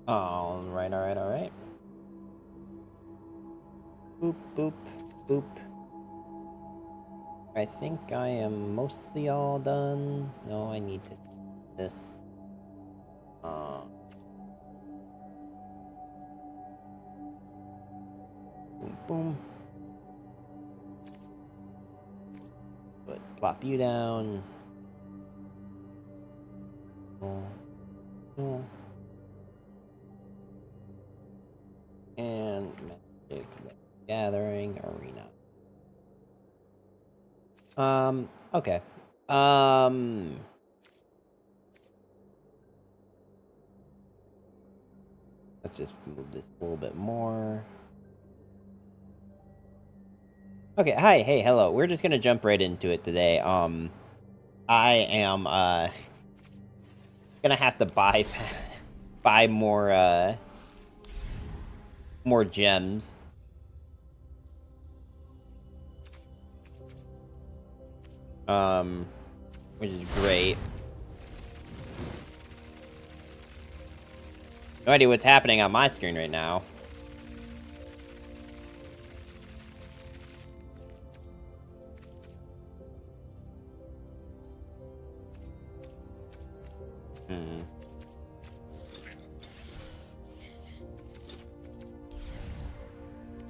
Alright, alright, alright. Boop, boop, boop. I think I am mostly all done. No, I need to do this. Boom, boom. But plop you down. And Magic Gathering Arena. Okay. Let's just move this a little bit more. Okay, hi, hey, hello. We're just gonna jump right into it today. I am, gonna have to buy more, more gems. Which is great. No idea what's happening on my screen right now.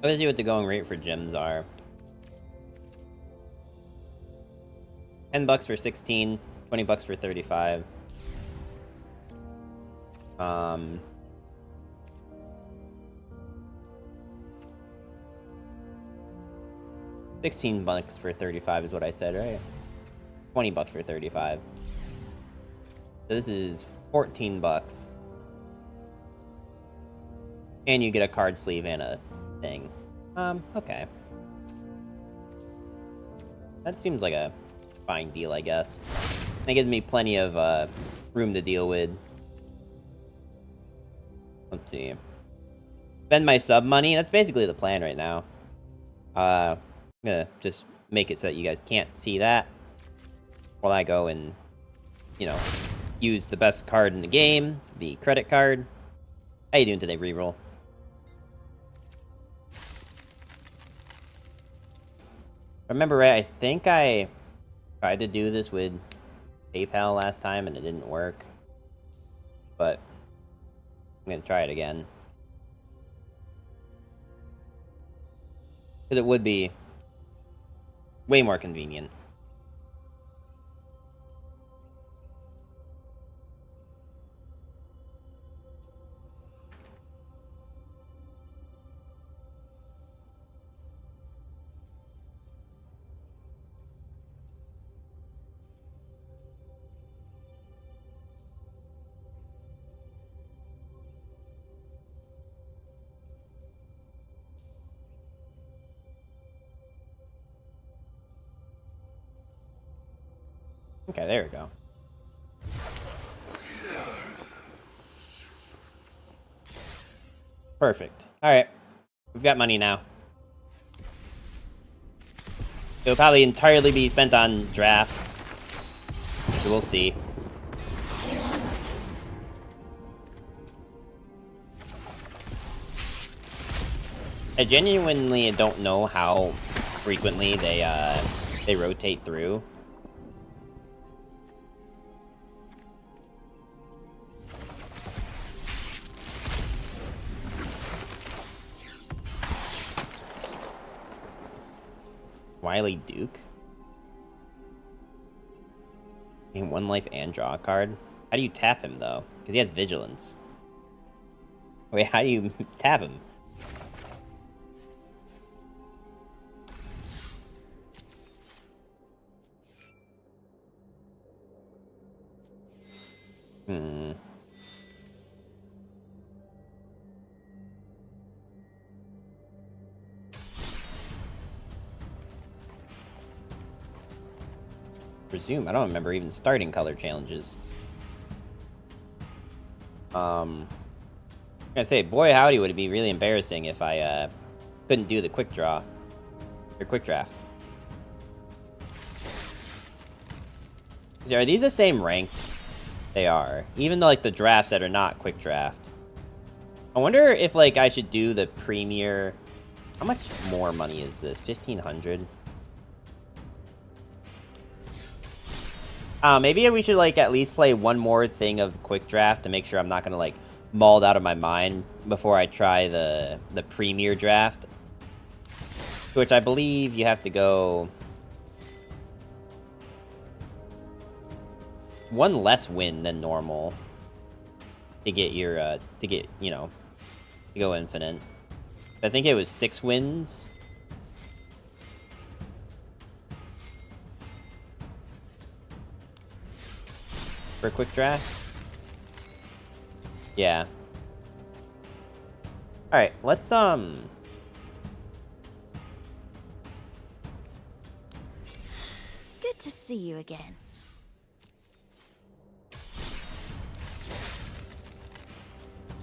Let's see what the going rate for gems are. $10 for 16, $20 for 35. $16 for 35 is what I said, right? $20 for 35. So this is $14. And you get a card sleeve and a thing. Okay. That seems like a fine deal, I guess. That gives me plenty of room to deal with. Let's see. Spend my sub money. That's basically the plan right now. I'm gonna just make it so that you guys can't see that while I go and, you know, use the best card in the game, the credit card. How you doing today, reroll? Remember right, I think I tried to do this with PayPal last time and it didn't work. But I'm gonna try it again. Because it would be way more convenient. Okay, there we go. Perfect. Alright. We've got money now. It'll probably entirely be spent on drafts. So we'll see. I genuinely don't know how frequently they rotate through. Wily Duke? Gain 1 life and draw a card? How do you tap him, though? Because he has Vigilance. Wait, how do you tap him? Presume. I don't remember even starting color challenges. I'm gonna say, boy howdy, would it be really embarrassing if I couldn't do the quick draw or quick draft. Are these the same rank? They are. Even though, like, the drafts that are not quick draft. I wonder if, like, I should do the premier... How much more money is this? 1,500? Maybe we should, like, at least play one more thing of Quick Draft to make sure I'm not gonna, like, mauled out of my mind before I try the premier draft. Which I believe you have to go... one less win than normal to get your, you know, to go infinite. I think it was 6 wins. For a quick draft? Yeah. Alright, let's, Good to see you again.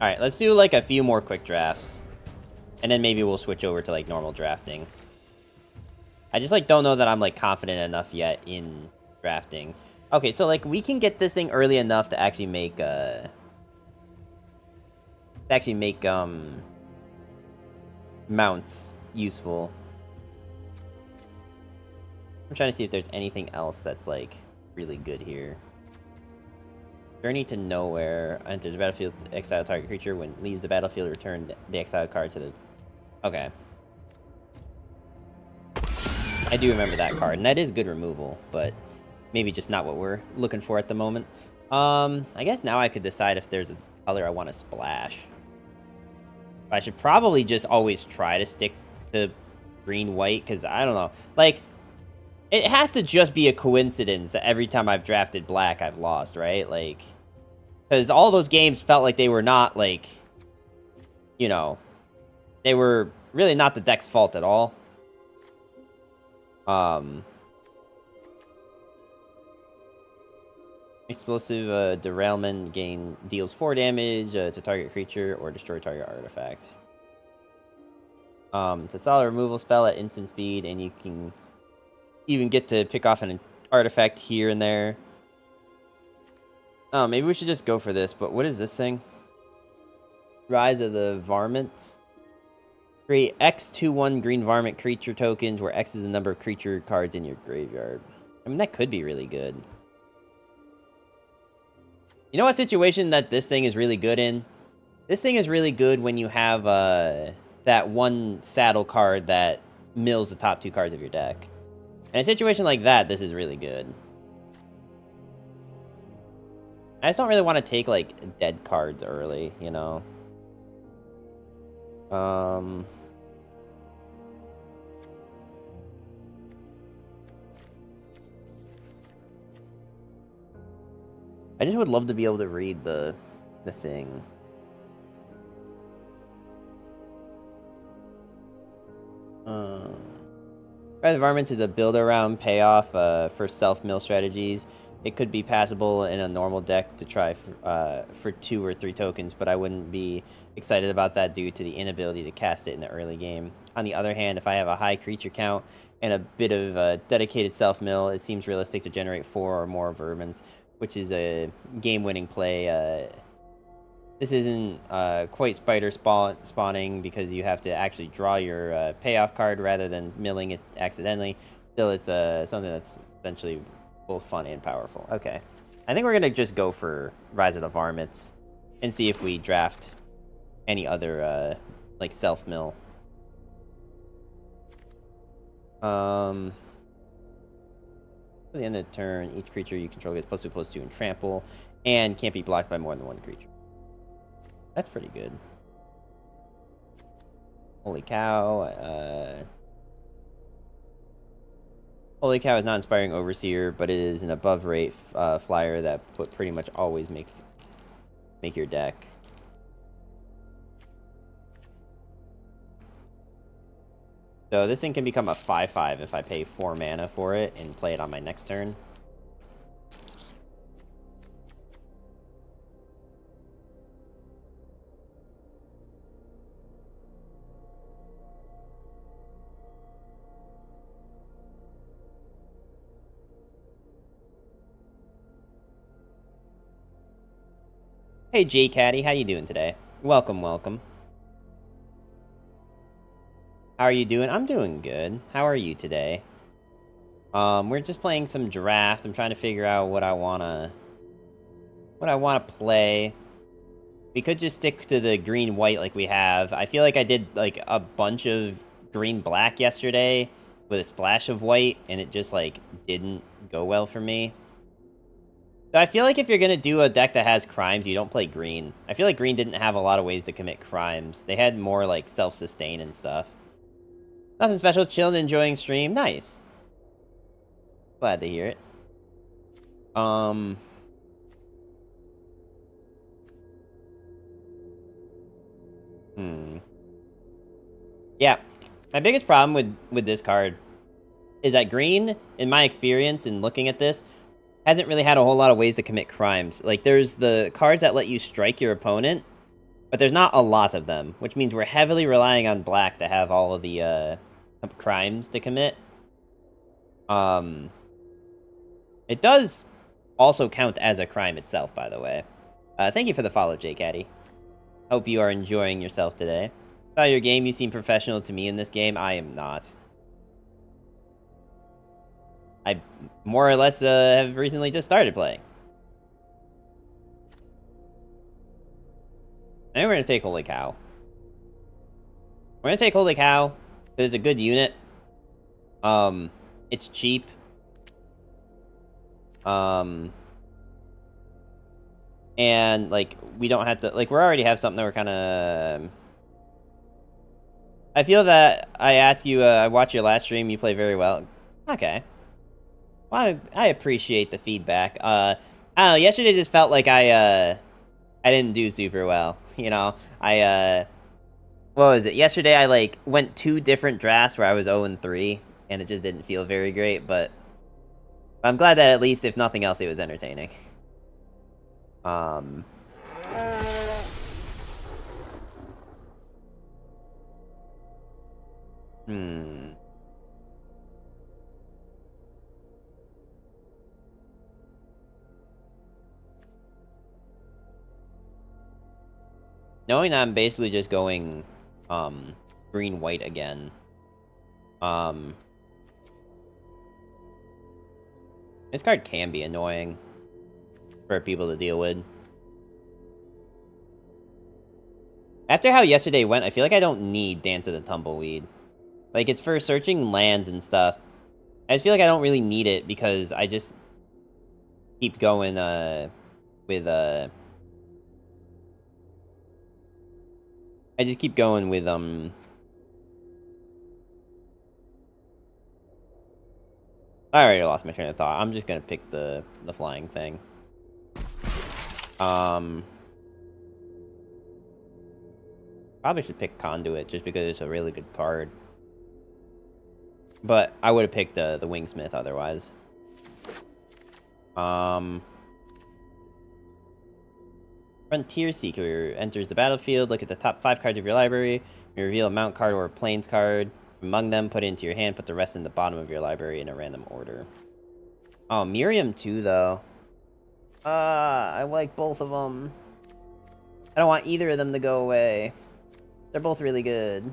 Alright, let's do, like, a few more quick drafts. And then maybe we'll switch over to, like, normal drafting. I just, like, don't know that I'm, like, confident enough yet in drafting. Okay, so, like, we can get this thing early enough to actually make, mounts useful. I'm trying to see if there's anything else that's, like, really good here. Journey to Nowhere. Enter the battlefield, exile target creature. When leaves the battlefield, return the exiled card to the... Okay. I do remember that card, and that is good removal, but maybe just not what we're looking for at the moment. I guess now I could decide if there's a color I want to splash. I should probably just always try to stick to green-white, because I don't know. Like, it has to just be a coincidence that every time I've drafted black, I've lost, right? Like, because all those games felt like they were not, like, you know, they were really not the deck's fault at all. Explosive derailment deals 4 damage to target creature or destroy target artifact. It's a solid removal spell at instant speed, and you can even get to pick off an artifact here and there. Oh, maybe we should just go for this, but what is this thing? Rise of the Varmints. Create X/1 green varmint creature tokens, where X is the number of creature cards in your graveyard. I mean, that could be really good. You know what situation that this thing is really good in? This thing is really good when you have that one saddle card that mills the top 2 cards of your deck. In a situation like that, this is really good. I just don't really want to take, like, dead cards early, you know? I just would love to be able to read the thing. Rise of Varmints is a build-around payoff for self-mill strategies. It could be passable in a normal deck to try for 2 or 3 tokens, but I wouldn't be excited about that due to the inability to cast it in the early game. On the other hand, if I have a high creature count and a bit of dedicated self-mill, it seems realistic to generate 4 or more Vermins, which is a game-winning play. This isn't quite spider spawning because you have to actually draw your payoff card rather than milling it accidentally. Still, it's something that's essentially both fun and powerful. Okay. I think we're going to just go for Rise of the Varmints and see if we draft any other, like, self-mill. At the end of the turn, each creature you control gets +2/+2 in trample and can't be blocked by more than 1 creature. That's pretty good. Holy cow. Holy cow is not Inspiring Overseer, but it is an above rate flyer that would pretty much always make your deck. So this thing can become a 5/5 if I pay 4 mana for it and play it on my next turn. Hey, J Caddy, how you doing today? Welcome, welcome. How are you doing? I'm doing good. How are you today? We're just playing some draft. I'm trying to figure out what I wanna play. We could just stick to the green-white like we have. I feel like I did, like, a bunch of green-black yesterday with a splash of white, and it just, like, didn't go well for me. So I feel like if you're gonna do a deck that has crimes, you don't play green. I feel like green didn't have a lot of ways to commit crimes. They had more, like, self-sustain and stuff. Nothing special, chilling, enjoying stream. Nice. Glad to hear it. Yeah. My biggest problem with this card is that green, in my experience in looking at this, hasn't really had a whole lot of ways to commit crimes. Like, there's the cards that let you strike your opponent, but there's not a lot of them, which means we're heavily relying on black to have all of the, crimes to commit. It does also count as a crime itself, by the way. Thank you for the follow, J-Caddy. Hope you are enjoying yourself today. Saw your game, you seem professional to me in this game. I am not. I more or less have recently just started playing. And we're gonna take Holy Cow. We're gonna take Holy Cow. It's a good unit. It's cheap. And, like, we don't have to... Like, we already have something that we're kind of... I feel that I ask you, I watch your last stream, you play very well. Okay. Well, I appreciate the feedback. I don't know, yesterday just felt like I didn't do super well, you know? What was it? Yesterday I, like, went 2 different drafts where I was 0-3, and it just didn't feel very great, but... I'm glad that at least, if nothing else, it was entertaining. Knowing that I'm basically just going, green-white again. This card can be annoying for people to deal with. After how yesterday went, I feel like I don't need Dance of the Tumbleweed. Like, it's for searching lands and stuff. I just feel like I don't really need it because I just keep going, with, I just keep going with, I already lost my train of thought. I'm just gonna pick the flying thing. Probably should pick Conduit, just because it's a really good card. But I would have picked the Wingsmith otherwise. Frontier Seeker enters the battlefield. Look at the top 5 cards of your library. You reveal a mount card or a plains card. Among them, put it into your hand. Put the rest in the bottom of your library in a random order. Oh, Miriam too, though. I like both of them. I don't want either of them to go away. They're both really good.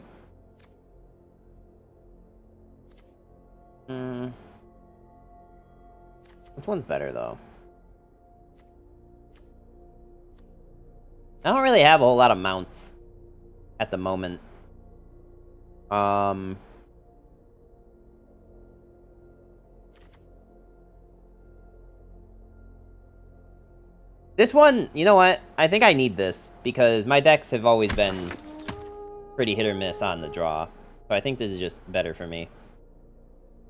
Which one's better, though? I don't really have a whole lot of mounts at the moment. This one, you know what? I think I need this, because my decks have always been pretty hit or miss on the draw. So I think this is just better for me.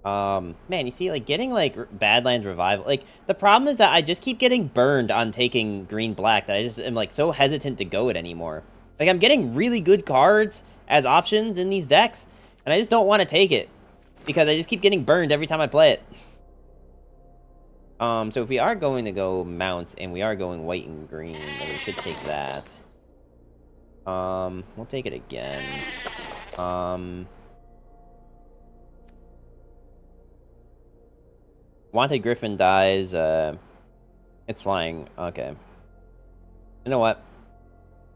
Man, you see, like, getting, like, Badlands Revival... Like, the problem is that I just keep getting burned on taking green-black, that I just am, like, so hesitant to go it anymore. Like, I'm getting really good cards as options in these decks, and I just don't want to take it, because I just keep getting burned every time I play it. So if we are going to go mounts, and we are going white and green, then we should take that. We'll take it again. Wanted Griffin dies, it's flying. Okay. You know what?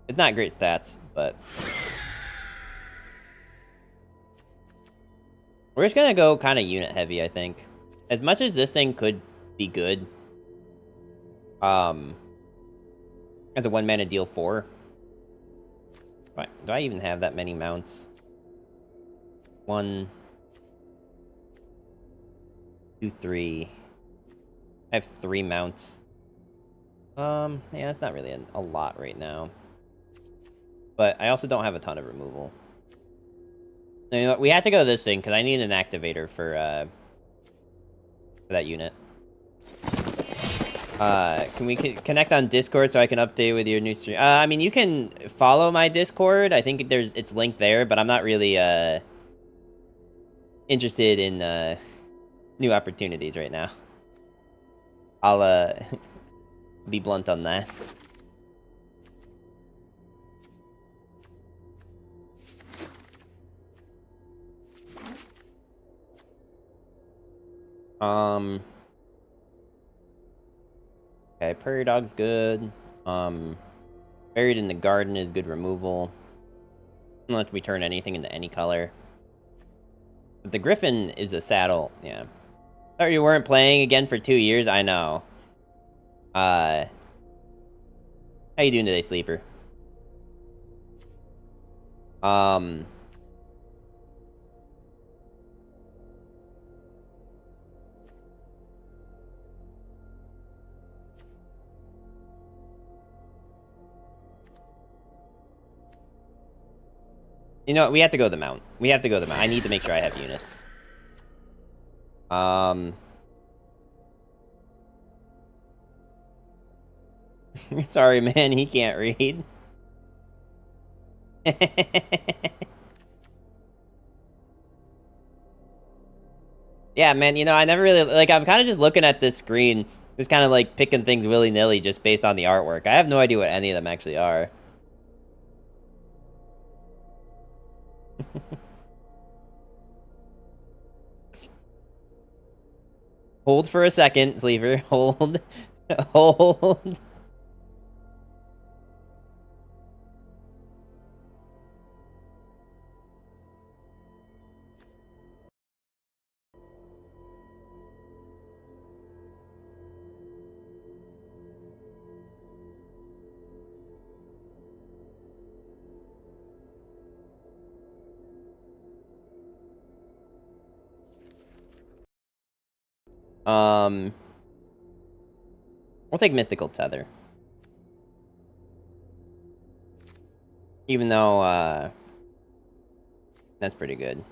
It's not great stats, but... We're just gonna go kind of unit heavy, I think. As much as this thing could be good, as a 1-mana deal 4. Do I even have that many mounts? 1, 2, 3. I have 3 mounts. Yeah, that's not really a lot right now. But I also don't have a ton of removal. You know what? We have to go this thing, because I need an activator for that unit. Can we connect on Discord so I can update with your new stream? I mean, you can follow my Discord. I think it's linked there, but I'm not really, interested in, new opportunities right now. I'll, be blunt on that. Okay, Prairie Dog's good. Buried in the Garden is good removal. Unless we turn anything into any color. But the Griffin is a saddle, yeah. Thought you weren't playing again for 2 years? I know. How you doing today, Sleeper? You know what? We have to go the mount. We have to go the mount. I need to make sure I have units. Sorry, man. He can't read. Yeah, man. You know, I never really... Like, I'm kind of just looking at this screen. Just kind of, like, picking things willy-nilly just based on the artwork. I have no idea what any of them actually are. Hold for a second, Sleeper. Hold. Hold. We'll take Mythical Tether. Even though, that's pretty good.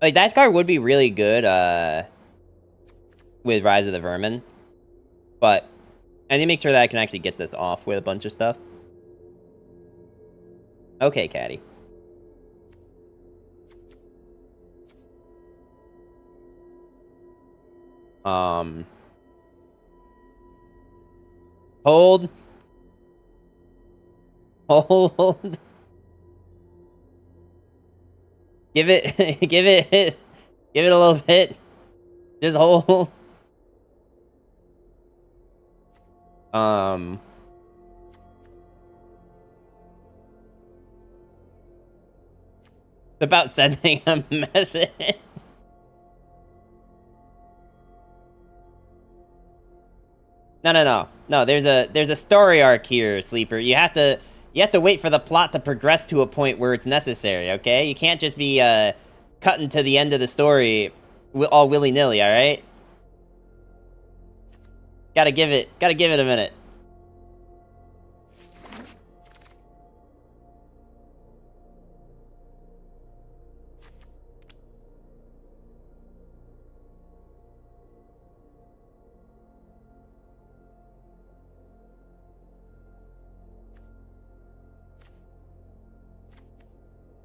Like, that card would be really good, with Rise of the Vermin. But I need to make sure that I can actually get this off with a bunch of stuff. Okay, Caddy. Hold. Hold. Give it, give it a little bit. Just hold. It's about sending a message. No, there's a story arc here, Sleeper. You have to wait for the plot to progress to a point where it's necessary, okay? You can't just be cutting to the end of the story all willy-nilly, all right? Gotta give it a minute.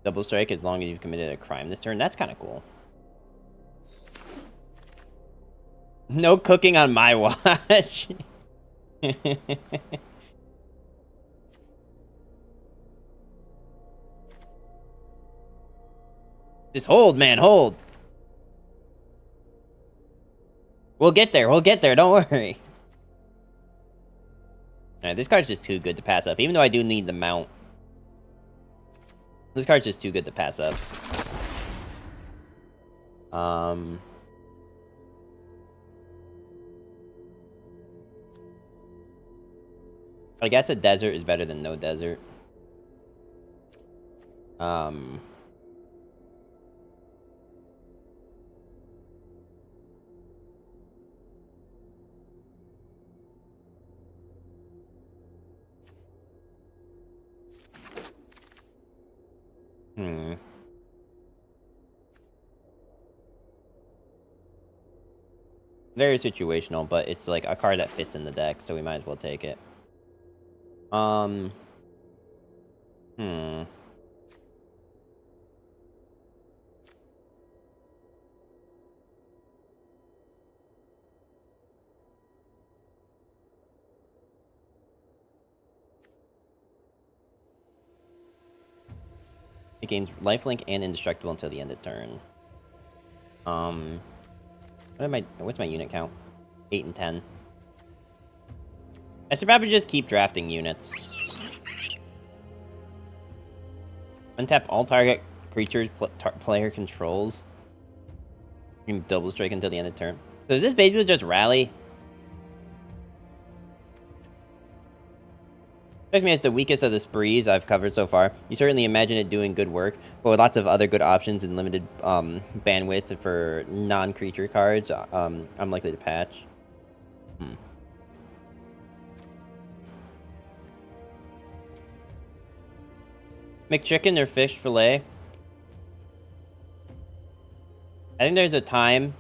Double strike as long as you've committed a crime this turn. That's kind of cool. No cooking on my watch. Just hold, man, hold. We'll get there, don't worry. Alright, this card's just too good to pass up, even though I do need the mount. This card's just too good to pass up. I guess a desert is better than no desert. Very situational, but it's like a card that fits in the deck, so we might as well take it. It gains lifelink and indestructible until the end of turn. What's my unit count? 8 and 10. I should probably just keep drafting units. Untap all target creatures player controls. You can double strike until the end of turn. So is this basically just rally? Strikes me as the weakest of the sprees I've covered so far. You certainly imagine it doing good work, but with lots of other good options and limited bandwidth for non-creature cards, I'm likely to patch. McChicken or fish fillet? I think there's a time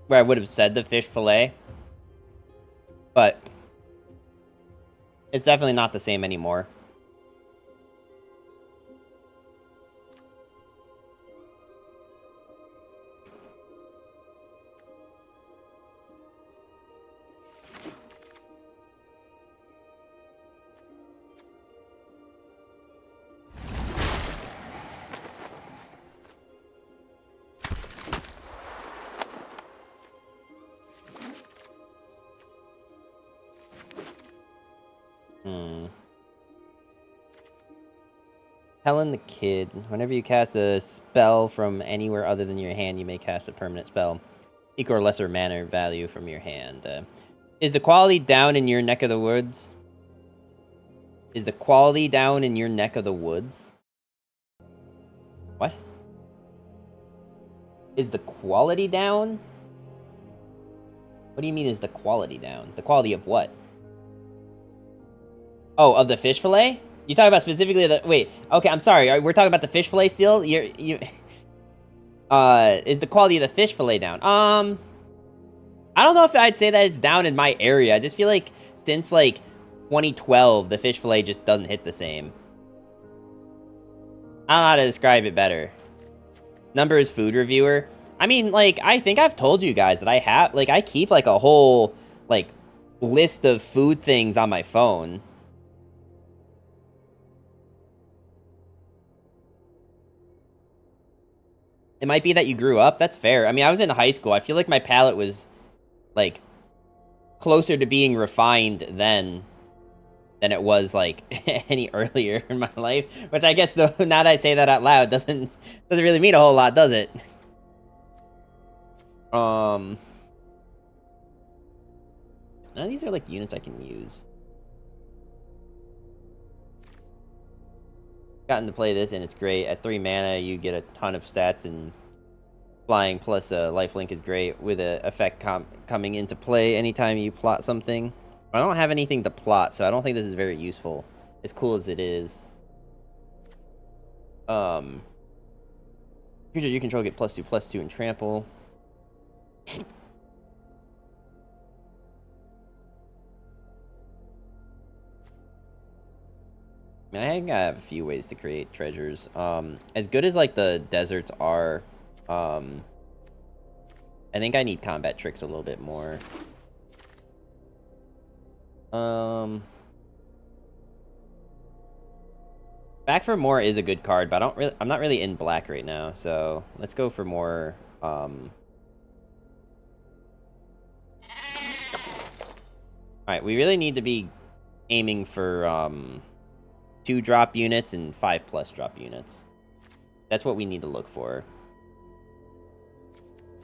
where I would have said the fish fillet, but it's definitely not the same anymore. Helen the Kid. Whenever you cast a spell from anywhere other than your hand, you may cast a permanent spell. Equal or lesser mana value from your hand. Is the quality down in your neck of the woods? Is the quality down in your neck of the woods? What? Is the quality down? What do you mean is the quality down? The quality of what? Oh, of the fish fillet? You talking about specifically the... Wait, okay, I'm sorry. We're talking about the fish fillet still? Is the quality of the fish fillet down? I don't know if I'd say that it's down in my area. I just feel like since, like, 2012, the fish fillet just doesn't hit the same. I don't know how to describe it better. Number is food reviewer. I mean, like, I think I've told you guys that I have... Like, I keep, like, a whole, like, list of food things on my phone. It might be that you grew up. That's fair. I mean, I was in high school. I feel like my palate was, like, closer to being refined then than it was, like, any earlier in my life. Which I guess, though, now that I say that out loud, doesn't really mean a whole lot, does it? None of these are, like, units I can use. Gotten to play this and it's great. At 3 mana you get a ton of stats, and flying plus lifelink is great with a effect coming into play anytime you plot something. I don't have anything to plot, so I don't think this is very useful, as cool as it is. Creatures you control get +2/+2 and trample. I mean, I think I have a few ways to create treasures. As good as, like, the deserts are, I think I need combat tricks a little bit more. Back for More is a good card, but I'm not really in black right now, so let's go for more, Alright, we really need to be aiming for 2 drop units and 5+ drop units. That's what we need to look for.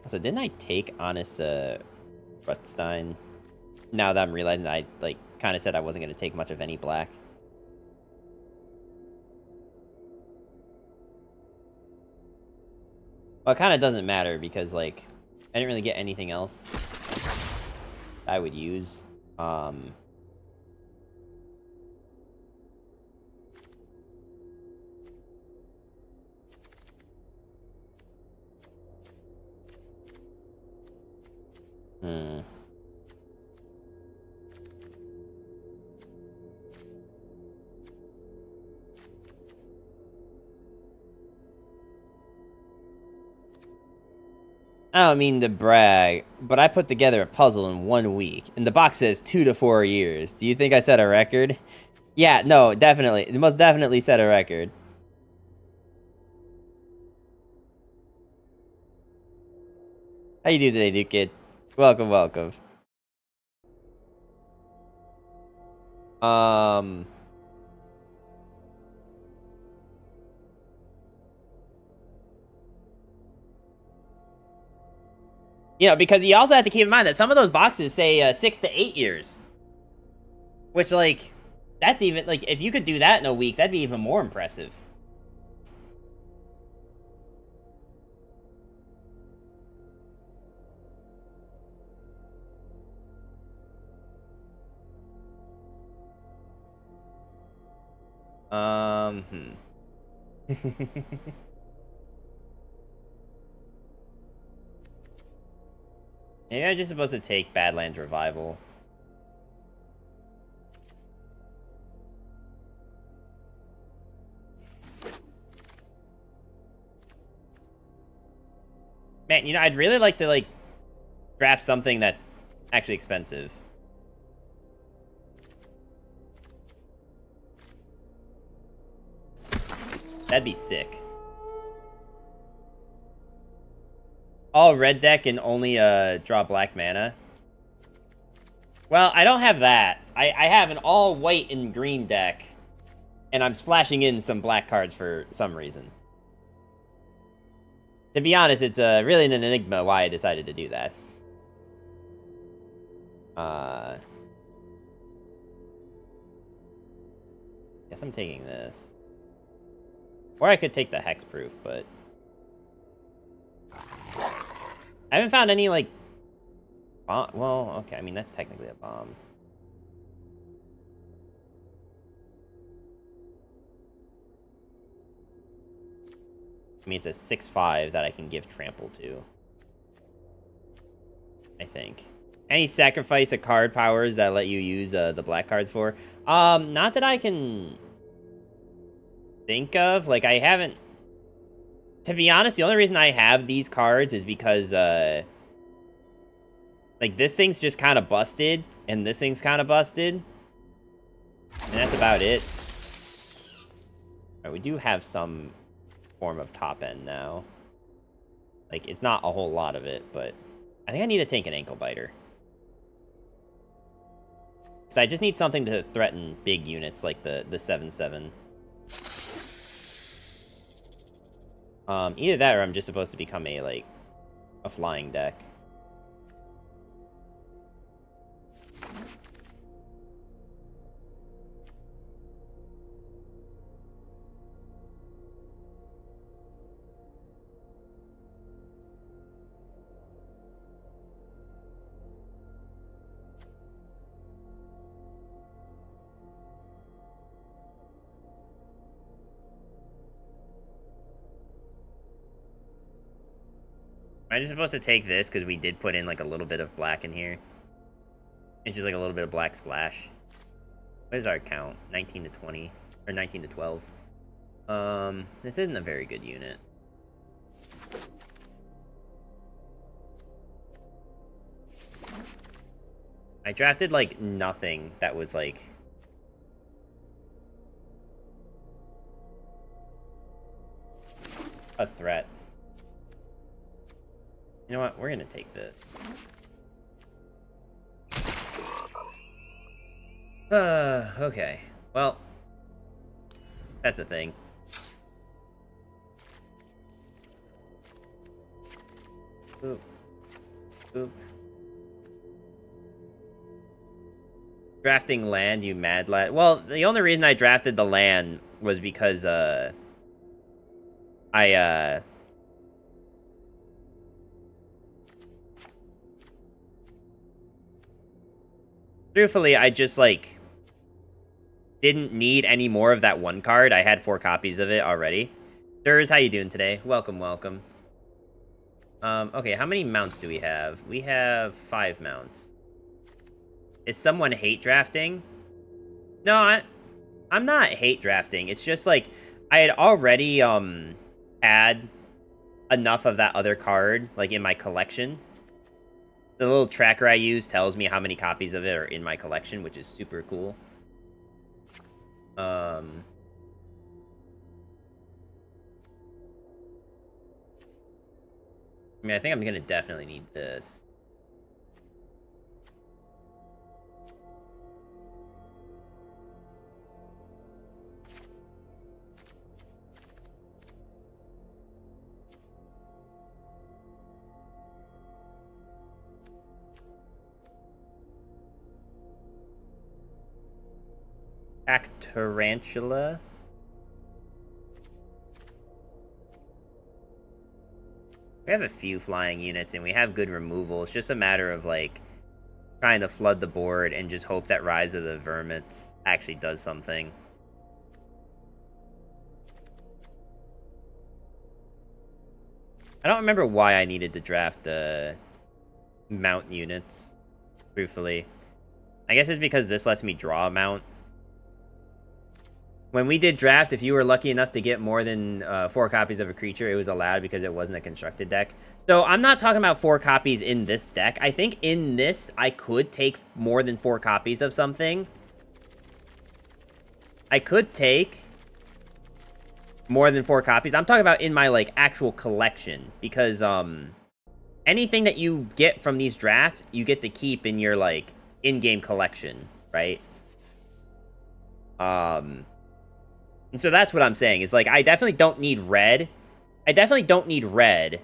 So didn't I take Honest Rutstein? Now that I'm realizing I like kind of said I wasn't going to take much of any black. Well, it kind of doesn't matter because like I didn't really get anything else I would use. I don't mean to brag, but I put together a puzzle in 1 week, and the box says 2 to 4 years. Do you think I set a record? Yeah, no, definitely. It most definitely set a record. How you do today, Duke Kid? Welcome, welcome. You know, because you also have to keep in mind that some of those boxes say 6 to 8 years. Which, like, that's even, like, if you could do that in a week, that'd be even more impressive. Maybe I'm just supposed to take Badlands Revival. Man, you know, I'd really like to, like, draft something that's actually expensive. That'd be sick. All red deck and only draw black mana. Well, I don't have that. I have an all white and green deck, and I'm splashing in some black cards for some reason. To be honest, it's really an enigma why I decided to do that. Guess I'm taking this. Or I could take the hexproof, but I haven't found any, like, bomb. Well, okay, I mean, that's technically a bomb. I mean, it's a 6/5 that I can give trample to. I think. Any sacrifice of card powers that let you use the black cards for? Not that I can think of. Like, I haven't... To be honest, the only reason I have these cards is because, like, this thing's just kind of busted, and this thing's kind of busted. And that's about it. Alright, we do have some form of top end now. Like, it's not a whole lot of it, but I think I need to take an ankle biter. Because I just need something to threaten big units like the 7/7. Either that or I'm just supposed to become a flying deck. Am I just supposed to take this because we did put in like a little bit of black in here? It's just like a little bit of black splash. What is our count? 19 to 20. Or 19 to 12. This isn't a very good unit. I drafted like nothing that was like... a threat. You know what? We're gonna take this. Okay. Well, that's a thing. Oop. Oop. Drafting land, you mad lad. Well, the only reason I drafted the land was because, I, truthfully, I just, like, didn't need any more of that one card. I had 4 copies of it already. Sirs, how you doing today? Welcome, welcome. Okay, how many mounts do we have? We have 5 mounts. Is someone hate drafting? No, I'm not hate drafting. It's just, like, I had already, had enough of that other card, like, in my collection. The little tracker I use tells me how many copies of it are in my collection, which is super cool. I mean, I think I'm gonna definitely need this. Pack Tarantula. We have a few flying units, and we have good removal. It's just a matter of, like, trying to flood the board and just hope that Rise of the Vermits actually does something. I don't remember why I needed to draft mount units, truthfully. I guess it's because this lets me draw a mount. When we did draft, if you were lucky enough to get more than 4 copies of a creature, it was allowed because it wasn't a constructed deck. So I'm not talking about 4 copies in this deck. I think in this, I could take more than 4 copies of something. I could take more than 4 copies. I'm talking about in my, like, actual collection. Because, anything that you get from these drafts, you get to keep in your, like, in-game collection, right? And so that's what I'm saying, is, like, I definitely don't need red. I definitely don't need red,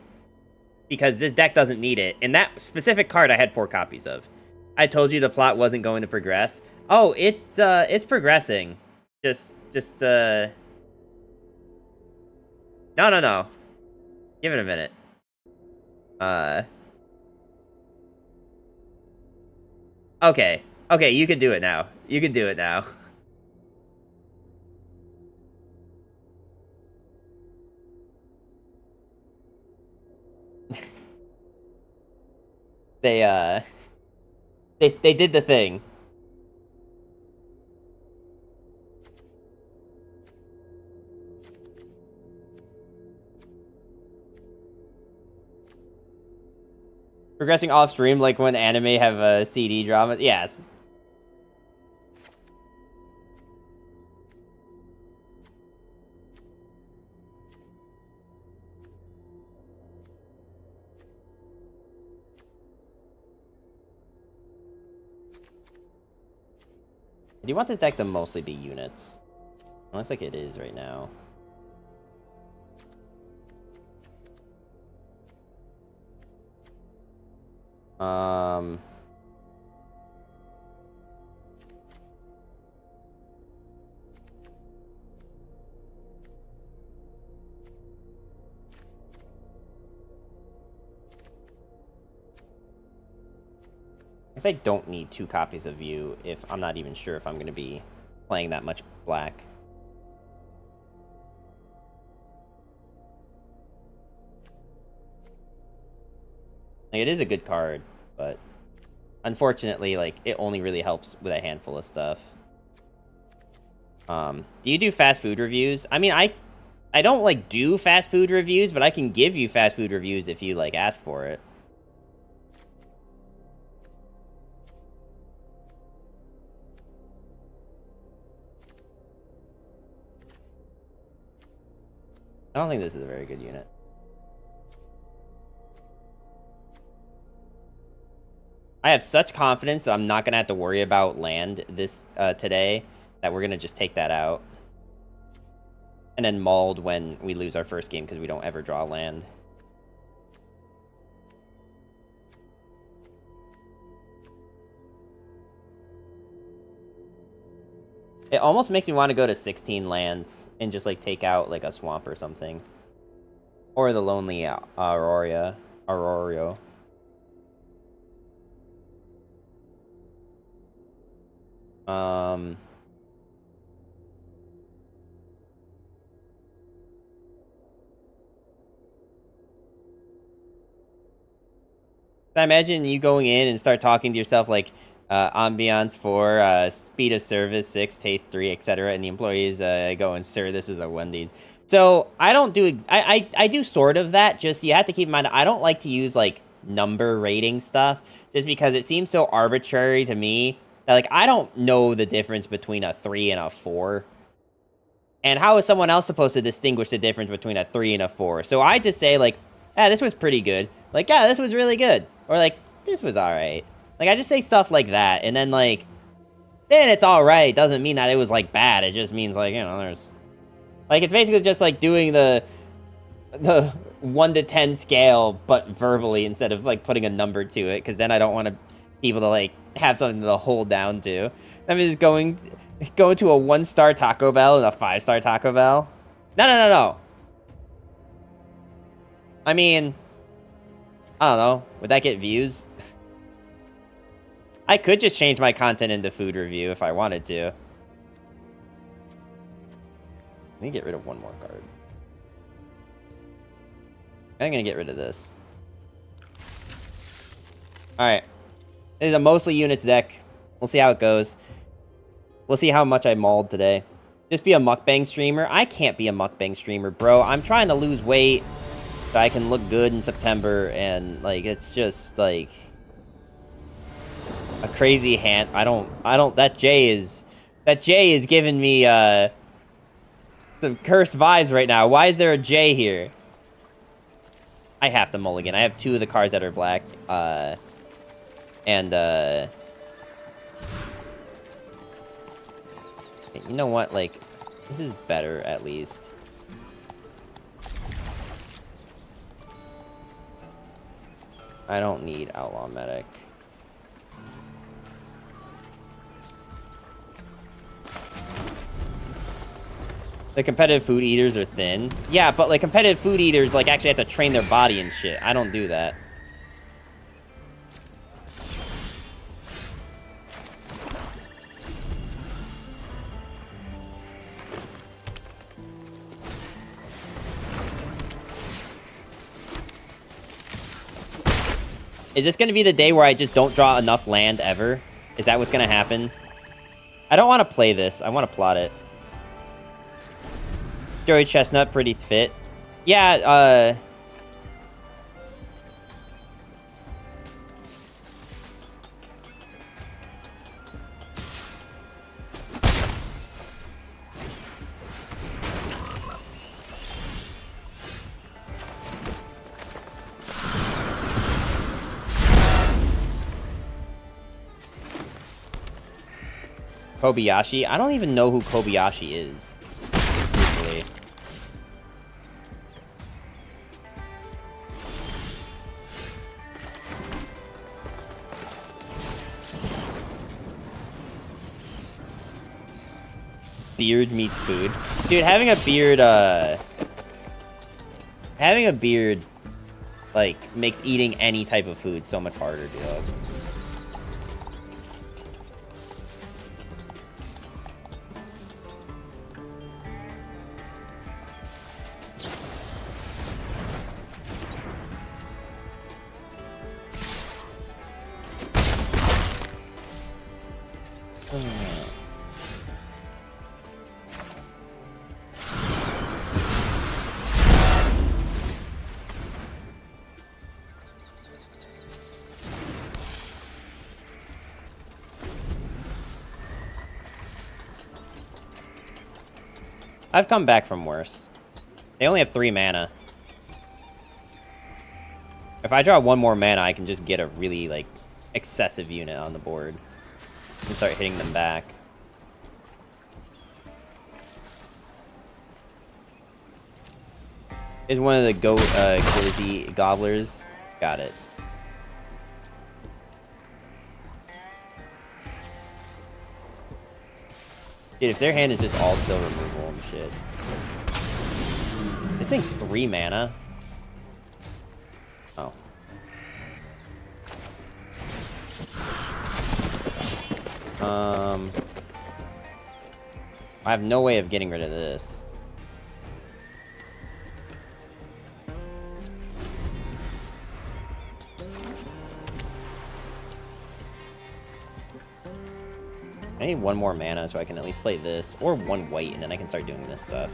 because this deck doesn't need it. And that specific card I had 4 copies of. I told you the plot wasn't going to progress. Oh, it's progressing. No. No. Give it a minute. Okay. Okay, you can do it now. You can do it now. They they did the thing. Progressing off stream, like when anime have a CD drama. Yes. Do you want this deck to mostly be units? It looks like it is right now. I guess I don't need 2 copies of you if I'm not even sure if I'm going to be playing that much black. Like, it is a good card, but unfortunately, like, it only really helps with a handful of stuff. Do you do fast food reviews? I mean, I don't, like, do fast food reviews, but I can give you fast food reviews if you, like, ask for it. I don't think this is a very good unit. I have such confidence that I'm not going to have to worry about land this today that we're going to just take that out. And then mauled when we lose our first game because we don't ever draw land. It almost makes me want to go to 16 lands and just, like, take out, like, a swamp or something. Or the Lonely Aurora. Aurorio. I imagine you going in and start talking to yourself like, ambiance 4, speed of service 6, taste 3, etc. And the employees going, sir, this is a Wendy's. So I don't do, I do sort of that, just you have to keep in mind, I don't like to use like number rating stuff, just because it seems so arbitrary to me that like, I don't know the difference between a 3 and a 4. And how is someone else supposed to distinguish the difference between a 3 and a 4? So I just say like, ah, this was pretty good. Like, yeah, this was really good. Or like, this was alright. Like, I just say stuff like that, and then like, then it's alright. Doesn't mean that it was like bad. It just means like, you know, there's... Like, it's basically just like doing the 1 to 10 scale, but verbally, instead of like putting a number to it, because then I don't want people to like have something to hold down to. I'm just going to a 1-star Taco Bell and a 5-star Taco Bell. No. I mean, I don't know. Would that get views? I could just change my content into food review if I wanted to. Let me get rid of one more card. I'm gonna get rid of this. Alright. This is a mostly units deck. We'll see how it goes. We'll see how much I mauled today. Just be a mukbang streamer? I can't be a mukbang streamer, bro. I'm trying to lose weight so I can look good in September, and, like, it's just, like... a crazy hand. I don't, that J is giving me, some cursed vibes right now. Why is there a J here? I have to mulligan. I have 2 of the cards that are black, you know what, like, this is better, at least. I don't need Outlaw Medic. The competitive food eaters are thin. Yeah, but, like, competitive food eaters, like, actually have to train their body and shit. I don't do that. Is this gonna be the day where I just don't draw enough land ever? Is that what's gonna happen? I don't want to play this. I want to plot it. Joey Chestnut, pretty fit. Yeah, Kobayashi? I don't even know who Kobayashi is. Truthfully. Beard meets food. Dude, having a beard, like, makes eating any type of food so much harder, dude. I've come back from worse. They only have 3 mana. If I draw 1 more mana, I can just get a really, like, excessive unit on the board and start hitting them back. Is one of the Glizzy Gobblers. Got it. Dude, if their hand is just all still removal and shit. This thing's 3 mana. Oh. I have no way of getting rid of this. I need 1 more mana so I can at least play this, or 1 white, and then I can start doing this stuff.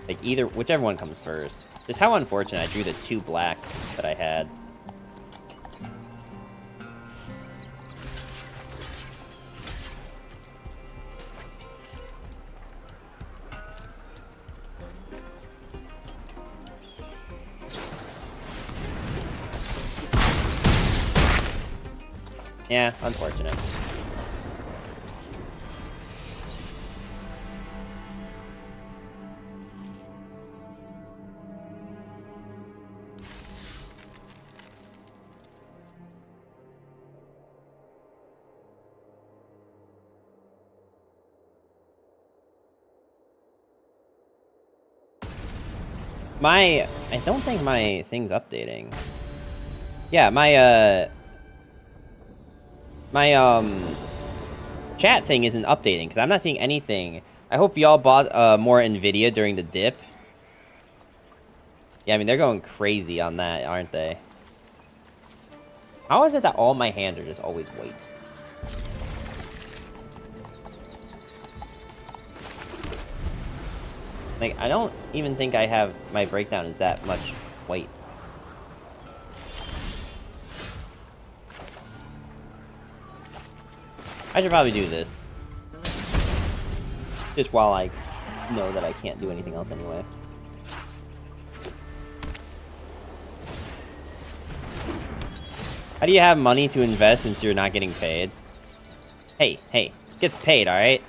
Like, whichever one comes first. Just how unfortunate I drew the 2 black that I had. Yeah, unfortunate. I don't think my thing's updating. Yeah, my chat thing isn't updating because I'm not seeing anything. I hope y'all bought more Nvidia during the dip. Yeah, I mean, they're going crazy on that, aren't they? How is it that all my hands are just always white? Like, I don't even think I have my breakdown is that much white. I should probably do this. Just while I know that I can't do anything else anyway. How do you have money to invest since you're not getting paid? Hey, gets paid, alright?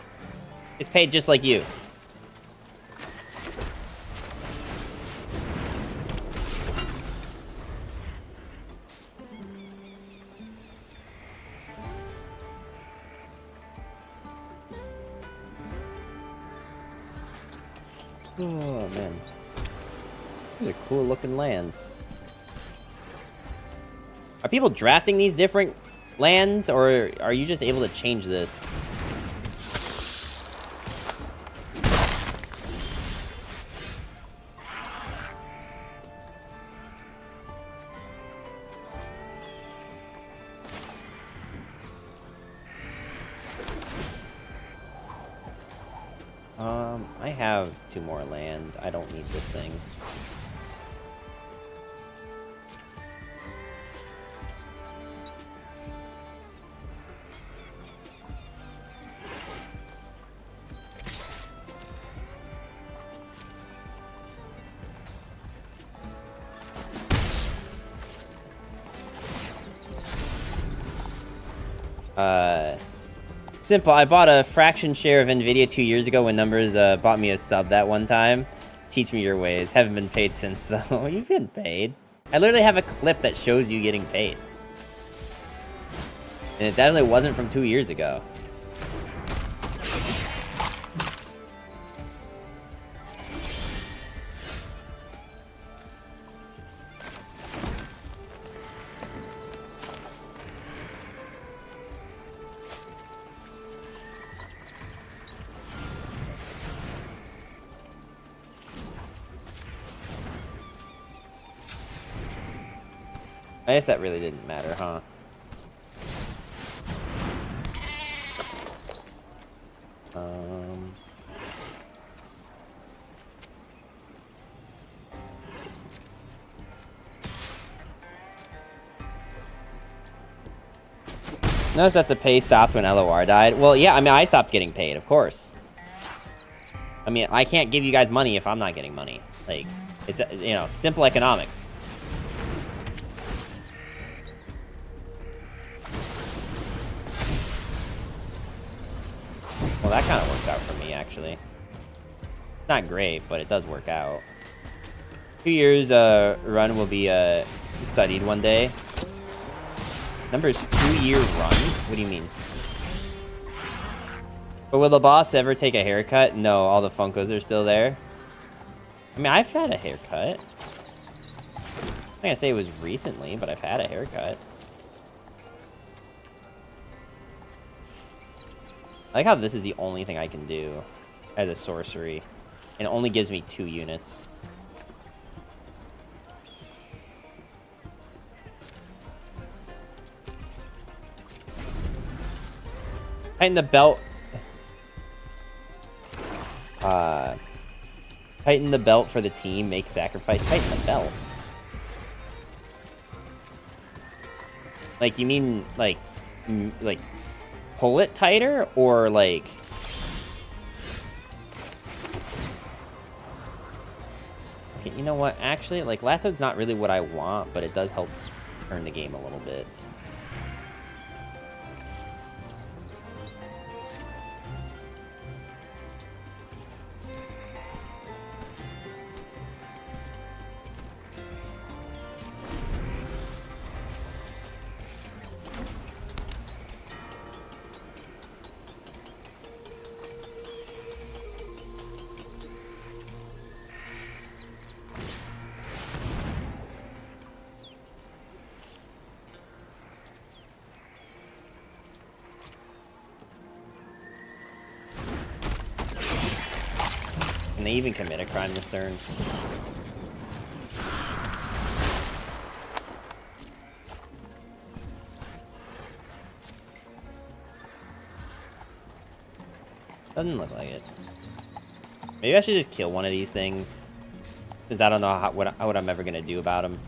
It's paid just like you. Oh, man. These are cool looking lands. Are people drafting these different lands, or are you just able to change this? I have 2 more land. I don't need this thing. Simple. I bought a fraction share of Nvidia 2 years ago when Numbers bought me a sub that one time. Teach me your ways. Haven't been paid since, though. You've been paid. I literally have a clip that shows you getting paid. And it definitely wasn't from 2 years ago. I guess that really didn't matter, huh? Notice that the pay stopped when LOR died. Well, yeah, I mean, I stopped getting paid, of course. I mean, I can't give you guys money if I'm not getting money. Like, it's, you know, simple economics. that kind of works out for me, actually. Not great, but it does work out. 2 years run will be studied one day. Number's 2-year run? What do you mean? But will the boss ever take a haircut? No, all the Funkos are still there. I mean, I've had a haircut. I'm not gonna say it was recently, but I've had a haircut. I like how this is the only thing I can do as a sorcery. And it only gives me 2 units. Tighten the belt. Tighten the belt for the team. Make sacrifice. Tighten the belt. Like, you mean, like, pull it tighter? Or, like... Okay, you know what? Actually, like, lasso's not really what I want, but it does help turn the game a little bit. Can they even commit a crime this turn? Doesn't look like it. Maybe I should just kill one of these things, since I don't know what I'm ever gonna do about them.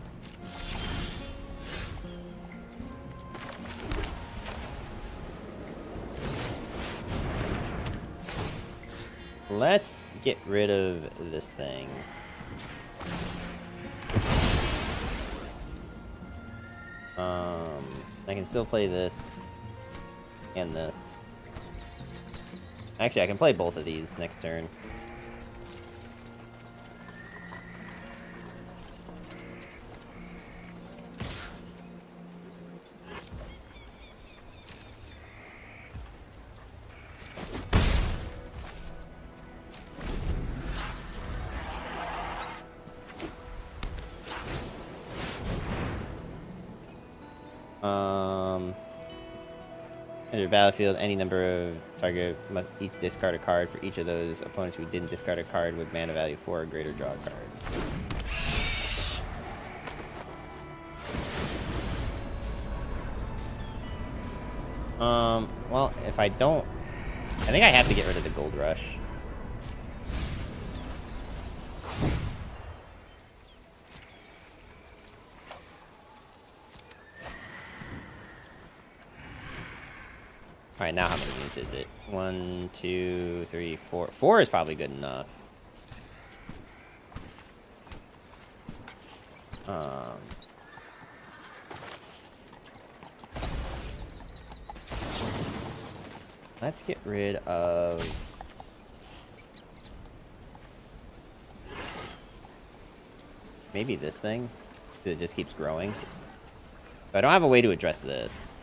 Let's get rid of this thing. I can still play this and this. Actually, I can play both of these next turn. Enter battlefield, any number of target must each discard a card. For each of those opponents who didn't discard a card with mana value 4 or greater, draw a card. Well, if I don't... I think I have to get rid of the Gold Rush. Alright, now how many units is it? 1, 2, 3, 4. 4 is probably good enough. Let's get rid of... maybe this thing, because it just keeps growing. But I don't have a way to address this.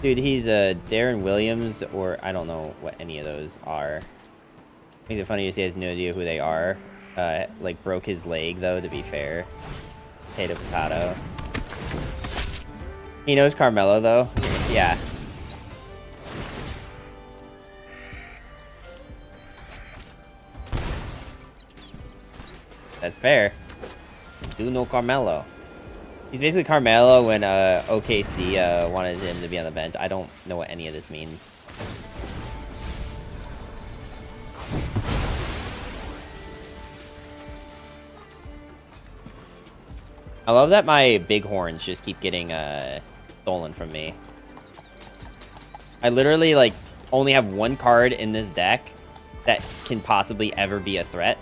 Dude, he's Darren Williams, or I don't know what any of those are. Makes it funny to say he has no idea who they are. Like, broke his leg, though, to be fair. Potato, potato. He knows Carmelo, though. Yeah. That's fair. do no Carmelo. He's basically Carmelo when OKC wanted him to be on the bench. I don't know what any of this means. I love that my bighorns just keep getting stolen from me. I literally like only have one card in this deck that can possibly ever be a threat.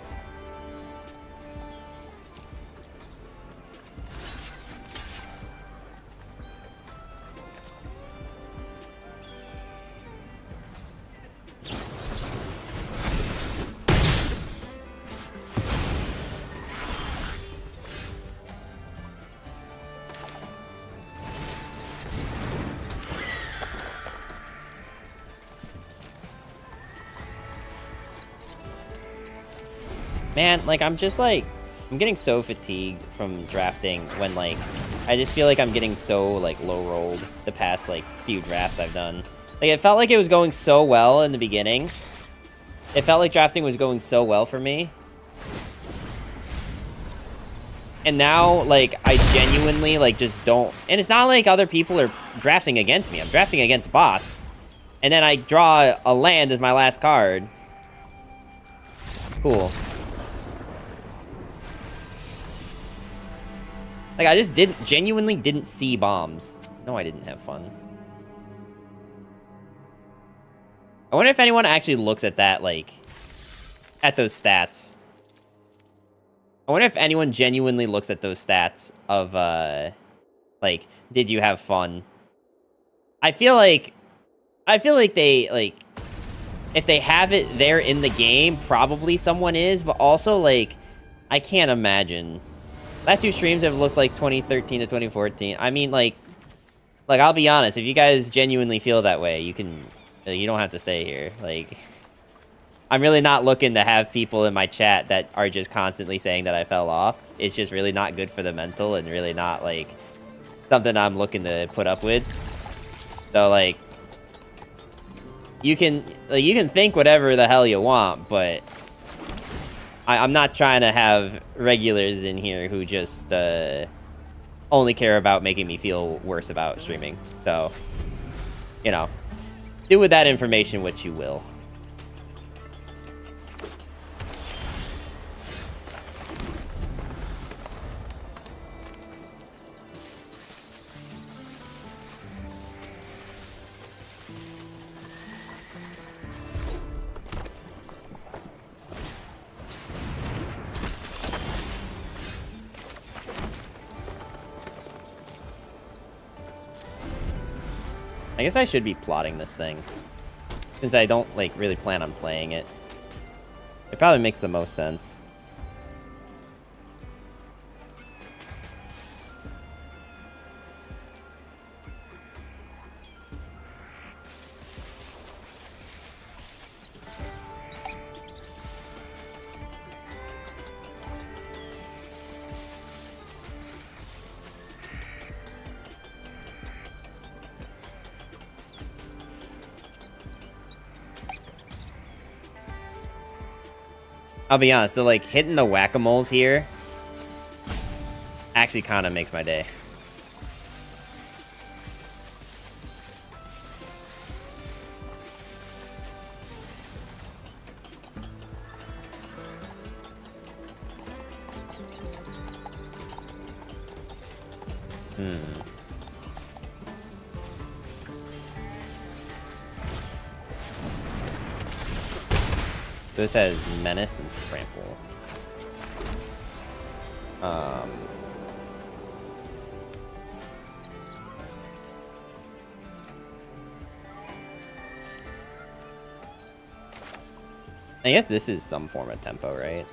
Man, like, I'm just, like, I'm getting so fatigued from drafting when, like, I just feel like I'm getting so, like, low-rolled the past, like, few drafts I've done. Like, it felt like it was going so well in the beginning. It felt like drafting was going so well for me. And now, like, I genuinely, like, just don't... And it's not like other people are drafting against me. I'm drafting against bots. And then I draw a land as my last card. Cool. Like, I just genuinely didn't see bombs. No, I didn't have fun. I wonder if anyone actually looks at that, like, at those stats. I wonder if anyone genuinely looks at those stats of, like, did you have fun? I feel like they, like, if they have it there in the game, probably someone is, but also, like, I can't imagine. Last two streams have looked like 2013 to 2014. I mean, like, I'll be honest. If you guys genuinely feel that way, you can... You don't have to stay here. Like, I'm really not looking to have people in my chat that are just constantly saying that I fell off. It's just really not good for the mental and really not, like, something I'm looking to put up with. So, like, you can think whatever the hell you want, but... I'm not trying to have regulars in here who just only care about making me feel worse about streaming. So, you know, do with that information what you will. I guess I should be plotting this thing, since I don't, like, really plan on playing it. It probably makes the most sense. I'll be honest, the, like, hitting the whack-a-moles here actually kind of makes my day. This has Menace and Trample. I guess this is some form of tempo, right?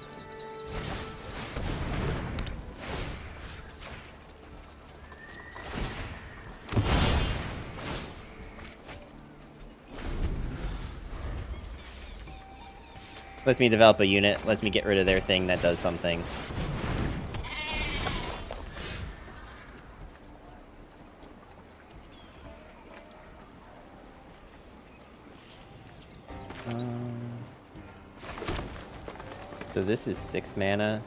Lets me develop a unit, lets me get rid of their thing that does something. So this is 6 mana.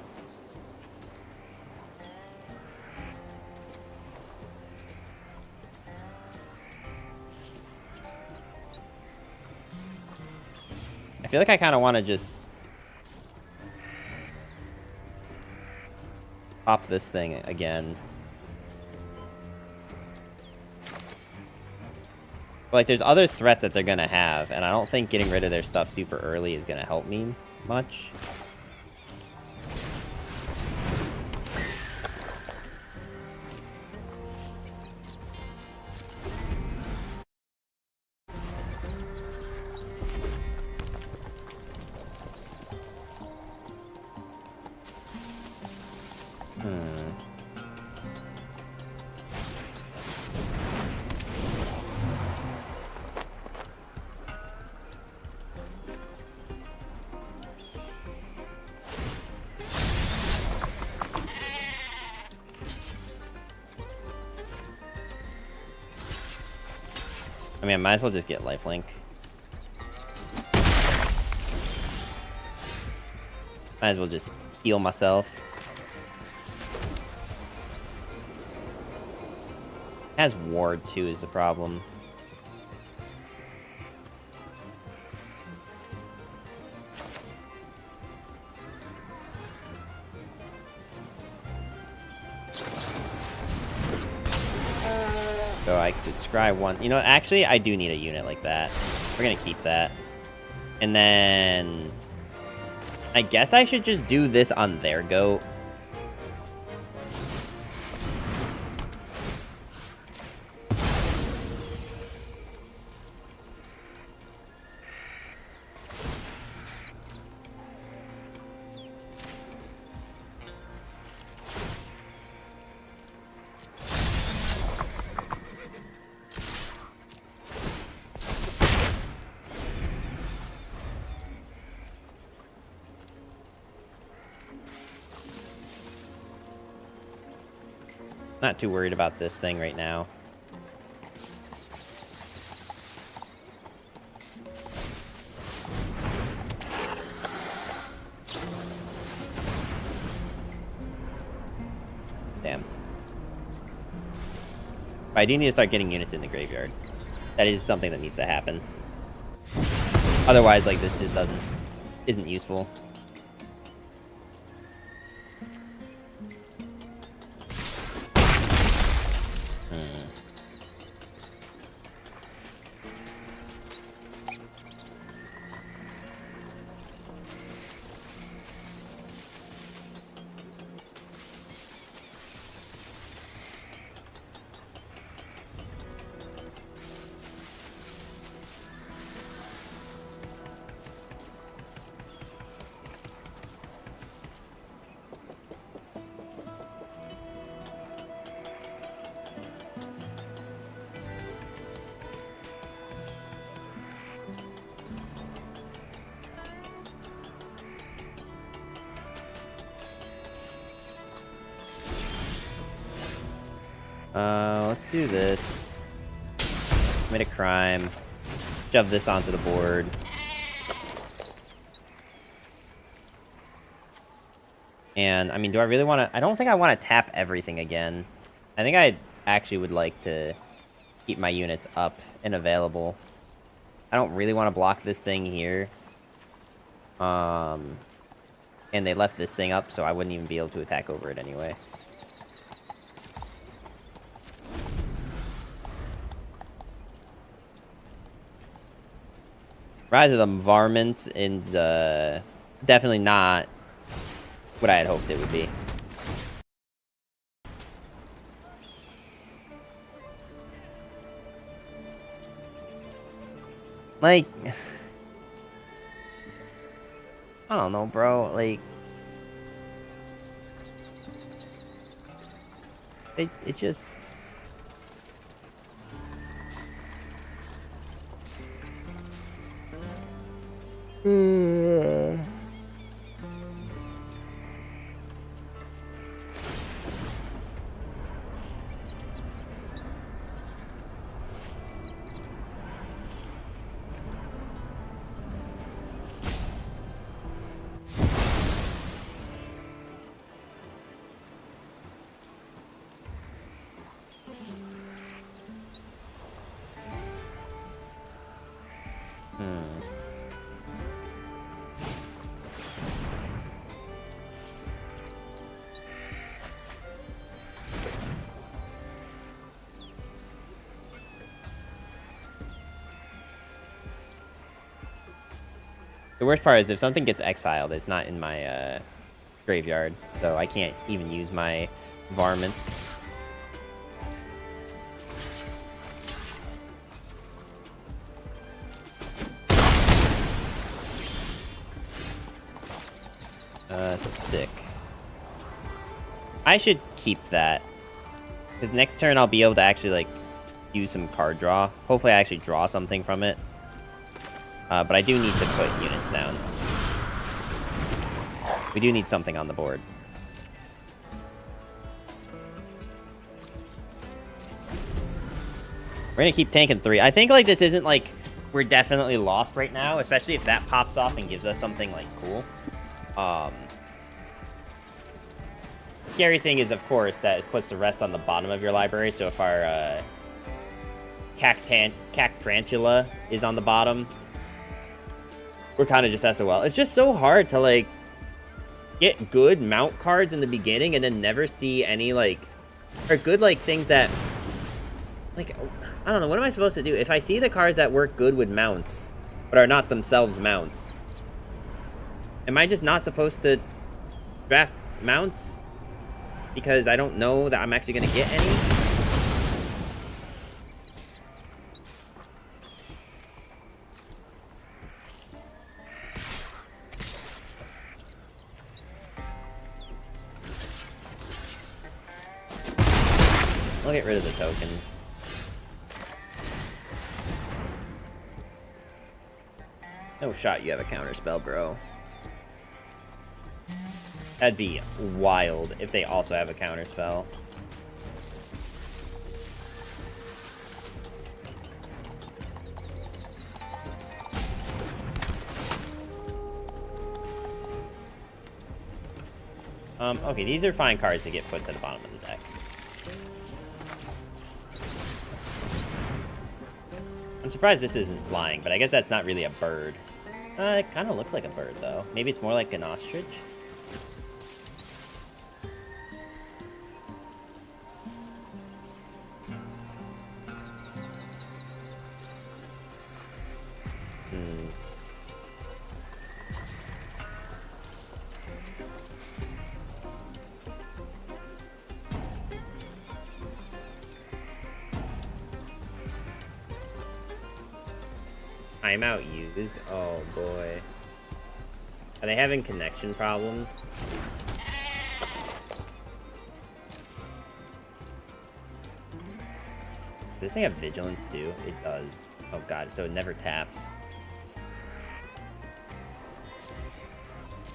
I feel like I kind of want to just pop this thing again. But, like, there's other threats that they're going to have, and I don't think getting rid of their stuff super early is going to help me much. I mean, I might as well just get lifelink. Might as well just heal myself. It has ward too is the problem. So I could scry one. You know, actually, I do need a unit like that. We're gonna keep that. And then I guess I should just do this on their goat. Not too worried about this thing right now. Damn. But I do need to start getting units in the graveyard. That is something that needs to happen. Otherwise, like, this just isn't useful. Let's do this. Commit a crime. Shove this onto the board. And, I mean, do I really want to... I don't think I want to tap everything again. I think I actually would like to keep my units up and available. I don't really want to block this thing here. And they left this thing up, so I wouldn't even be able to attack over it anyway. Rise of the Varmint and definitely not what I had hoped it would be. Like, I don't know, bro. Like, it just... The worst part is if something gets exiled, it's not in my graveyard, so I can't even use my varmints. Sick. I should keep that. Because next turn I'll be able to actually, like, use some card draw. Hopefully I actually draw something from it. But I do need to put units down. We do need something on the board. We're gonna keep tanking 3. I think, like, this isn't, like, we're definitely lost right now, especially if that pops off and gives us something, like, cool. The scary thing is, of course, that it puts the rest on the bottom of your library, so if our, Cactrantula is on the bottom, we're kind of just SOL. It's just so hard to, like, get good mount cards in the beginning and then never see any, like, or good, like, things that, like, I don't know, what am I supposed to do? If I see the cards that work good with mounts, but are not themselves mounts, am I just not supposed to draft mounts? Because I don't know that I'm actually going to get any? I'll get rid of the tokens. No shot you have a counter spell, bro. That'd be wild if they also have a counter spell. Okay, these are fine cards to get put to the bottom of the deck. I'm surprised this isn't flying, but I guess that's not really a bird. It kind of looks like a bird, though. Maybe it's more like an ostrich? Timeout used? Oh boy. Are they having connection problems? Does this thing have vigilance too? It does. Oh god, so it never taps.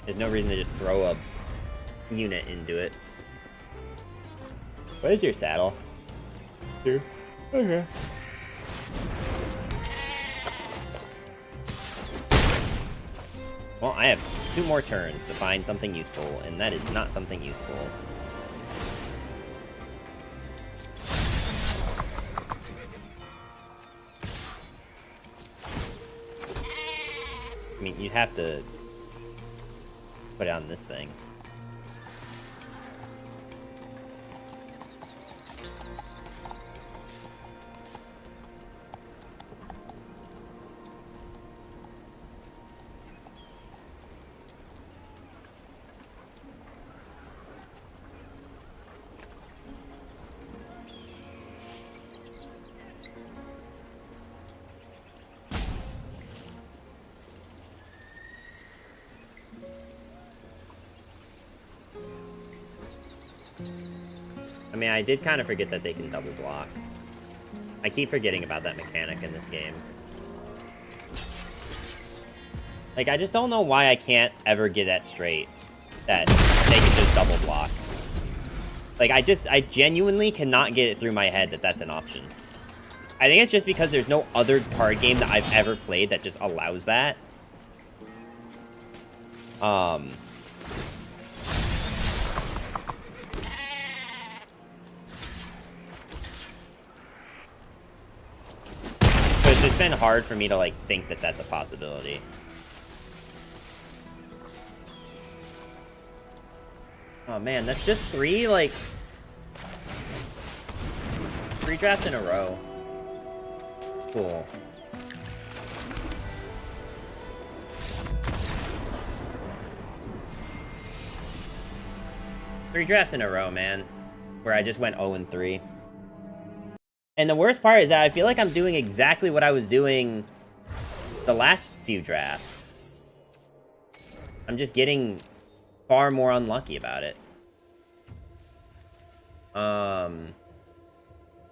There's no reason to just throw a unit into it. What is your saddle? Here. Okay. Well, I have 2 more turns to find something useful, and that is not something useful. I mean, you'd have to put it on this thing. I mean, I did kind of forget that they can double block. I keep forgetting about that mechanic in this game. Like, I just don't know why I can't ever get that straight. That they can just double block. Like, I genuinely cannot get it through my head that that's an option. I think it's just because there's no other card game that I've ever played that just allows that. It's been hard for me to, like, think that that's a possibility. Oh, man, that's just 3, like... 3 drafts in a row. Cool. 3 drafts in a row, man, where I just went 0-3. And the worst part is that I feel like I'm doing exactly what I was doing the last few drafts. I'm just getting far more unlucky about it.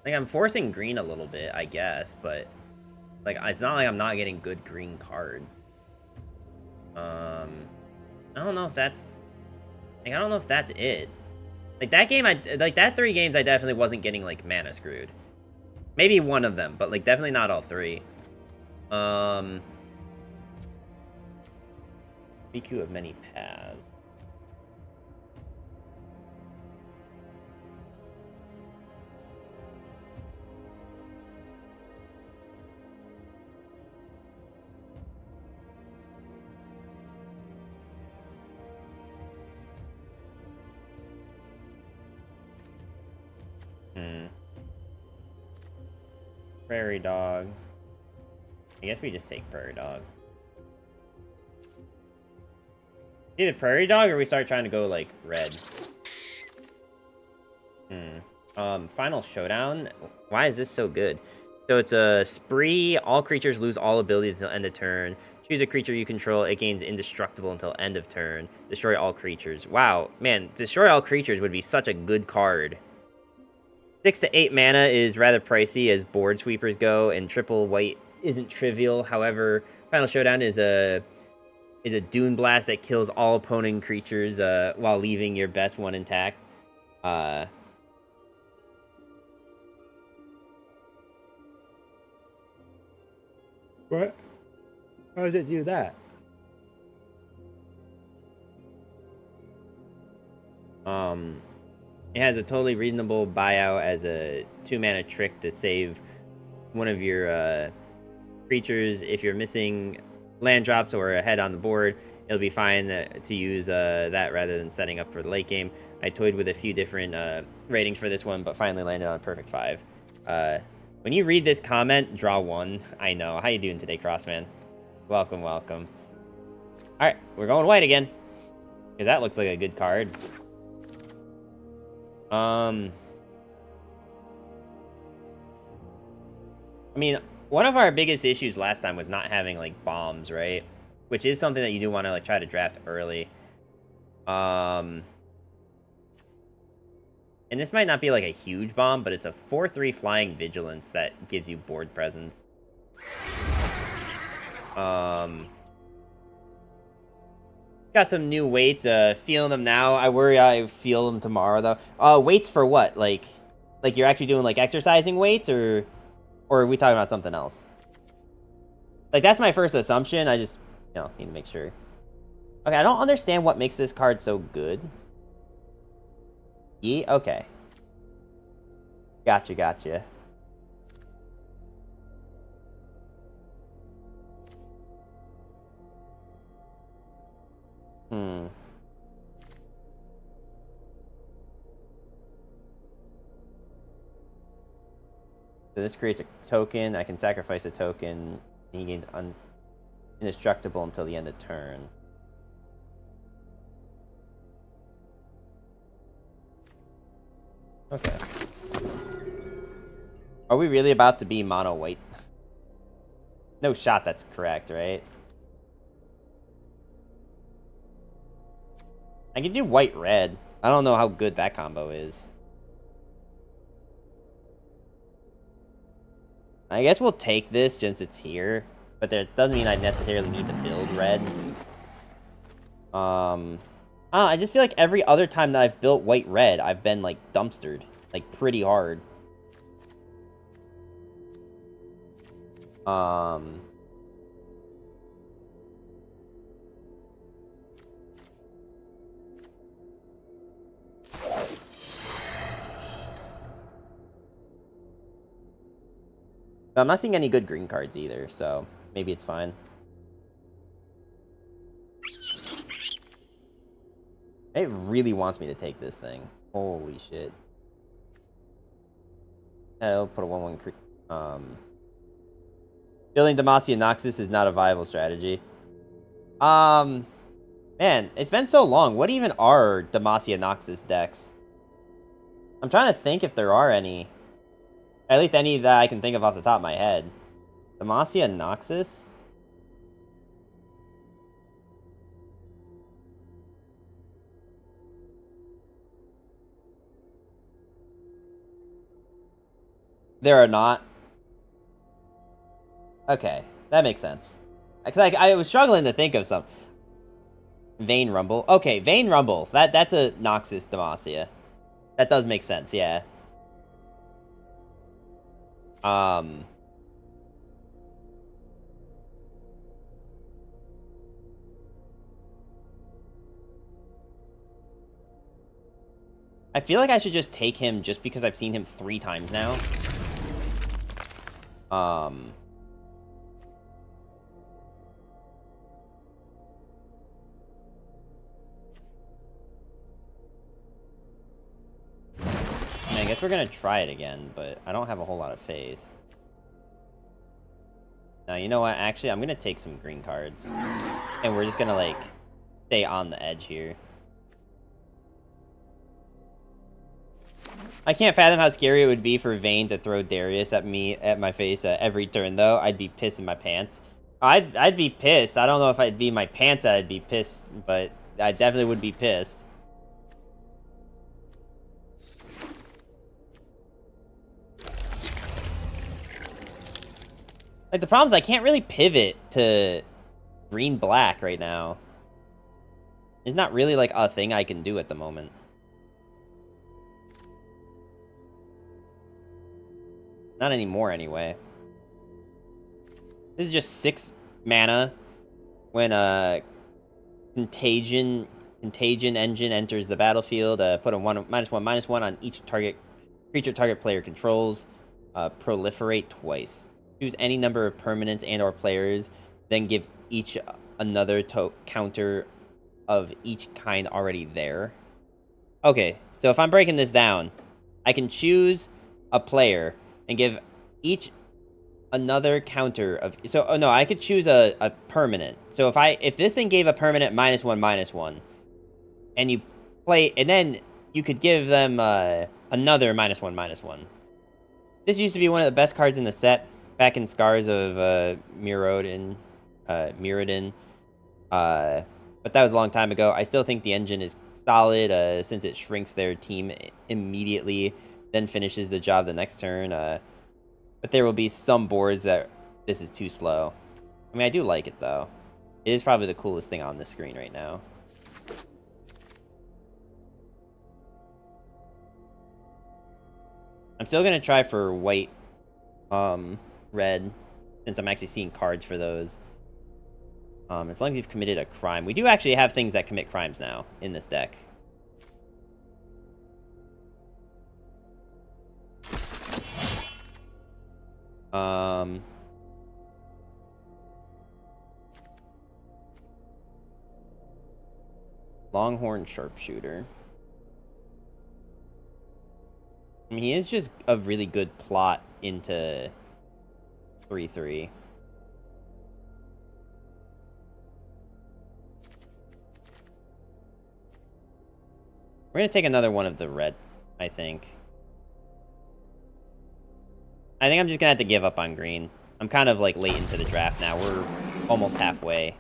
Like, I'm forcing green a little bit, I guess, but, like, it's not like I'm not getting good green cards. I don't know if that's... Like, I don't know if that's it. Like, that game, like, that 3 games, I definitely wasn't getting, like, mana screwed. Maybe one of them, but, like, definitely not all 3. BQ of many paths. Prairie Dog. I guess we just take Prairie Dog. Either Prairie Dog or we start trying to go, like, red. Final Showdown. Why is this so good? So it's a spree. All creatures lose all abilities until end of turn. Choose a creature you control. It gains indestructible until end of turn. Destroy all creatures. Wow, man, destroy all creatures would be such a good card. 6 to 8 mana is rather pricey as board sweepers go, and triple white isn't trivial. However, Final Showdown is a Dune Blast that kills all opponent creatures while leaving your best one intact. What? How does it do that? It has a totally reasonable buyout as a 2-mana trick to save one of your creatures. If you're missing land drops or a head on the board, it'll be fine to use that rather than setting up for the late game. I toyed with a few different ratings for this one, but finally landed on a perfect 5. When you read this comment, draw 1. I know. How you doing today, Crossman? Welcome, welcome. Alright, we're going white again. Because that looks like a good card. I mean, one of our biggest issues last time was not having, like, bombs, right? Which is something that you do want to, like, try to draft early. And this might not be, like, a huge bomb, but it's a 4/3 flying vigilance that gives you board presence. Got some new weights, feeling them now. I worry I feel them tomorrow, though. Weights for what? Like you're actually doing, like, exercising weights, or are we talking about something else? Like, that's my first assumption. I just, need to make sure. Okay, I don't understand what makes this card so good. Yeah, okay. Gotcha. So this creates a token. I can sacrifice a token. He gains indestructible until the end of turn. Okay. Are we really about to be mono white? No shot that's correct, right? I can do white red. I don't know how good that combo is. I guess we'll take this since it's here, but that doesn't mean I necessarily need to build red. I just feel like every other time that I've built white red, I've been, like, dumpstered, like, pretty hard. I'm not seeing any good green cards either, so maybe it's fine. It really wants me to take this thing. Holy shit. I'll put a 1/1 Building Demacia Noxus is not a viable strategy. Man, it's been so long. What even are Demacia Noxus decks? I'm trying to think if there are any. At least any that I can think of off the top of my head. Demacia Noxus? There are not. Okay, that makes sense. Because I was struggling to think of some. Vein Rumble. Okay, Vein Rumble. That's a Noxus Demacia. That does make sense, yeah. I feel like I should just take him just because I've seen him 3 times now. I guess we're gonna try it again, but I don't have a whole lot of faith. Now, you know what? Actually, I'm gonna take some green cards. And we're just gonna, like, stay on the edge here. I can't fathom how scary it would be for Vayne to throw Darius at my face every turn, though. I'd be pissing my pants. I'd be pissed. I don't know if I'd be my pants that I'd be pissed, but I definitely would be pissed. Like, the problem is I can't really pivot to green-black right now. There's not really, like, a thing I can do at the moment. Not anymore, anyway. This is just 6 mana when Contagion Engine enters the battlefield. Put a -1/-1 on each creature target player controls. Proliferate twice. Choose any number of permanents and/or players, then give each another counter of each kind already there. Okay, so if I'm breaking this down, I can choose a player and give each another counter of... So, oh no, I could choose a permanent. So if this thing gave a permanent -1/-1, and you play... And then you could give them another -1/-1. This used to be one of the best cards in the set. Back in Scars of Mirrodin. But that was a long time ago. I still think the engine is solid, since it shrinks their team immediately, then finishes the job the next turn. But there will be some boards that this is too slow. I mean, I do like it, though. It is probably the coolest thing on this screen right now. I'm still going to try for white, red, since I'm actually seeing cards for those. As long as you've committed a crime. We do actually have things that commit crimes now in this deck. Longhorn Sharpshooter. I mean, he is just a really good plot into 3/3. We're gonna take another one of the red, I think. I think I'm just gonna have to give up on green. I'm kind of, like, late into the draft now. We're almost halfway.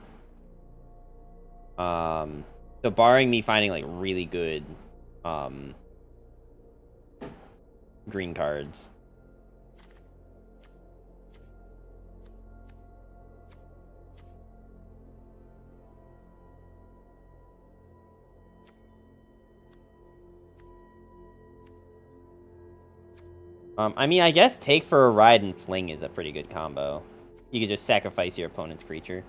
So barring me finding, like, really good, green cards. I mean, I guess Take for a Ride and Fling is a pretty good combo. You could just sacrifice your opponent's creature.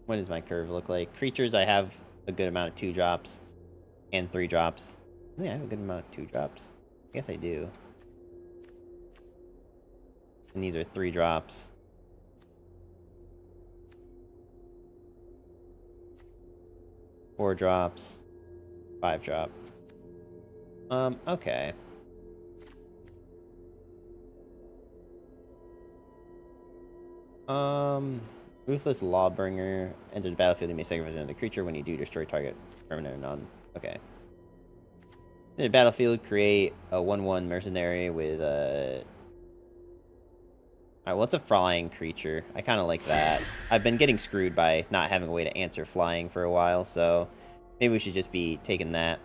What does my curve look like? Creatures, I have a good amount of 2-drops and 3-drops. Yeah, I have a good amount of 2-drops. I guess I do. And these are 3-drops. Four drops, 5-drop. Okay. Ruthless Lawbringer enters the battlefield. You may sacrifice another creature. When you do, destroy target permanent or non. Okay. In the battlefield, create a 1/1 mercenary with a. Alright, what's a flying creature? I kind of like that. I've been getting screwed by not having a way to answer flying for a while, so maybe we should just be taking that.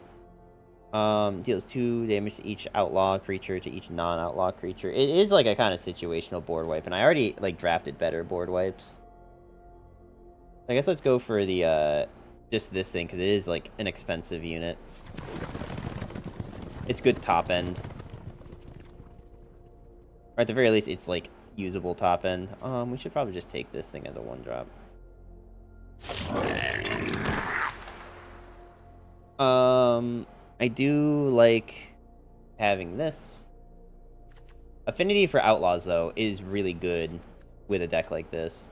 Deals 2 damage to each outlaw creature, to each non-outlaw creature. It is like a kind of situational board wipe, and I already like drafted better board wipes. I guess let's go for the just this thing, because it is like an expensive unit. It's good top end. Or at the very least, it's like usable top end. We should probably just take this thing as a 1-drop. I do like having this. Affinity for Outlaws, though, is really good with a deck like this.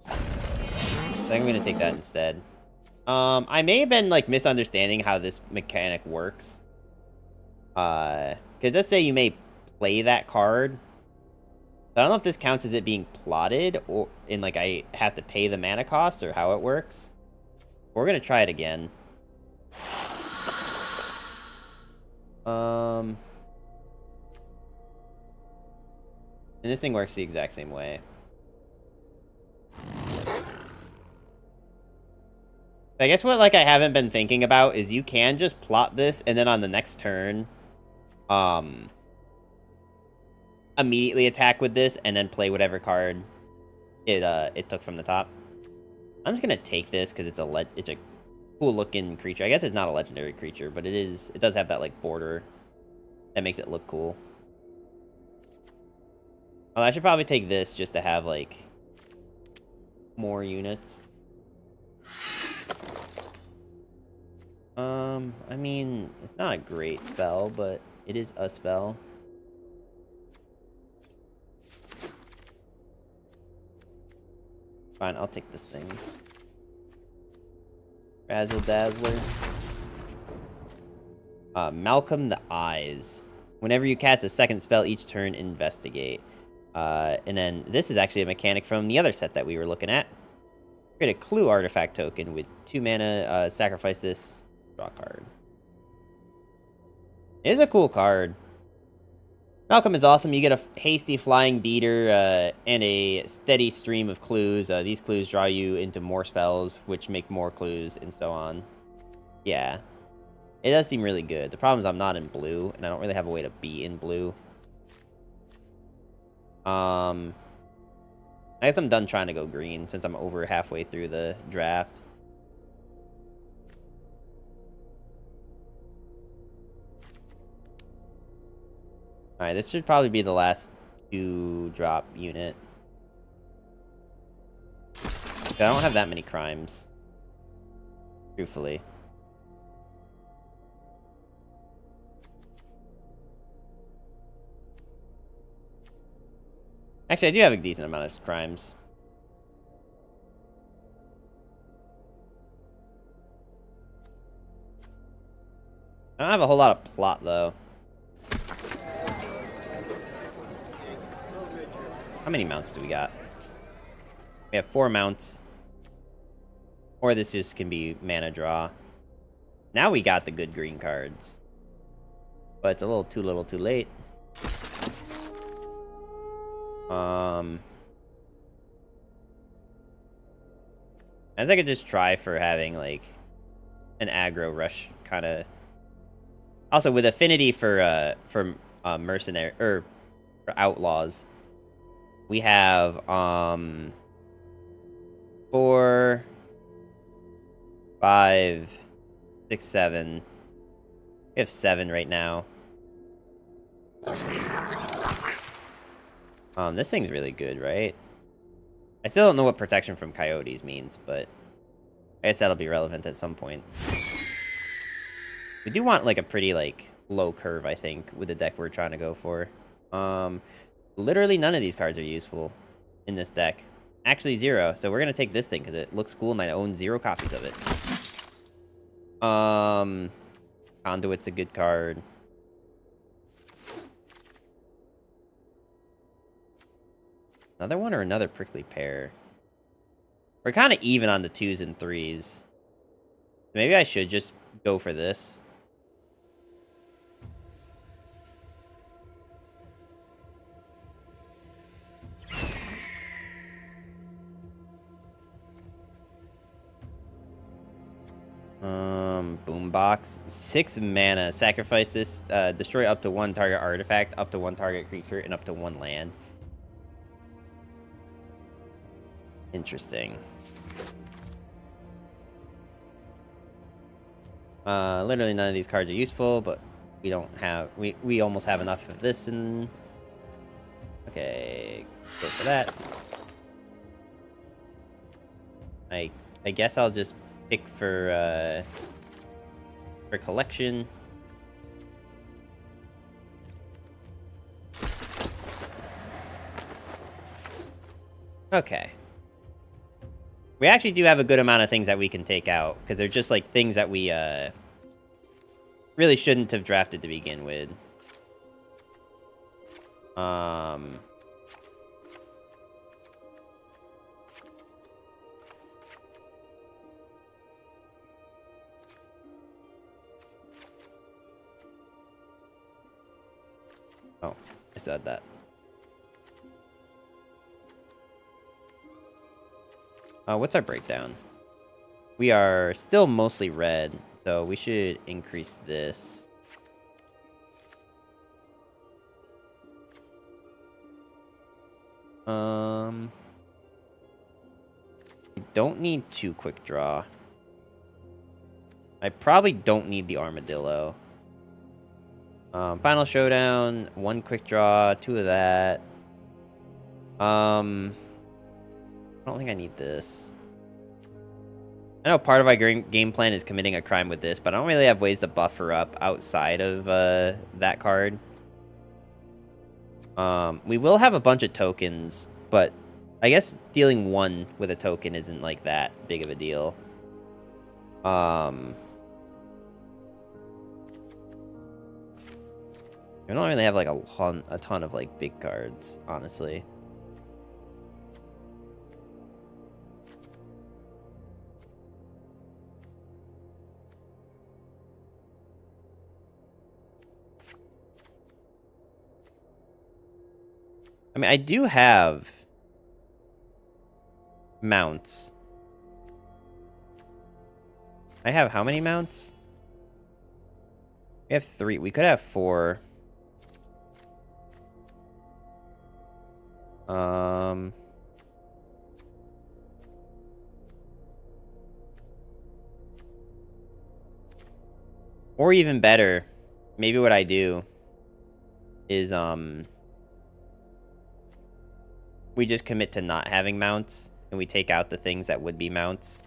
I think I'm gonna take that instead. I may have been, like, misunderstanding how this mechanic works. Because let's say you may play that card. I don't know if this counts as it being plotted, or in, like, I have to pay the mana cost, or how it works. We're gonna try it again. And this thing works the exact same way. I guess what, like, I haven't been thinking about is you can just plot this, and then on the next turn, immediately attack with this, and then play whatever card it took from the top. I'm just gonna take this, because it's a cool-looking creature. I guess it's not a legendary creature, but it does have that, like, border that makes it look cool. Well, I should probably take this just to have, like, more units. I mean, it's not a great spell, but it is a spell. Fine, I'll take this thing. Razzle Dazzler. Malcolm the Eyes. Whenever you cast a second spell each turn, investigate. And then this is actually a mechanic from the other set that we were looking at. Create a clue artifact token with 2 mana, sacrifice this, draw a card. It is a cool card. Malcolm is awesome. You get a hasty flying beater and a steady stream of clues. These clues draw you into more spells, which make more clues, and so on. Yeah. It does seem really good. The problem is I'm not in blue, and I don't really have a way to be in blue. I guess I'm done trying to go green, since I'm over halfway through the draft. Alright, this should probably be the last 2-drop unit. I don't have that many crimes. Truthfully. Actually, I do have a decent amount of crimes. I don't have a whole lot of plot, though. How many mounts do we got? We have 4 mounts. Or this just can be mana draw. Now we got the good green cards. But it's a little too late. As I could just try for having, like, an aggro rush kind of. Also, with affinity for mercenary, or for outlaws, we have, 4, 5, 6, 7. We have 7 right now. This thing's really good, right? I still don't know what protection from coyotes means, but I guess that'll be relevant at some point. We do want, like, a pretty, like, low curve, I think, with the deck we're trying to go for. Literally none of these cards are useful in this deck. Actually, 0. So we're gonna take this thing, because it looks cool, and I own 0 copies of it. Conduit's a good card. Another one or another prickly pear? We're kind of even on the 2s and 3s. Maybe I should just go for this. Boombox. 6 mana. Sacrifice this. Destroy up to 1 target artifact, up to 1 target creature, and up to 1 land. Interesting. Literally none of these cards are useful, but we don't have... We almost have enough of this and... Okay, go for that. I guess I'll just pick for collection. Okay. We actually do have a good amount of things that we can take out, because they're just, like, things that we, really shouldn't have drafted to begin with. Oh, I said that. What's our breakdown? We are still mostly red, so we should increase this. We don't need 2 quick draw. I probably don't need the armadillo. Final showdown, 1 quick draw, 2 of that. I don't think I need this. I know part of our game plan is committing a crime with this, but I don't really have ways to buffer up outside of that card. We will have a bunch of tokens, but I guess dealing 1 with a token isn't like that big of a deal. We don't really have like a ton of like big cards, honestly. I mean, I do have mounts. I have how many mounts? We have 3. We could have 4. Or even better, maybe what I do is, we just commit to not having mounts, and we take out the things that would be mounts.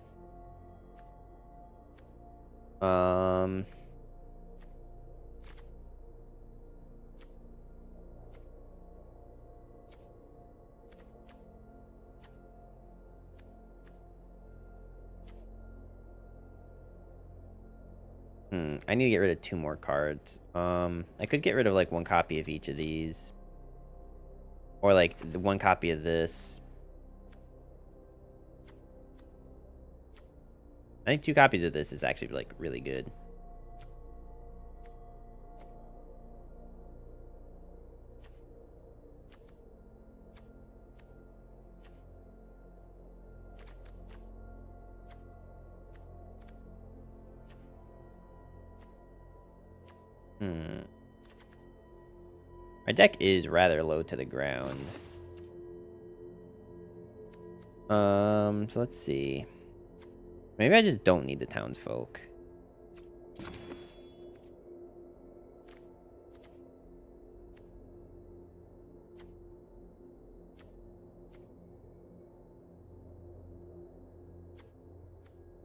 I need to get rid of 2 more cards. I could get rid of, like, 1 copy of each of these. Or, like, 1 copy of this. I think 2 copies of this is actually, like, really good. My deck is rather low to the ground. So let's see. Maybe I just don't need the townsfolk.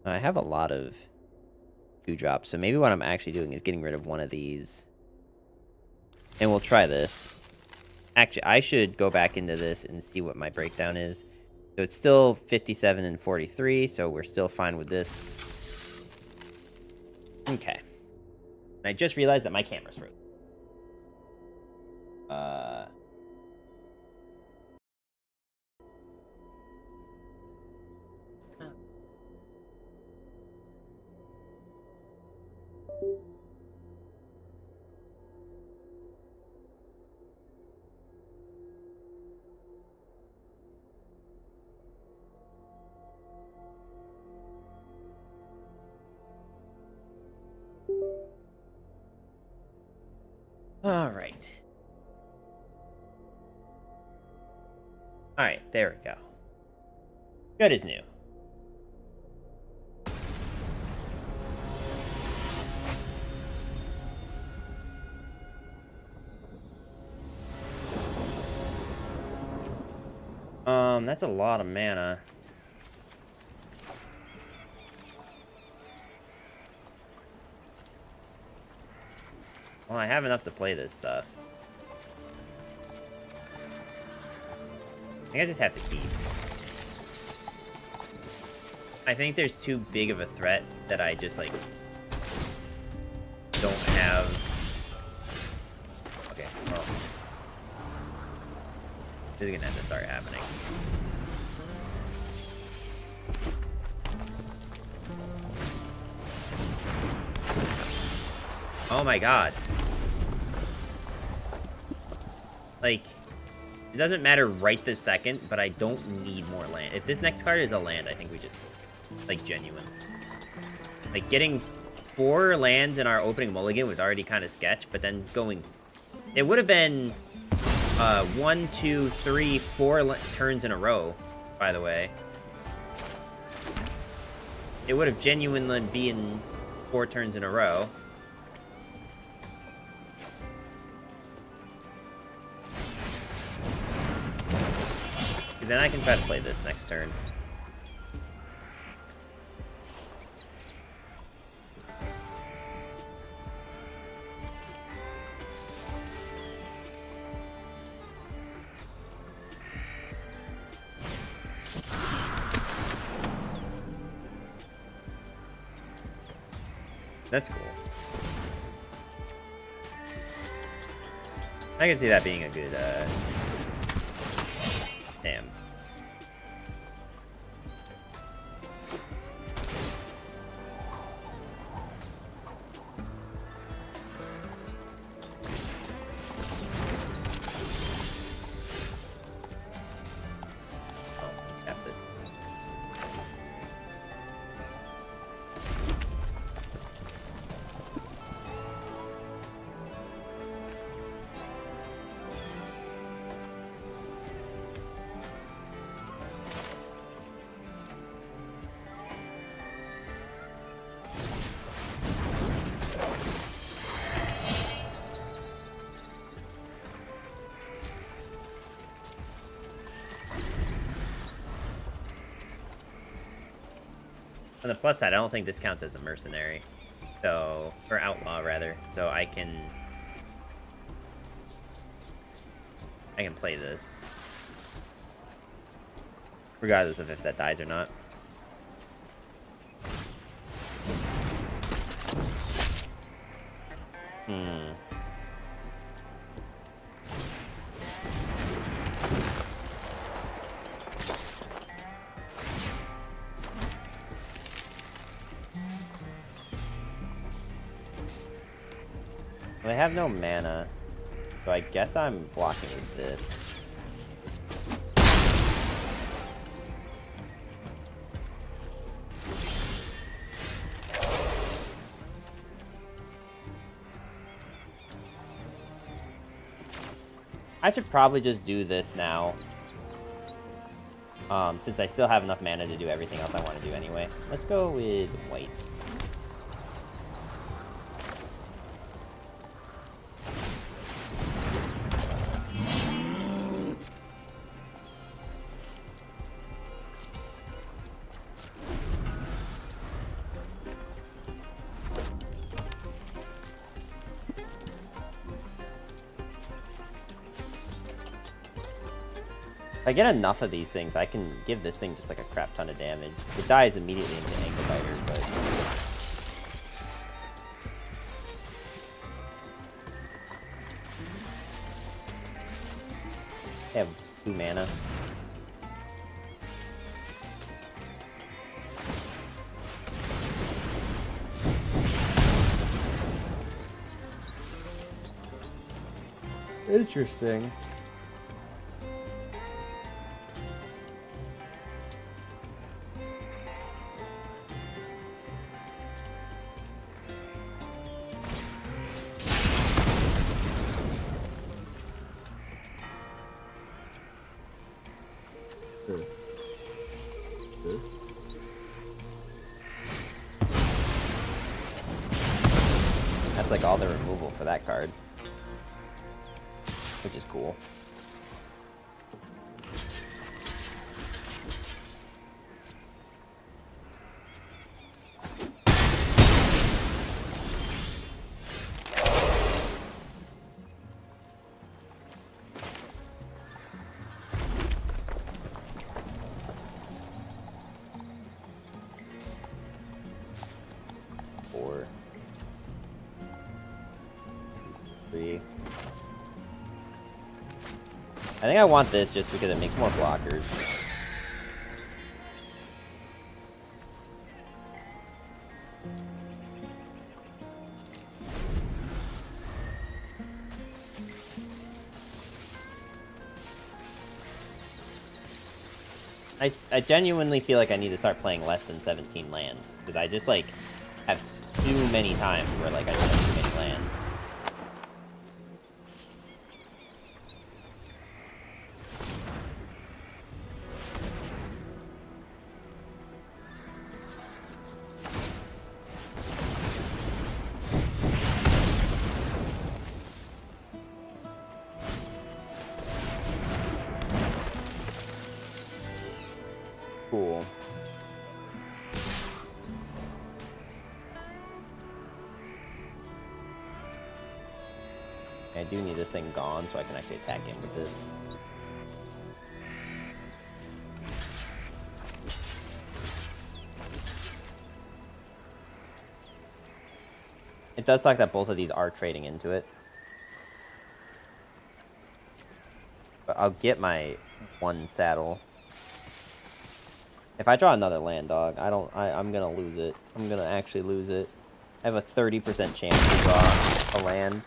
I have a lot of 2-drops, so maybe what I'm actually doing is getting rid of 1 of these. And we'll try this. Actually, I should go back into this and see what my breakdown is. So it's still 57 and 43, so we're still fine with this. Okay. And I just realized that my camera's frozen. All right. All right, there we go. Good as new. That's a lot of mana. Well, I have enough to play this stuff. I think I just have to keep. I think there's too big of a threat that I just, like, don't have... Okay, well... This is gonna have to start happening. Oh my god. Like, it doesn't matter right this second, but I don't need more land. If this next card is a land, I think we just, like, genuine. Like, getting 4 lands in our opening mulligan was already kind of sketch, but then going... It would have been 1, 2, 3, 4 turns in a row, by the way. It would have genuinely been 4 turns in a row. Then I can try to play this next turn. That's cool. I can see that being a good, damn. On the plus side, I don't think this counts as a mercenary. So, or outlaw, rather. So I can play this. Regardless of if that dies or not. Well, they have no mana, so I guess I'm blocking with this. I should probably just do this now, since I still have enough mana to do everything else I want to do anyway. Let's go with white. If I get enough of these things, I can give this thing just like a crap ton of damage. It dies immediately into ankle biters, but... I have 2 mana. Interesting. That's like all the removal for that card, which is cool. Four. This is 3. I think I want this just because it makes more blockers. I genuinely feel like I need to start playing less than 17 lands, because I just, like, have too many times where, like, I just have too many lands. Cool. I do need this thing gone so I can actually attack him with this. It does suck that both of these are trading into it. But I'll get my 1 saddle. If I draw another land, dog, I'm gonna lose it. I'm gonna actually lose it. I have a 30% chance to draw a land.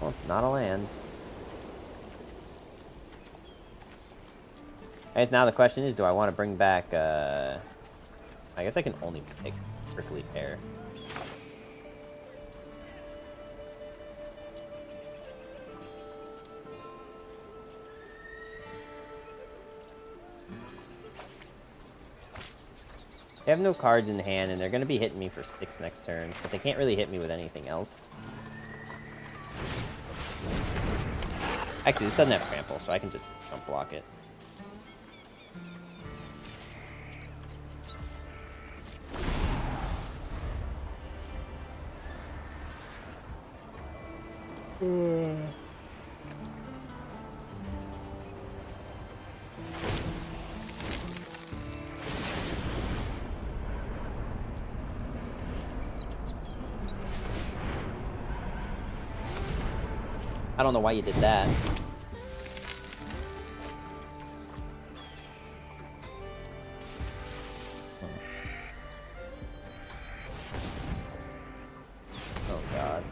Well, it's not a land. And now the question is, do I want to bring back, I guess I can only pick Prickly Pear. They have no cards in hand, and they're going to be hitting me for 6 next turn, but they can't really hit me with anything else. Actually, this doesn't have trample, so I can just jump block it. I don't know why you did that. Oh god.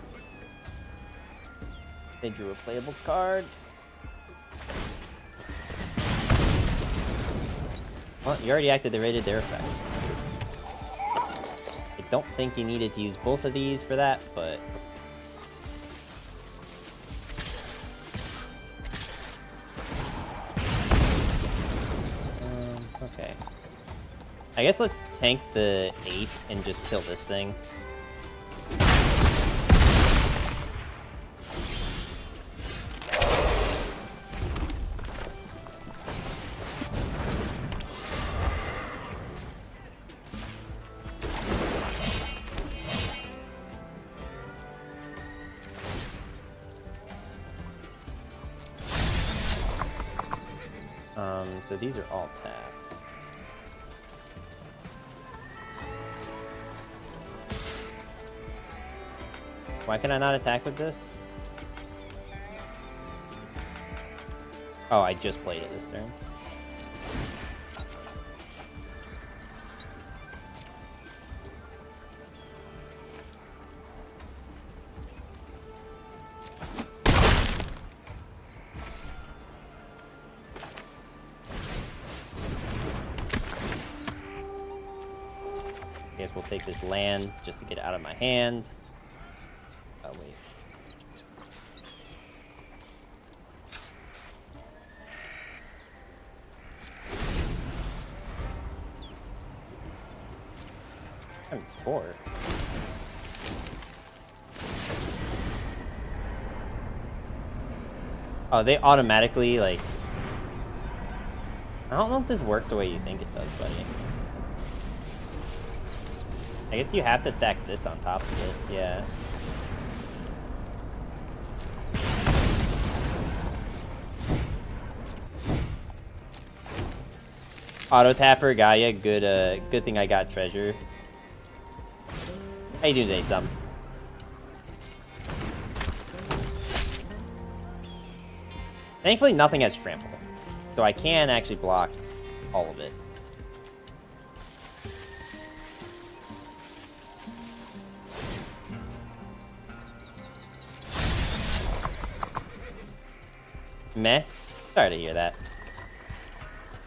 They drew a playable card. Well, you already activated their effect. I don't think you needed to use both of these for that, but... okay. I guess let's tank the 8 and just kill this thing. So these are all tapped. Why can I not attack with this? Oh, I just played it this turn. guess we'll take this land just to get it out of my hand. Oh, wait. It's 4. Oh, they automatically, like... I don't know if this works the way you think it does, buddy. I guess you have to stack this on top of it, yeah. Auto tapper, Gaia, good, good thing I got treasure. How you doing today, Sum? Thankfully, nothing has trample, so I can actually block all of it. Meh. Sorry to hear that.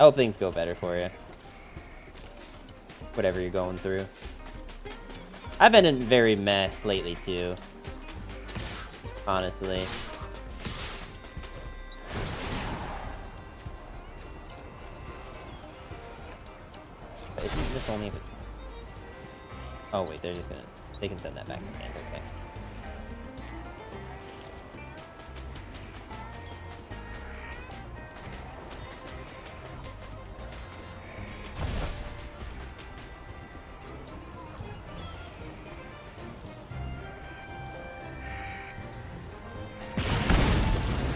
I hope things go better for you. Whatever you're going through. I've been in very meh lately, too. Honestly. But is this only if it's... Oh, wait, they're just gonna... They can send that back to hand, okay.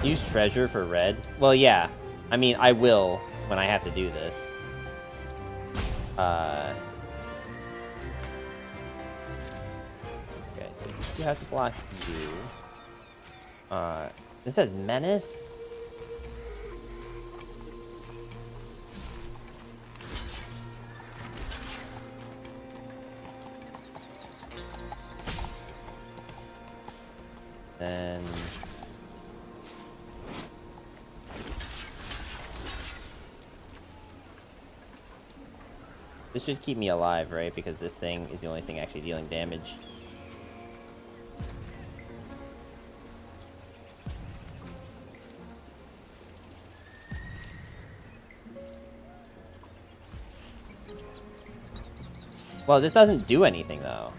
Use treasure for red? Well, yeah. I mean, I will when I have to do this. Okay, so you have to block you. This says menace? Then... This should keep me alive, right? Because this thing is the only thing actually dealing damage. Well, this doesn't do anything, though.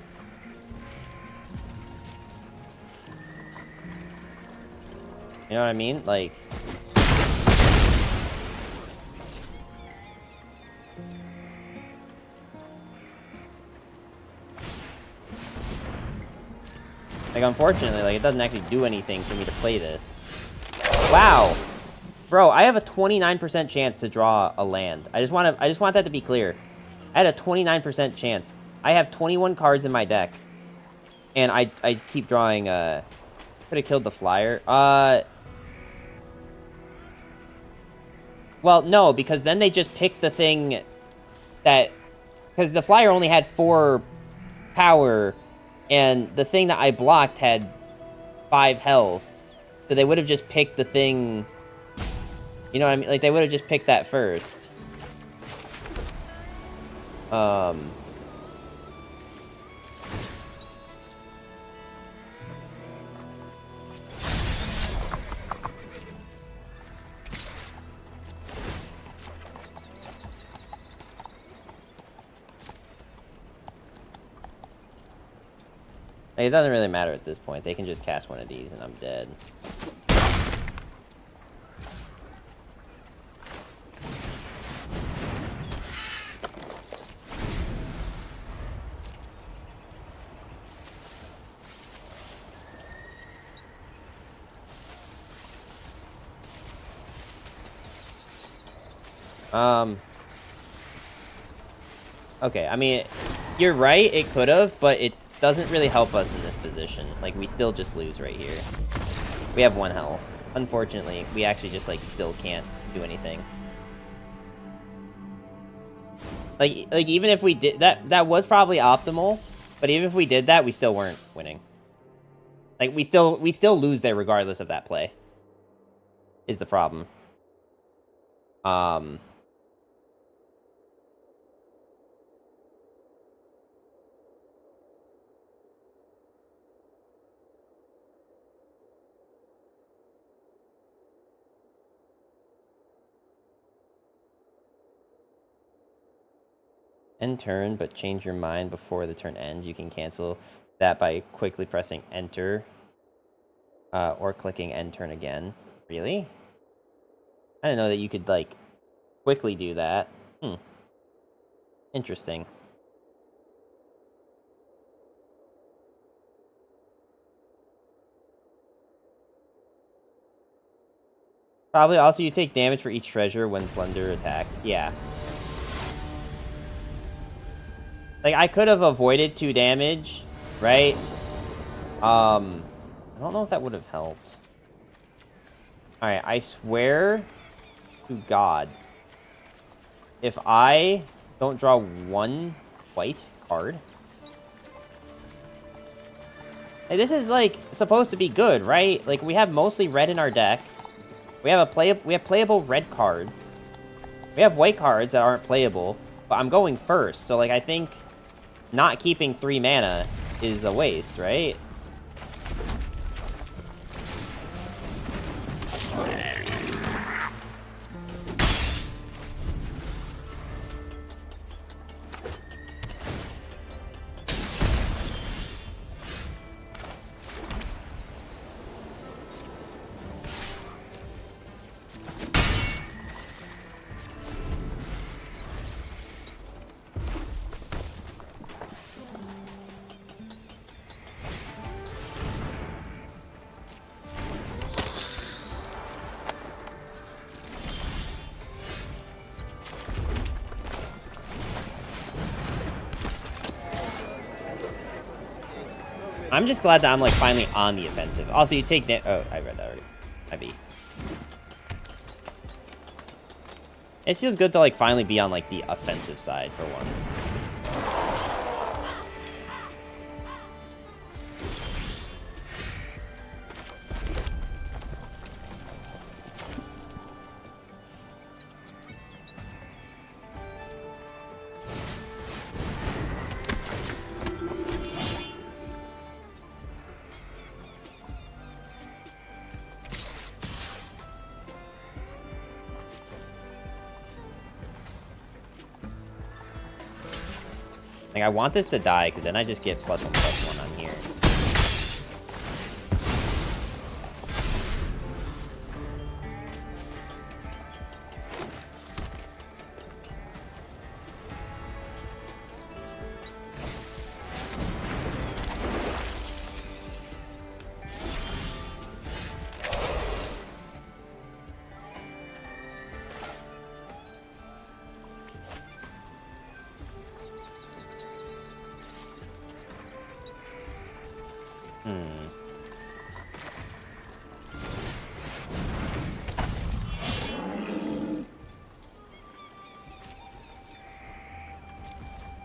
You know what I mean? Like... Like, unfortunately, like, it doesn't actually do anything for me to play this. Wow! Bro, I have a 29% chance to draw a land. I just want that to be clear. I had a 29% chance. I have 21 cards in my deck. And I keep drawing, could have killed the flyer. Well, no, because then they just picked the thing that... Because the flyer only had 4 power... And the thing that I blocked had 5 health. So they would have just picked the thing... You know what I mean? Like, they would have just picked that first. Like, it doesn't really matter at this point. They can just cast one of these and I'm dead. Okay, I mean, you're right, it could have, but it doesn't really help us in this position. Like, we still just lose right here. We have 1 health. Unfortunately, we actually just, like, still can't do anything. Like even if we did... That was probably optimal, but even if we did that, we still weren't winning. Like, we still lose there regardless of that play. Is the problem. End turn, but change your mind before the turn ends. You can cancel that by quickly pressing enter or clicking end turn again. Really? I didn't know that you could, like, quickly do that. Interesting. Probably also you take damage for each treasure when plunder attacks. Yeah. Like, I could have avoided 2 damage, right? I don't know if that would have helped. Alright, I swear to God, if I don't draw 1 white card... Hey, this is, like, supposed to be good, right? Like, we have mostly red in our deck. We have playable red cards. We have white cards that aren't playable, but I'm going first, so, like, I think not keeping 3 mana is a waste, right? I'm just glad that I'm, like, finally on the offensive. Also, you take oh, I read that already. IB. It feels good to, like, finally be on, like, the offensive side for once. Like, I want this to die, because then I just get +1/+1 on here.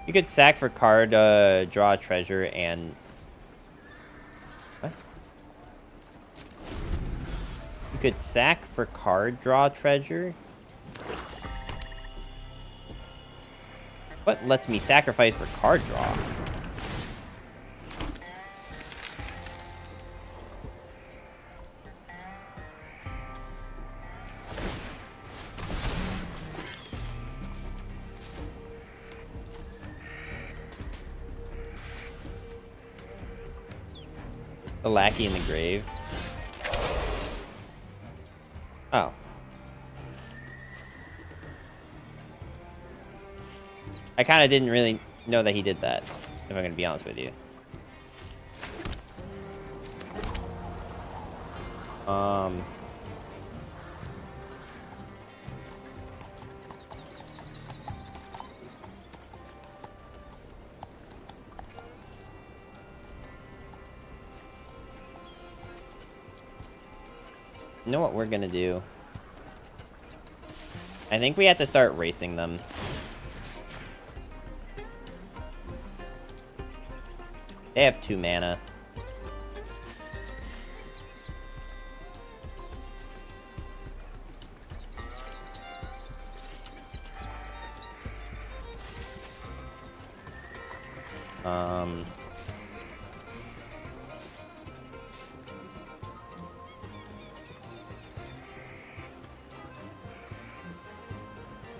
You could sack for card, draw a treasure, and... What? You could sack for card, draw a treasure? What lets me sacrifice for card draw? The lackey in the grave. Oh. I kind of didn't really know that he did that, if I'm going to be honest with you. You know what we're gonna do? I think we have to start racing them. They have 2 mana.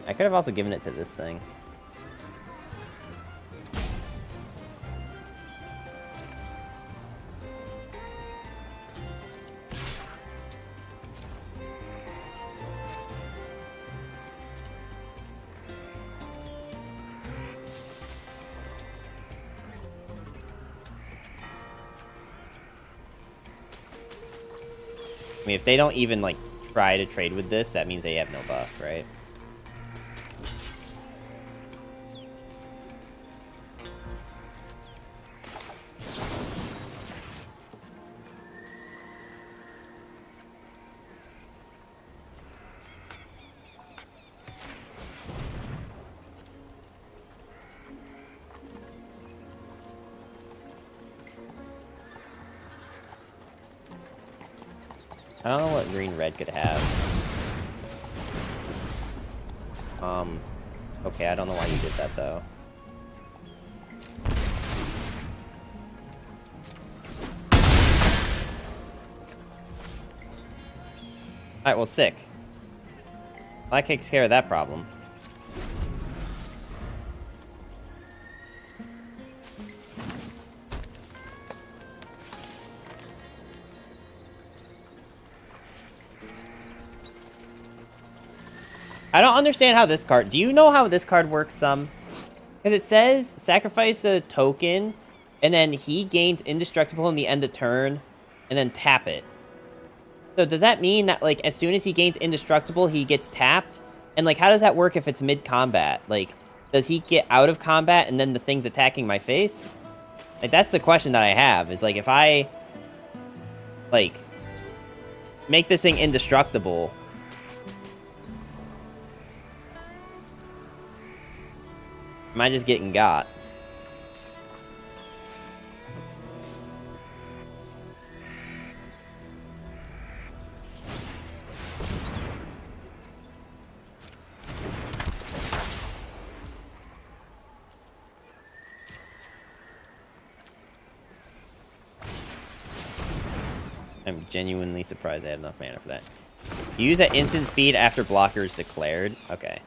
I could have also given it to this thing. I mean, if they don't even, like, try to trade with this, that means they have no buff, right? I don't know what green-red could have. Okay, I don't know why you did that, though. Alright, well, sick. Well, that takes care of that problem. I don't understand how this card... Do you know how this card works, Because it says sacrifice a token, and then he gains indestructible in the end of turn, and then tap it. So does that mean that, like, as soon as he gains indestructible, he gets tapped? And, like, how does that work if it's mid-combat? Like, does he get out of combat and then the thing's attacking my face? Like, that's the question that I have, is, like, if I, like, make this thing indestructible... Am I just getting got? I'm genuinely surprised I had enough mana for that. Use at instant speed after blockers declared. Okay.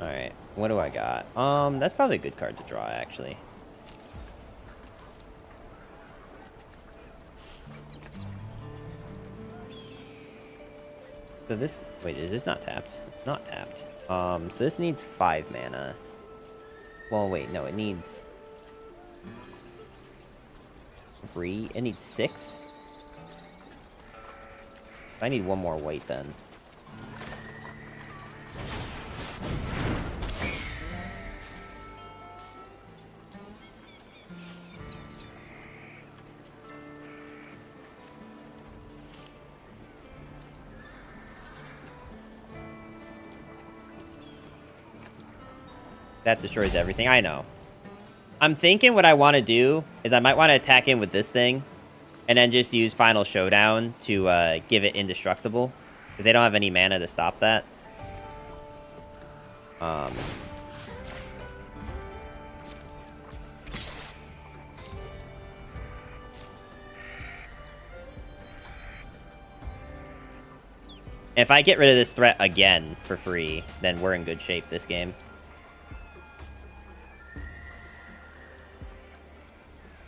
Alright, what do I got? That's probably a good card to draw, actually. So this... Wait, is this not tapped? Not tapped. So this needs 5 mana. Well, wait, no, it needs... 3? It needs 6? I need 1 more white, then. That destroys everything. I know. I'm thinking what I want to do is I might want to attack in with this thing and then just use Final Showdown to give it indestructible because they don't have any mana to stop that. If I get rid of this threat again for free, then we're in good shape this game.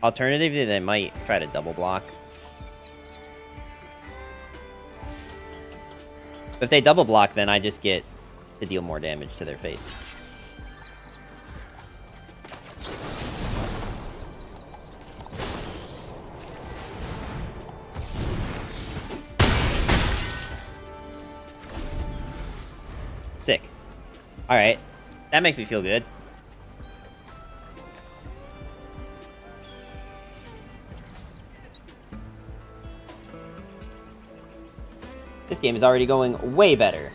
Alternatively, they might try to double block. If they double block, then I just get to deal more damage to their face. Sick. Alright. That makes me feel good. This game is already going way better.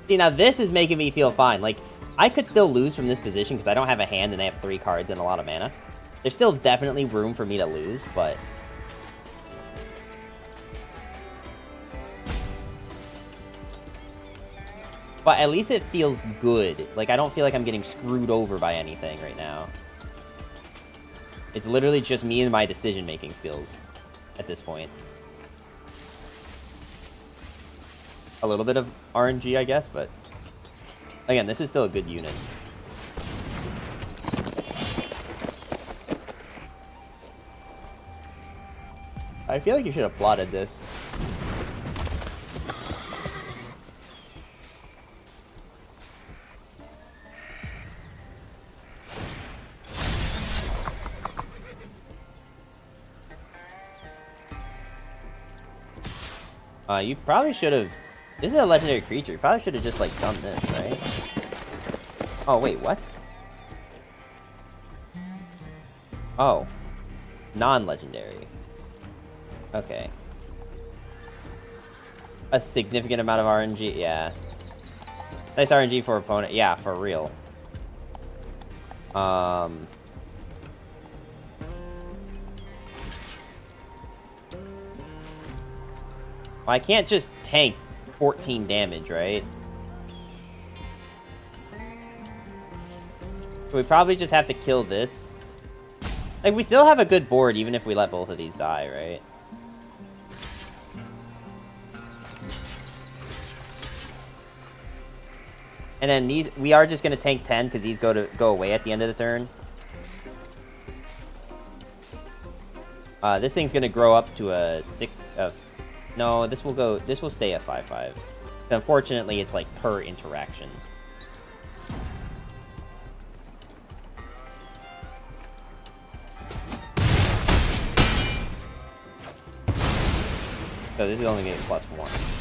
See, now this is making me feel fine. Like, I could still lose from this position because I don't have a hand and they have 3 cards and a lot of mana. There's still definitely room for me to lose, but... But at least it feels good. Like, I don't feel like I'm getting screwed over by anything right now. It's literally just me and my decision-making skills at this point. A little bit of RNG, I guess, but... Again, this is still a good unit. I feel like you should have plotted this. You probably should have... This is a legendary creature. You probably should have just, like, done this, right? Oh, wait, what? Oh. Non-legendary. Okay. A significant amount of RNG, yeah. Nice RNG for opponent. Yeah, for real. Well, I can't just tank 14 damage, right? So we probably just have to kill this. Like, we still have a good board even if we let both of these die, right? And then these, we are just gonna tank 10 because these go away at the end of the turn. This thing's gonna grow up to a 6. No, this will stay a 5/5. Unfortunately, it's like per interaction. So this is only gonna be +1.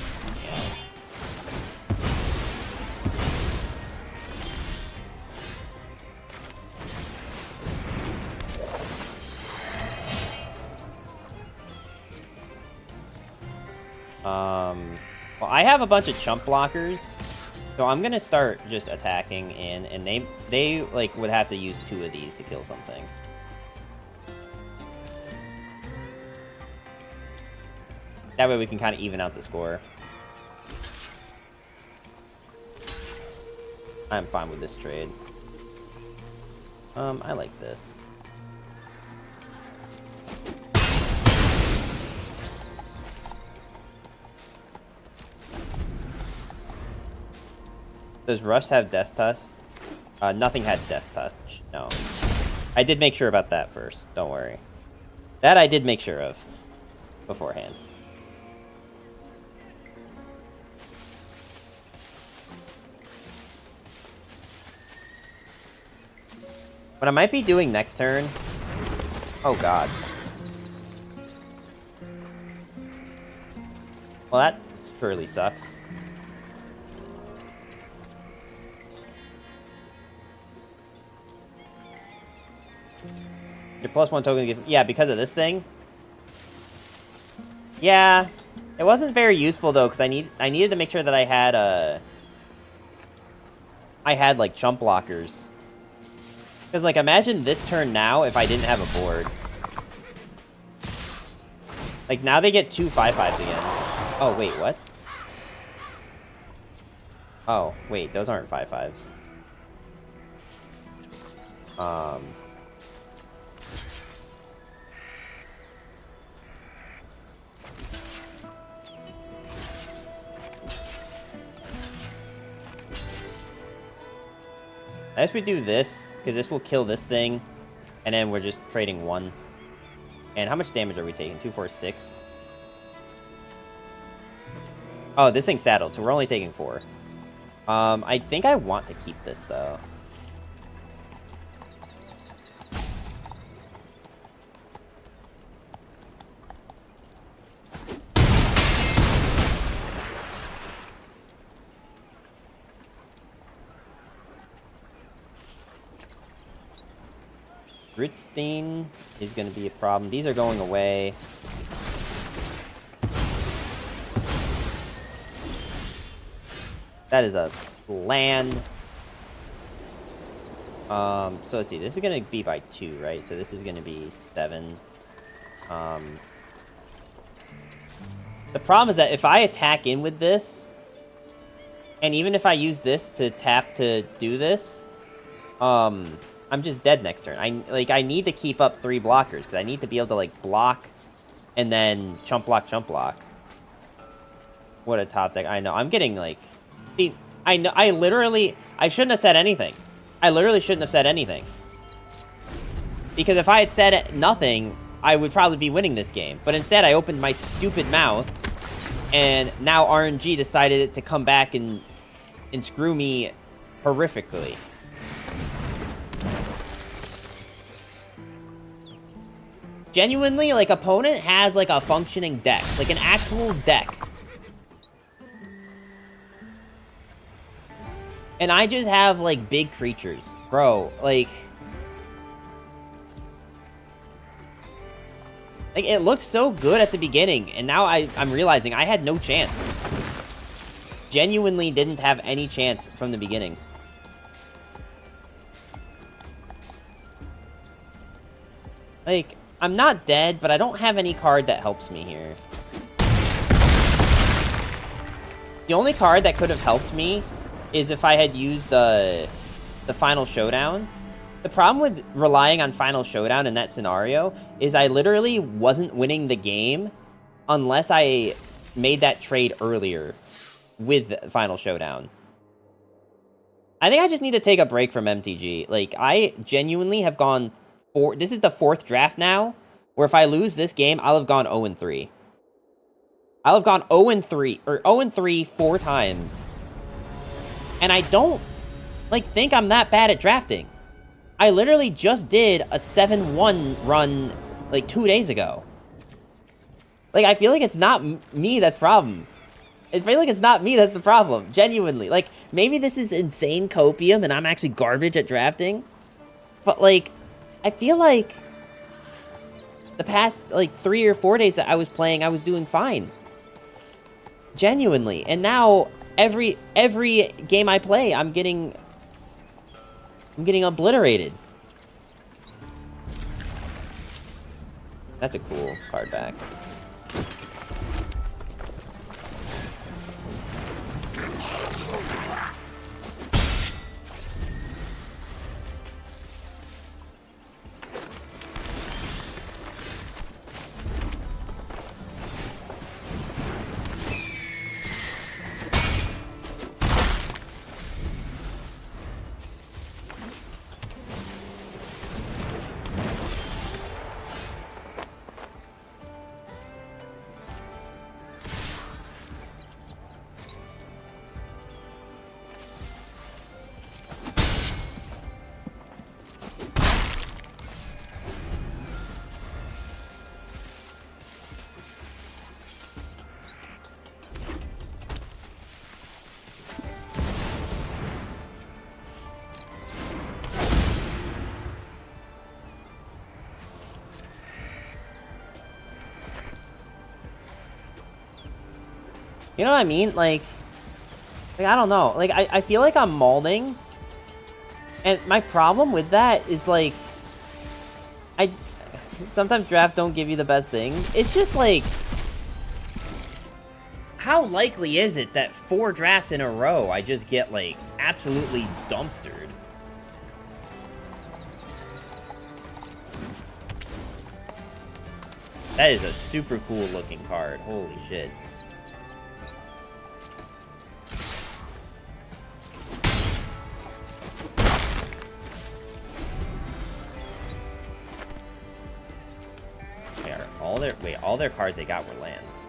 Well, I have a bunch of chump blockers, so I'm gonna start just attacking in, and they like would have to use 2 of these to kill something. That way we can kind of even out the score. I'm fine with this trade. I like this. Does Rush have Death Touch? Nothing had Death Touch. No. I did make sure about that first. Don't worry. That I did make sure of beforehand. What I might be doing next turn... Oh, God. Well, that surely sucks. Your +1 token gives... Yeah, because of this thing. Yeah. It wasn't very useful, though, because I needed to make sure that I had, like, chump blockers. Because, like, imagine this turn now if I didn't have a board. Like, now they get 2 5/5s again. Oh, wait, what? Oh, wait, those aren't 5/5s. I guess we do this, because this will kill this thing, and then we're just trading 1. And how much damage are we taking? 2, 4, 6? Oh, this thing's saddled, so we're only taking 4. I think I want to keep this, though. Gritstein is going to be a problem. These are going away. That is a land. So let's see. This is going to be by 2, right? So this is going to be 7. The problem is that if I attack in with this, and even if I use this to tap to do this, I'm just dead next turn. I need to keep up 3 blockers, because I need to be able to, like, block and then chump block, chump block. What a top deck. I know. I'm getting, like... See, I know. I shouldn't have said anything. I literally shouldn't have said anything. Because if I had said nothing, I would probably be winning this game. But instead, I opened my stupid mouth, and now RNG decided to come back and screw me horrifically. Genuinely, like, opponent has, like, a functioning deck. Like, an actual deck. And I just have, like, big creatures. Bro, like... Like, it looked so good at the beginning, and now I'm realizing I had no chance. Genuinely didn't have any chance from the beginning. Like, I'm not dead, but I don't have any card that helps me here. The only card that could have helped me is if I had used the Final Showdown. The problem with relying on Final Showdown in that scenario is I literally wasn't winning the game unless I made that trade earlier with Final Showdown. I think I just need to take a break from MTG. Like, I genuinely have gone... This is the 4th draft now, where if I lose this game, I'll have gone 0-3. I'll have gone 0-3, or 0-3 4 times. And I don't, like, think I'm that bad at drafting. I literally just did a 7-1 run, like, 2 days ago. Like, I feel like it's not me that's the problem. I feel like it's not me that's the problem, genuinely. Like, maybe this is insane copium and I'm actually garbage at drafting. But, like, I feel like the past, like, 3 or 4 days that I was playing, I was doing fine. Genuinely. And now, every game I play, I'm getting obliterated. That's a cool card back. You know what I mean? Like I don't know. Like, I feel like I'm mauling. And my problem with that is, like, sometimes draft don't give you the best things. It's just, like, how likely is it that 4 drafts in a row I just get, like, absolutely dumpstered? That is a super cool looking card. Holy shit. All their cards they got were lands.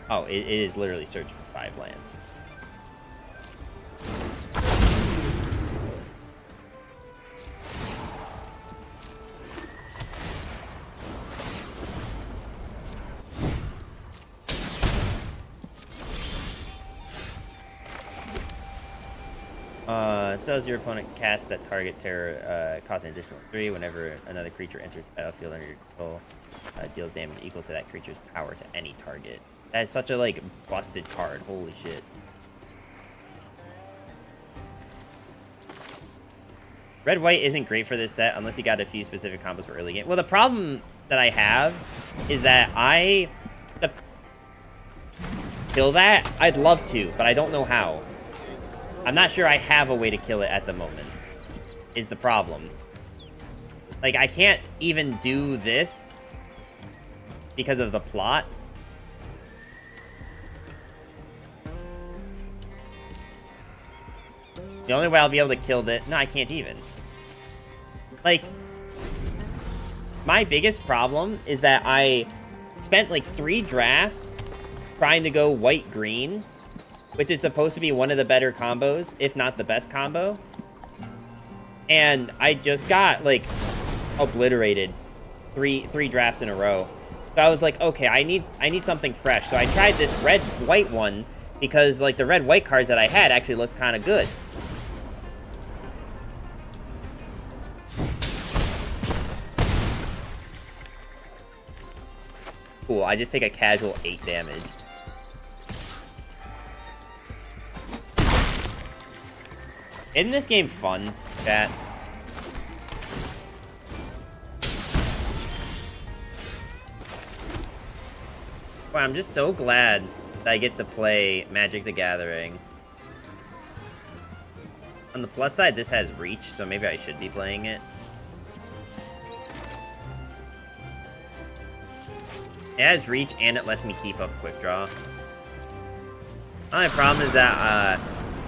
Oh, it is literally search for 5 lands. Spells your opponent casts that target terror cost an additional 3 whenever another creature enters the battlefield under your control. Deals damage equal to that creature's power to any target. That is such a, like, busted card. Holy shit. Red-white isn't great for this set unless you got a few specific combos for early game. Well, the problem that I have is that to kill that, I'd love to, but I don't know how. I'm not sure I have a way to kill it at the moment, is the problem. Like, I can't even do this because of the plot. The only way I'll be able to kill this... No, I can't even. Like, my biggest problem is that I spent, like, 3 drafts trying to go white-green, which is supposed to be one of the better combos, if not the best combo. And I just got, like, obliterated 3 drafts in a row. So I was like, okay, I need something fresh. So I tried this red-white one, because, like, the red-white cards that I had actually looked kind of good. Cool, I just take a casual 8 damage. Isn't this game fun, chat? Wow, I'm just so glad that I get to play Magic the Gathering. On the plus side, this has reach, so maybe I should be playing it. It has reach, and it lets me keep up quick draw. The only problem is that,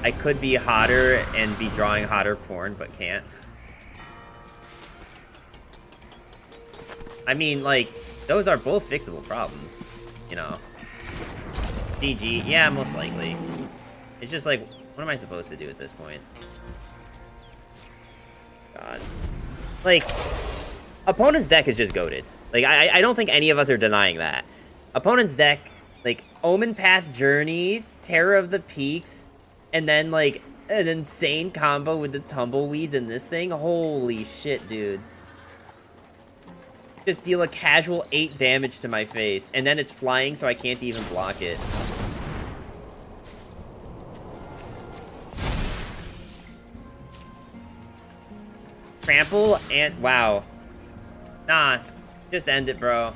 I could be hotter and be drawing hotter porn, but can't. I mean, like, those are both fixable problems, you know. GG, yeah, most likely. It's just like, what am I supposed to do at this point? God. Like, opponent's deck is just goated. Like, I don't think any of us are denying that. Opponent's deck, like, Omen Path Journey, Terror of the Peaks, and then, like, an insane combo with the Tumbleweeds and this thing. Holy shit, dude. Just deal a casual 8 damage to my face, and then it's flying, so I can't even block it. Trample and... wow. Nah. Just end it, bro.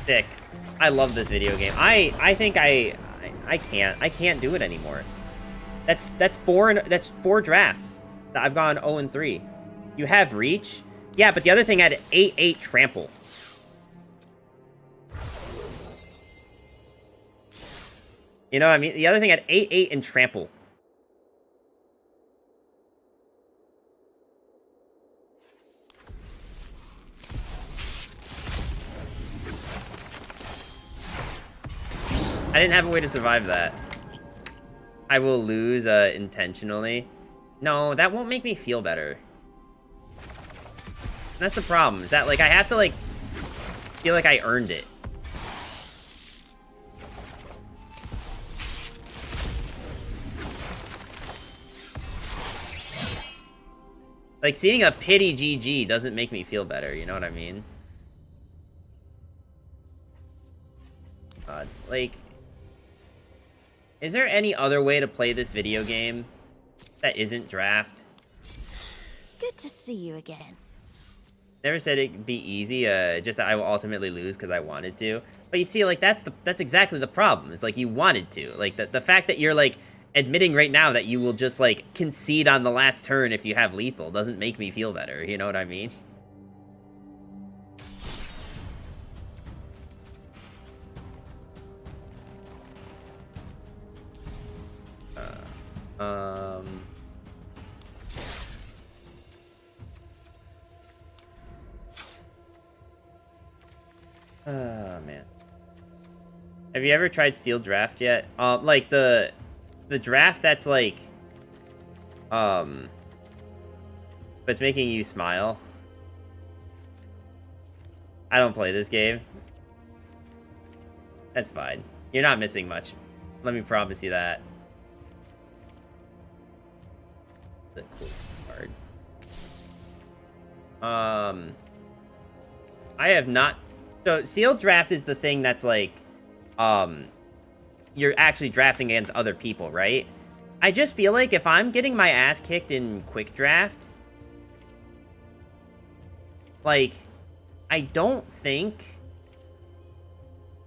Sick. I love this video game. I think I can't do it anymore. That's 4 drafts that I've gone 0-3. You have reach? Yeah, but the other thing had 8-8 trample. You know what I mean? The other thing had 8-8 and trample. I didn't have a way to survive that. I will lose intentionally. No, that won't make me feel better. That's the problem, is that, like, I have to, like, feel like I earned it. Like, seeing a pity GG doesn't make me feel better, you know what I mean? God, like... is there any other way to play this video game that isn't draft? Good to see you again. Never said it'd be easy, just that I will ultimately lose because I wanted to. But you see, like, that's exactly the problem. It's like, you wanted to. Like, the fact that you're, like, admitting right now that you will just, like, concede on the last turn if you have lethal doesn't make me feel better, you know what I mean? Oh, man. Have you ever tried sealed draft yet? Like, the draft that's, like, but it's making you smile. I don't play this game. That's fine. You're not missing much. Let me promise you that. The cool card. I have not... so, sealed draft is the thing that's, like, you're actually drafting against other people, right? I just feel like if I'm getting my ass kicked in quick draft, like, I don't think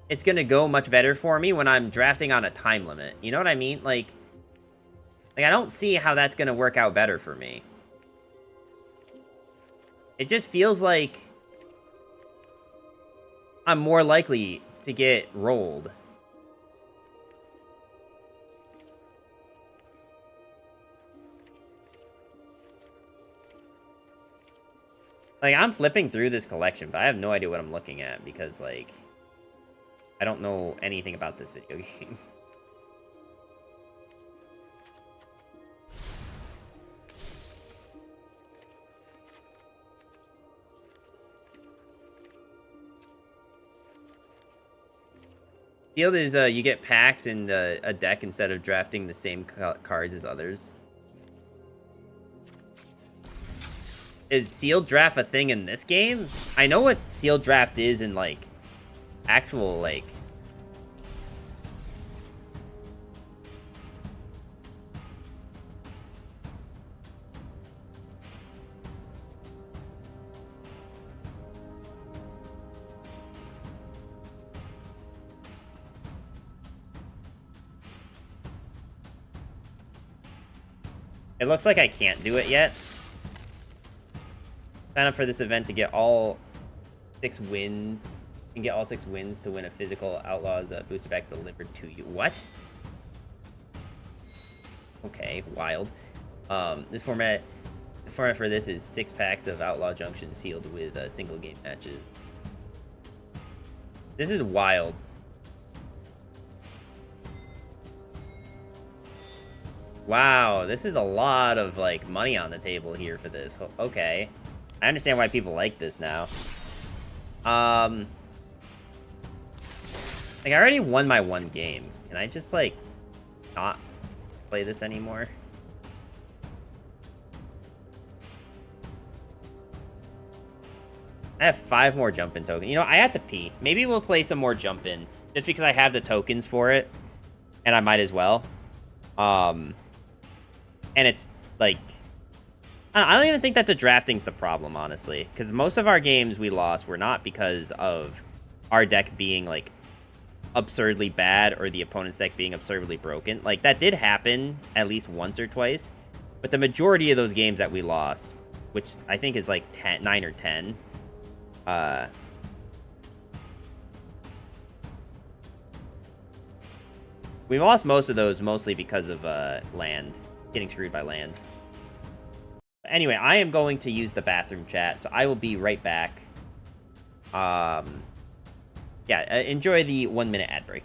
it's gonna go much better for me when I'm drafting on a time limit. You know what I mean? Like, I don't see how that's gonna work out better for me. It just feels like I'm more likely to get rolled. Like, I'm flipping through this collection, but I have no idea what I'm looking at because, like, I don't know anything about this video game. Sealed is you get packs and a deck instead of drafting the same cards as others. Is sealed draft a thing in this game? I know what sealed draft is in like actual like. It looks like I can't do it yet. Sign up for this event to get all 6 wins. You can get all 6 wins to win a physical Outlaws booster pack delivered to you. What? Okay, wild. The format for this is 6 packs of Outlaw Junction sealed with single game matches. This is wild. Wow, this is a lot of like money on the table here for this. Okay. I understand why people like this now. Like I already won my 1 game. Can I just like not play this anymore? I have 5 more jump-in tokens. You know, I have to pee. Maybe we'll play some more jump-in just because I have the tokens for it, and I might as well. And it's like, I don't even think that the drafting's the problem, honestly, because most of our games we lost were not because of our deck being like absurdly bad or the opponent's deck being absurdly broken. Like that did happen at least once or twice, but the majority of those games that we lost, which I think is like 9 or 10, we lost most of those mostly because of land, getting screwed by land. Anyway, I am going to use the bathroom chat, so I will be right back. Yeah, enjoy the 1-minute ad break.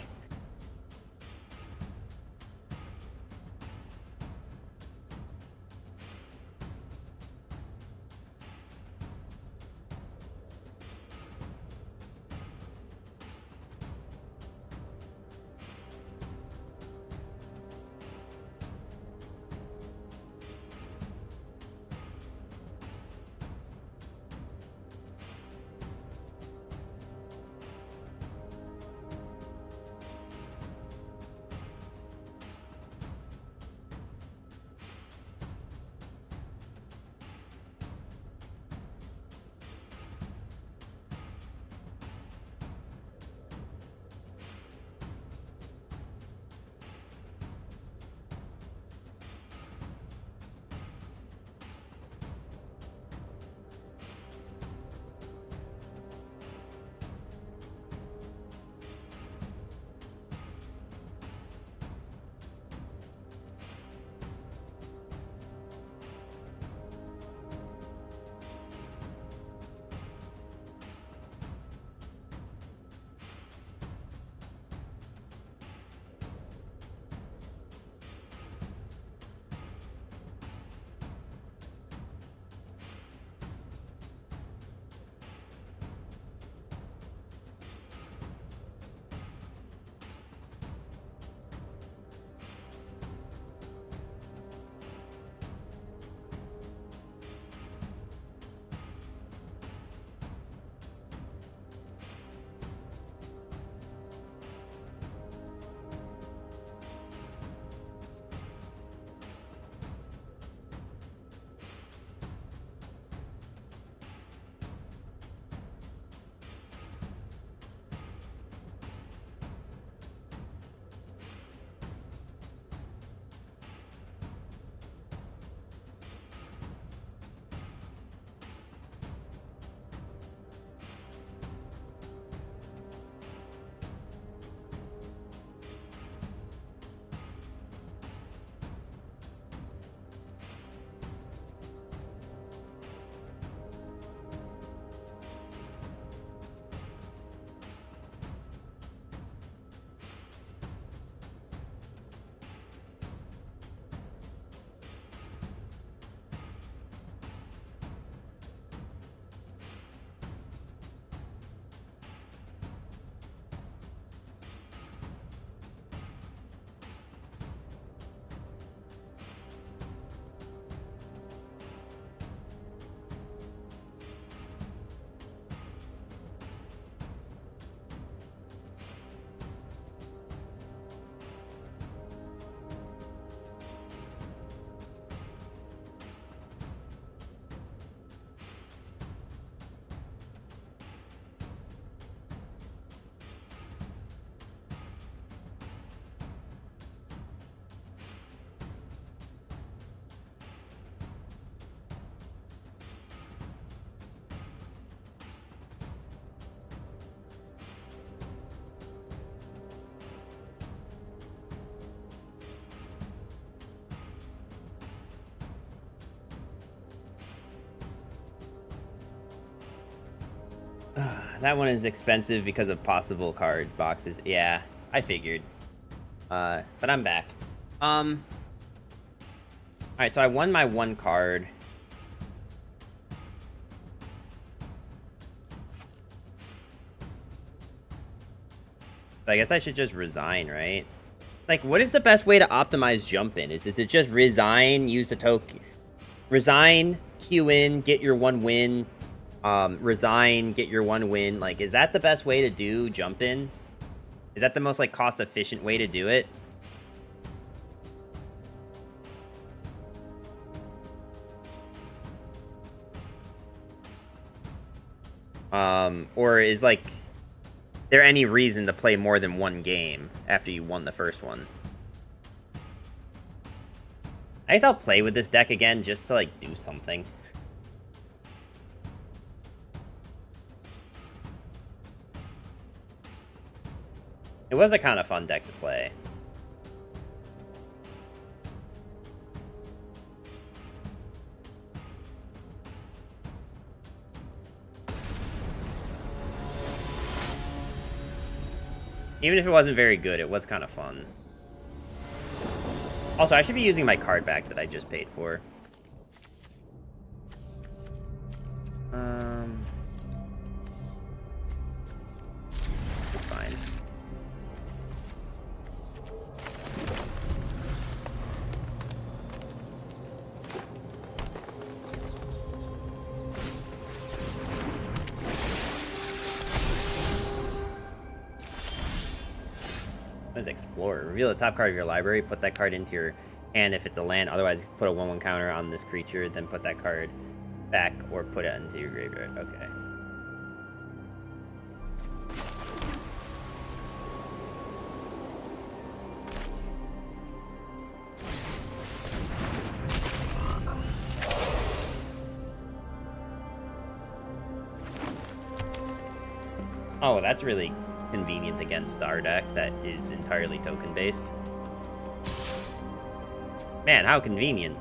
That one is expensive because of possible card boxes. Yeah, I figured. But I'm back. Alright, so I won my one card. But I guess I should just resign, right? Like, what is the best way to optimize jump in? Is it to just resign, use the token... Resign, queue in, get your one win. Resign, get your one win. Like, is that the best way to do jump in? Is that the most, like, cost-efficient way to do it? Or is, like, there any reason to play more than one game after you won the first one? I guess I'll play with this deck again just to, like, do something. It was a kind of fun deck to play. Even if it wasn't very good, it was kind of fun. Also, I should be using my card back that I just paid for. It's fine. What is Explorer? Reveal the top card of your library, put that card into your hand if it's a land, otherwise put a 1/1 counter on this creature, then put that card back or put it into your graveyard. Okay. Oh, that's really convenient against our deck that is entirely token based. Man, how convenient.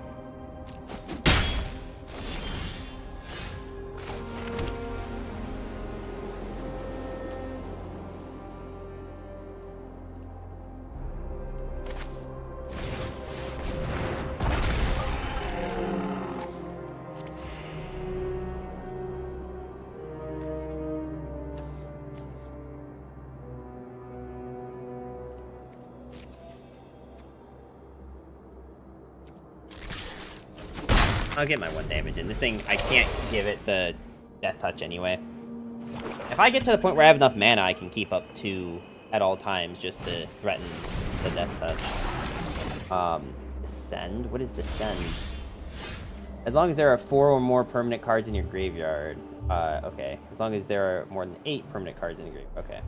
I'll get my 1 damage in. This thing, I can't give it the death touch anyway. If I get to the point where I have enough mana, I can keep up 2 at all times just to threaten the death touch. Descend? What is Descend? As long as there are 4 or more permanent cards in your graveyard. Okay. As long as there are more than 8 permanent cards in your graveyard. Okay.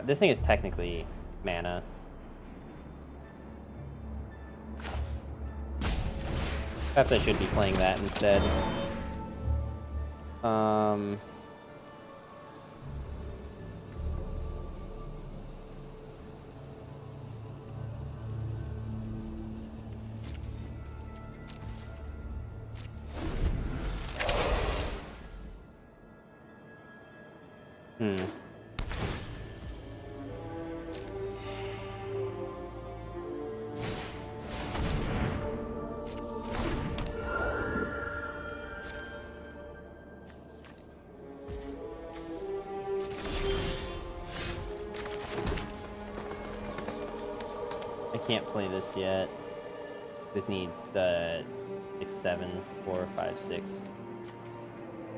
This thing is technically mana. Perhaps I should be playing that instead. I can't play this yet. This needs 6, 7, 4, 5, 6.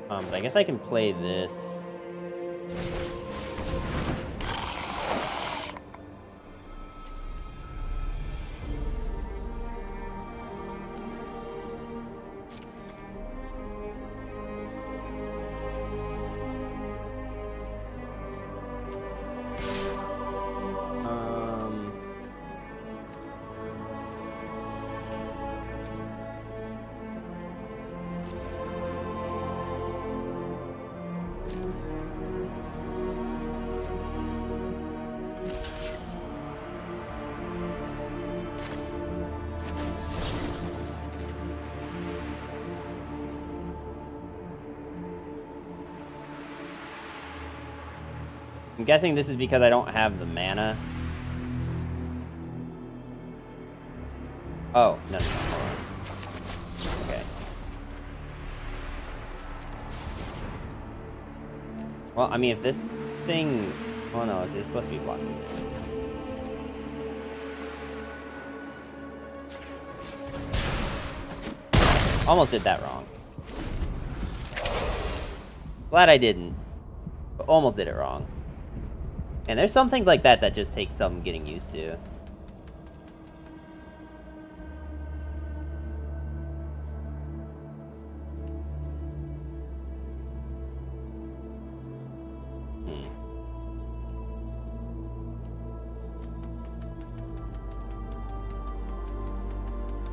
But I guess I can play this. I'm guessing this is because I don't have the mana. Oh, no, hold on. Okay. Well, I mean, if this thing... Well, no, it's supposed to be blocking this. Almost did that wrong. Glad I didn't. But almost did it wrong. And there's some things like that that just take some getting used to.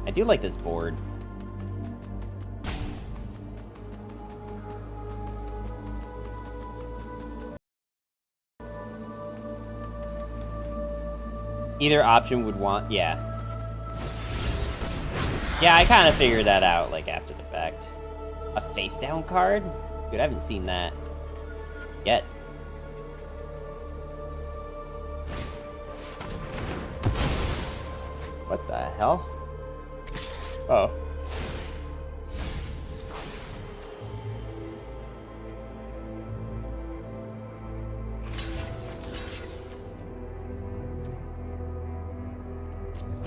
I do like this board. Either option would want, yeah. Yeah, I kind of figured that out, like, after the fact. A face-down card? Dude, I haven't seen that yet. What the hell? Oh.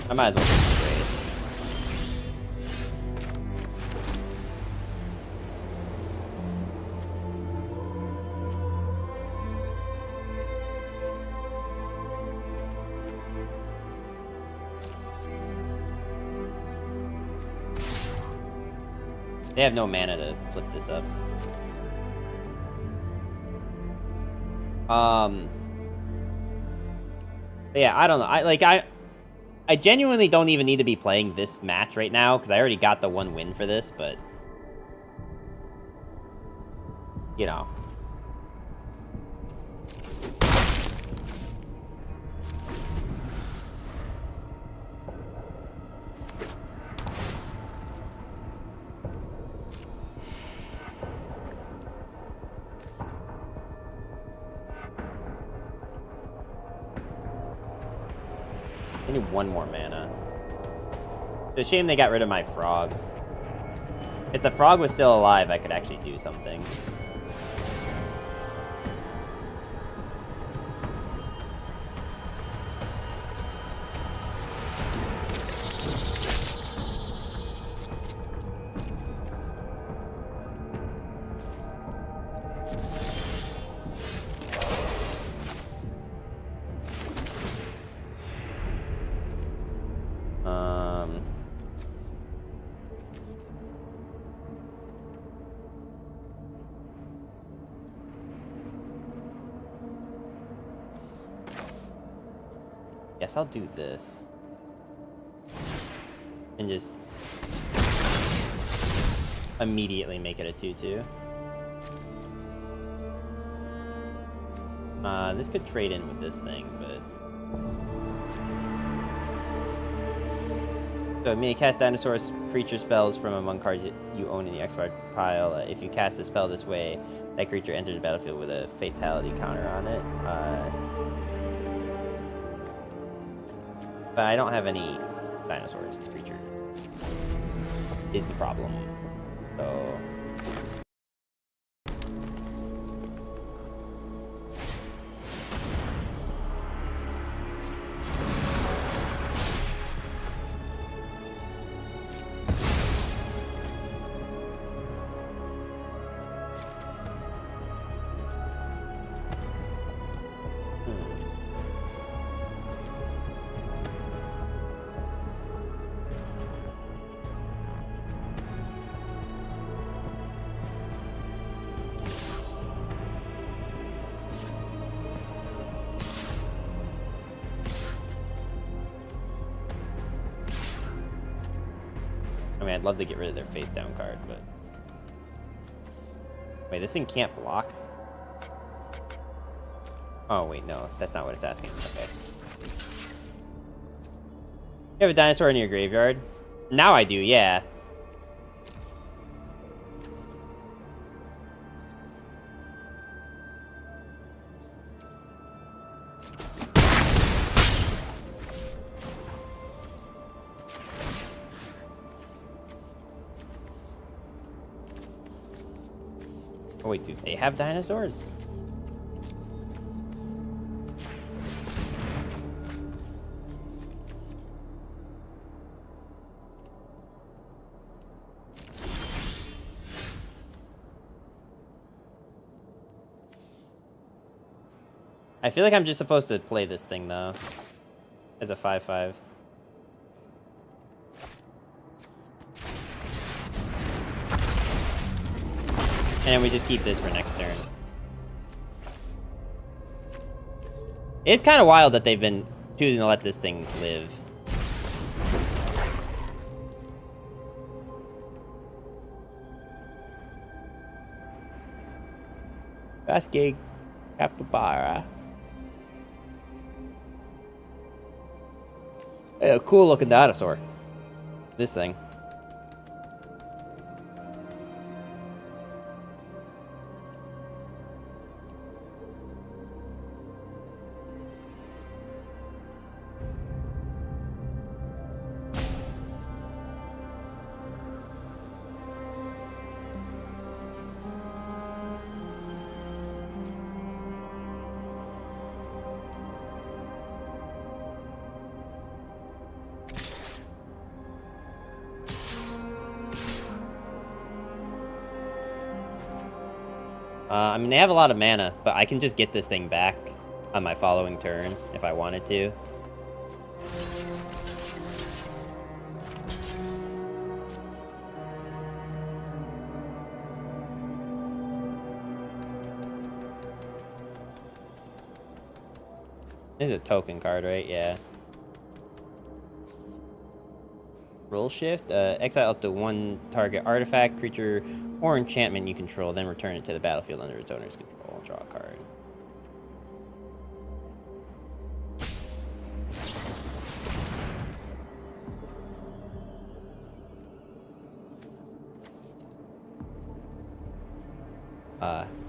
I might as well just trade. They have no mana to flip this up. But yeah, I don't know. I genuinely don't even need to be playing this match right now, because I already got the one win for this, but... You know. I need one more mana. It's a shame they got rid of my frog. If the frog was still alive, I could actually do something. Guess I'll do this. And just immediately make it a 2/2. This could trade in with this thing, but... So, it may cast dinosaur creature spells from among cards that you own in the expired pile. If you cast a spell this way, that creature enters the battlefield with a fatality counter on it. But I don't have any dinosaurs creature. Is the problem. So... I mean, I'd love to get rid of their face down card, but... Wait, this thing can't block? Oh, wait, no. That's not what it's asking. Okay. You have a dinosaur in your graveyard? Now I do, yeah. Oh, wait, do they have dinosaurs? I feel like I'm just supposed to play this thing, though. As a 5/5. And we just keep this for next turn. It's kind of wild that they've been choosing to let this thing live. Basque capybara. Hey, a cool looking dinosaur. This thing. I mean, they have a lot of mana, but I can just get this thing back on my following turn if I wanted to. This is a token card, right? Yeah. Rule shift. Exile up to one target artifact, creature, or enchantment you control, then return it to the battlefield under its owner's control. Draw a card.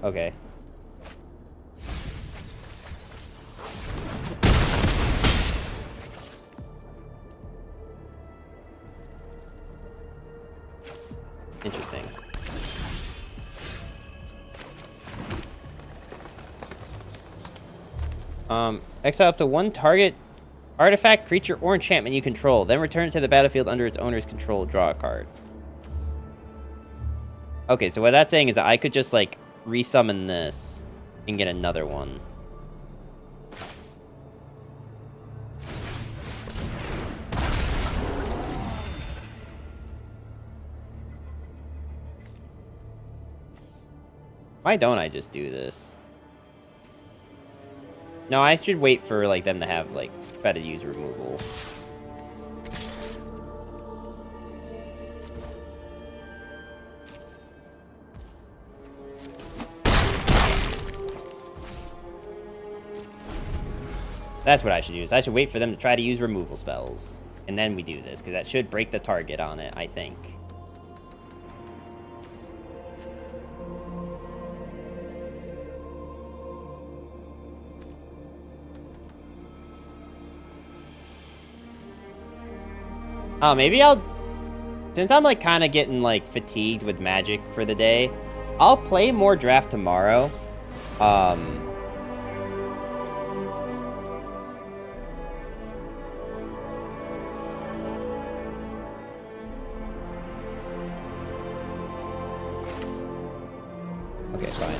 Okay. Interesting. Exile up to one target artifact, creature, or enchantment you control. Then return it to the battlefield under its owner's control. Draw a card. Okay, so what that's saying is that I could just, like, resummon this and get another one. Why don't I just do this? No, I should wait for, like, them to have, like, better use removal. That's what I should use. I should wait for them to try to use removal spells. And then we do this, because that should break the target on it, I think. Oh, maybe I'll... Since I'm, like, kind of getting, like, fatigued with Magic for the day, I'll play more Draft tomorrow. Okay, fine.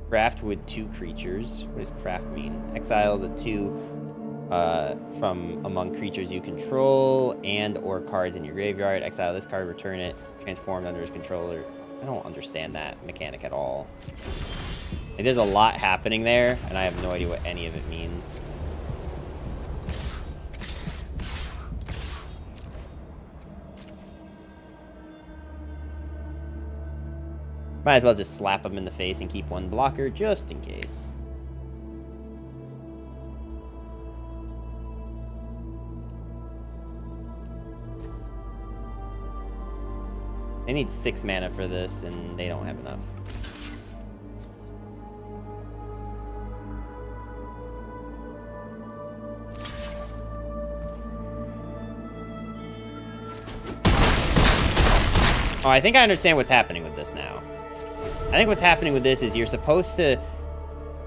Craft with 2 creatures. What does craft mean? Exile the 2 from among creatures you control and or cards in your graveyard. Exile this card, return it, transformed under his controller. I don't understand that mechanic at all. Like, there's a lot happening there, and I have no idea what any of it means. Might as well just slap him in the face and keep one blocker just in case. They need 6 mana for this, and they don't have enough. Oh, I think I understand what's happening with this now. I think what's happening with this is you're supposed to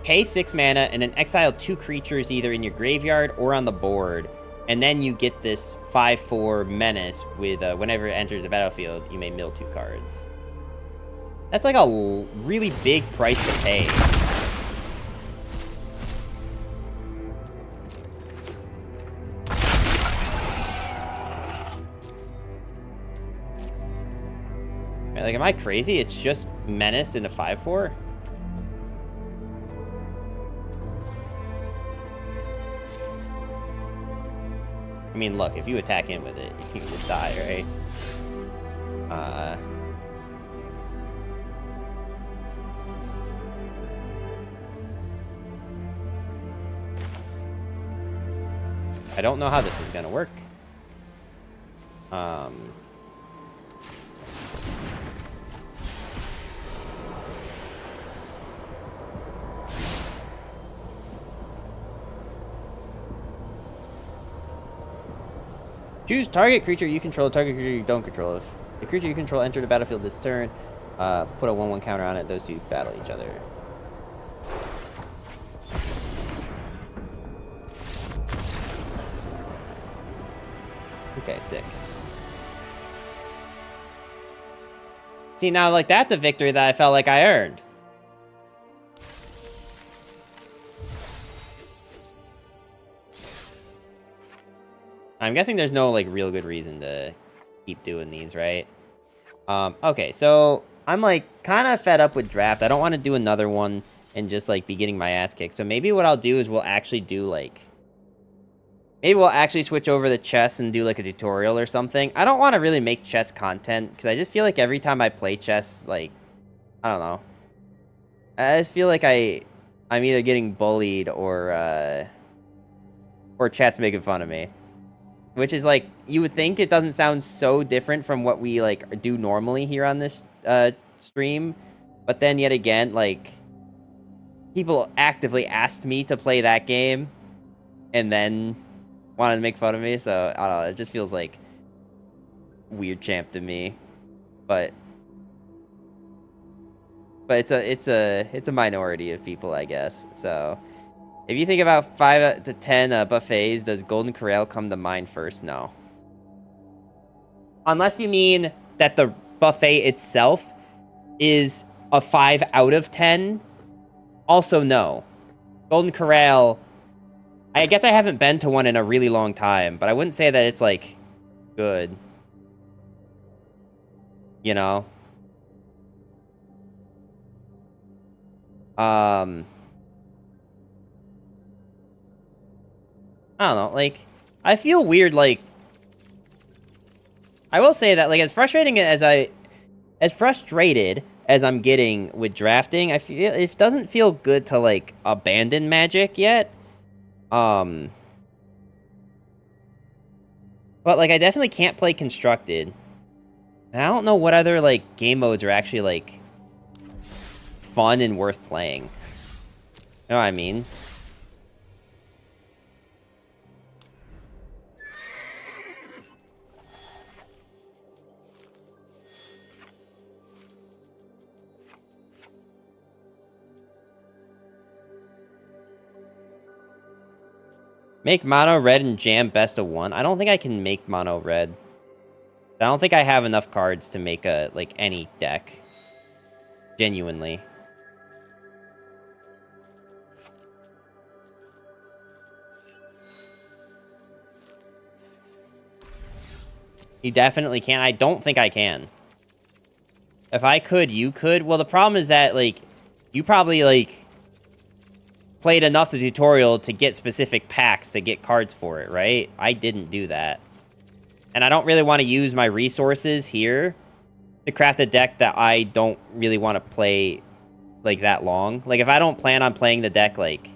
pay 6 mana and then exile 2 creatures either in your graveyard or on the board. And then you get this 5/4 menace with whenever it enters the battlefield, you may mill 2 cards. That's like a really big price to pay. Like, am I crazy? It's just menace in a 5/4? I mean, look, if you attack in with it, you can just die, right? I don't know how this is gonna work. Choose target creature you control, target creature you don't control. If the creature you control entered the battlefield this turn, put a 1/1 counter on it. Those two battle each other. Okay, sick. See, now, like, that's a victory that I felt like I earned. I'm guessing there's no, like, real good reason to keep doing these, right? Okay, so I'm, like, kind of fed up with draft. I don't want to do another one and just, like, be getting my ass kicked. So maybe what I'll do is we'll actually do, like... Maybe we'll actually switch over the chess and do, like, a tutorial or something. I don't want to really make chess content, because I just feel like every time I play chess, like... I don't know. I just feel like I'm either getting bullied or chat's making fun of me. Which is, like, you would think it doesn't sound so different from what we, like, do normally here on this stream. But then, yet again, like, people actively asked me to play that game and then wanted to make fun of me. So, I don't know, it just feels like weird champ to me. But it's a minority of people, I guess. So... If you think about 5 to 10 buffets, does Golden Corral come to mind first? No. Unless you mean that the buffet itself is a 5 out of 10. Also, no. Golden Corral, I guess I haven't been to one in a really long time, but I wouldn't say that it's, like, good. You know? I don't know, like, I feel weird, like, I will say that, like, as frustrated as I'm getting with drafting, I feel, it doesn't feel good to, like, abandon Magic yet, but, like, I definitely can't play Constructed, and I don't know what other, like, game modes are actually, like, fun and worth playing, you know what I mean? Make mono red and jam best of 1. I don't think I can make mono red. I don't think I have enough cards to make a, like, any deck. Genuinely. You definitely can. I don't think I can. If I could, you could. Well, the problem is that, like, you probably, like, played enough of the tutorial to get specific packs to get cards for it, right? I didn't do that. And I don't really want to use my resources here to craft a deck that I don't really want to play, like, that long. Like, if I don't plan on playing the deck, like,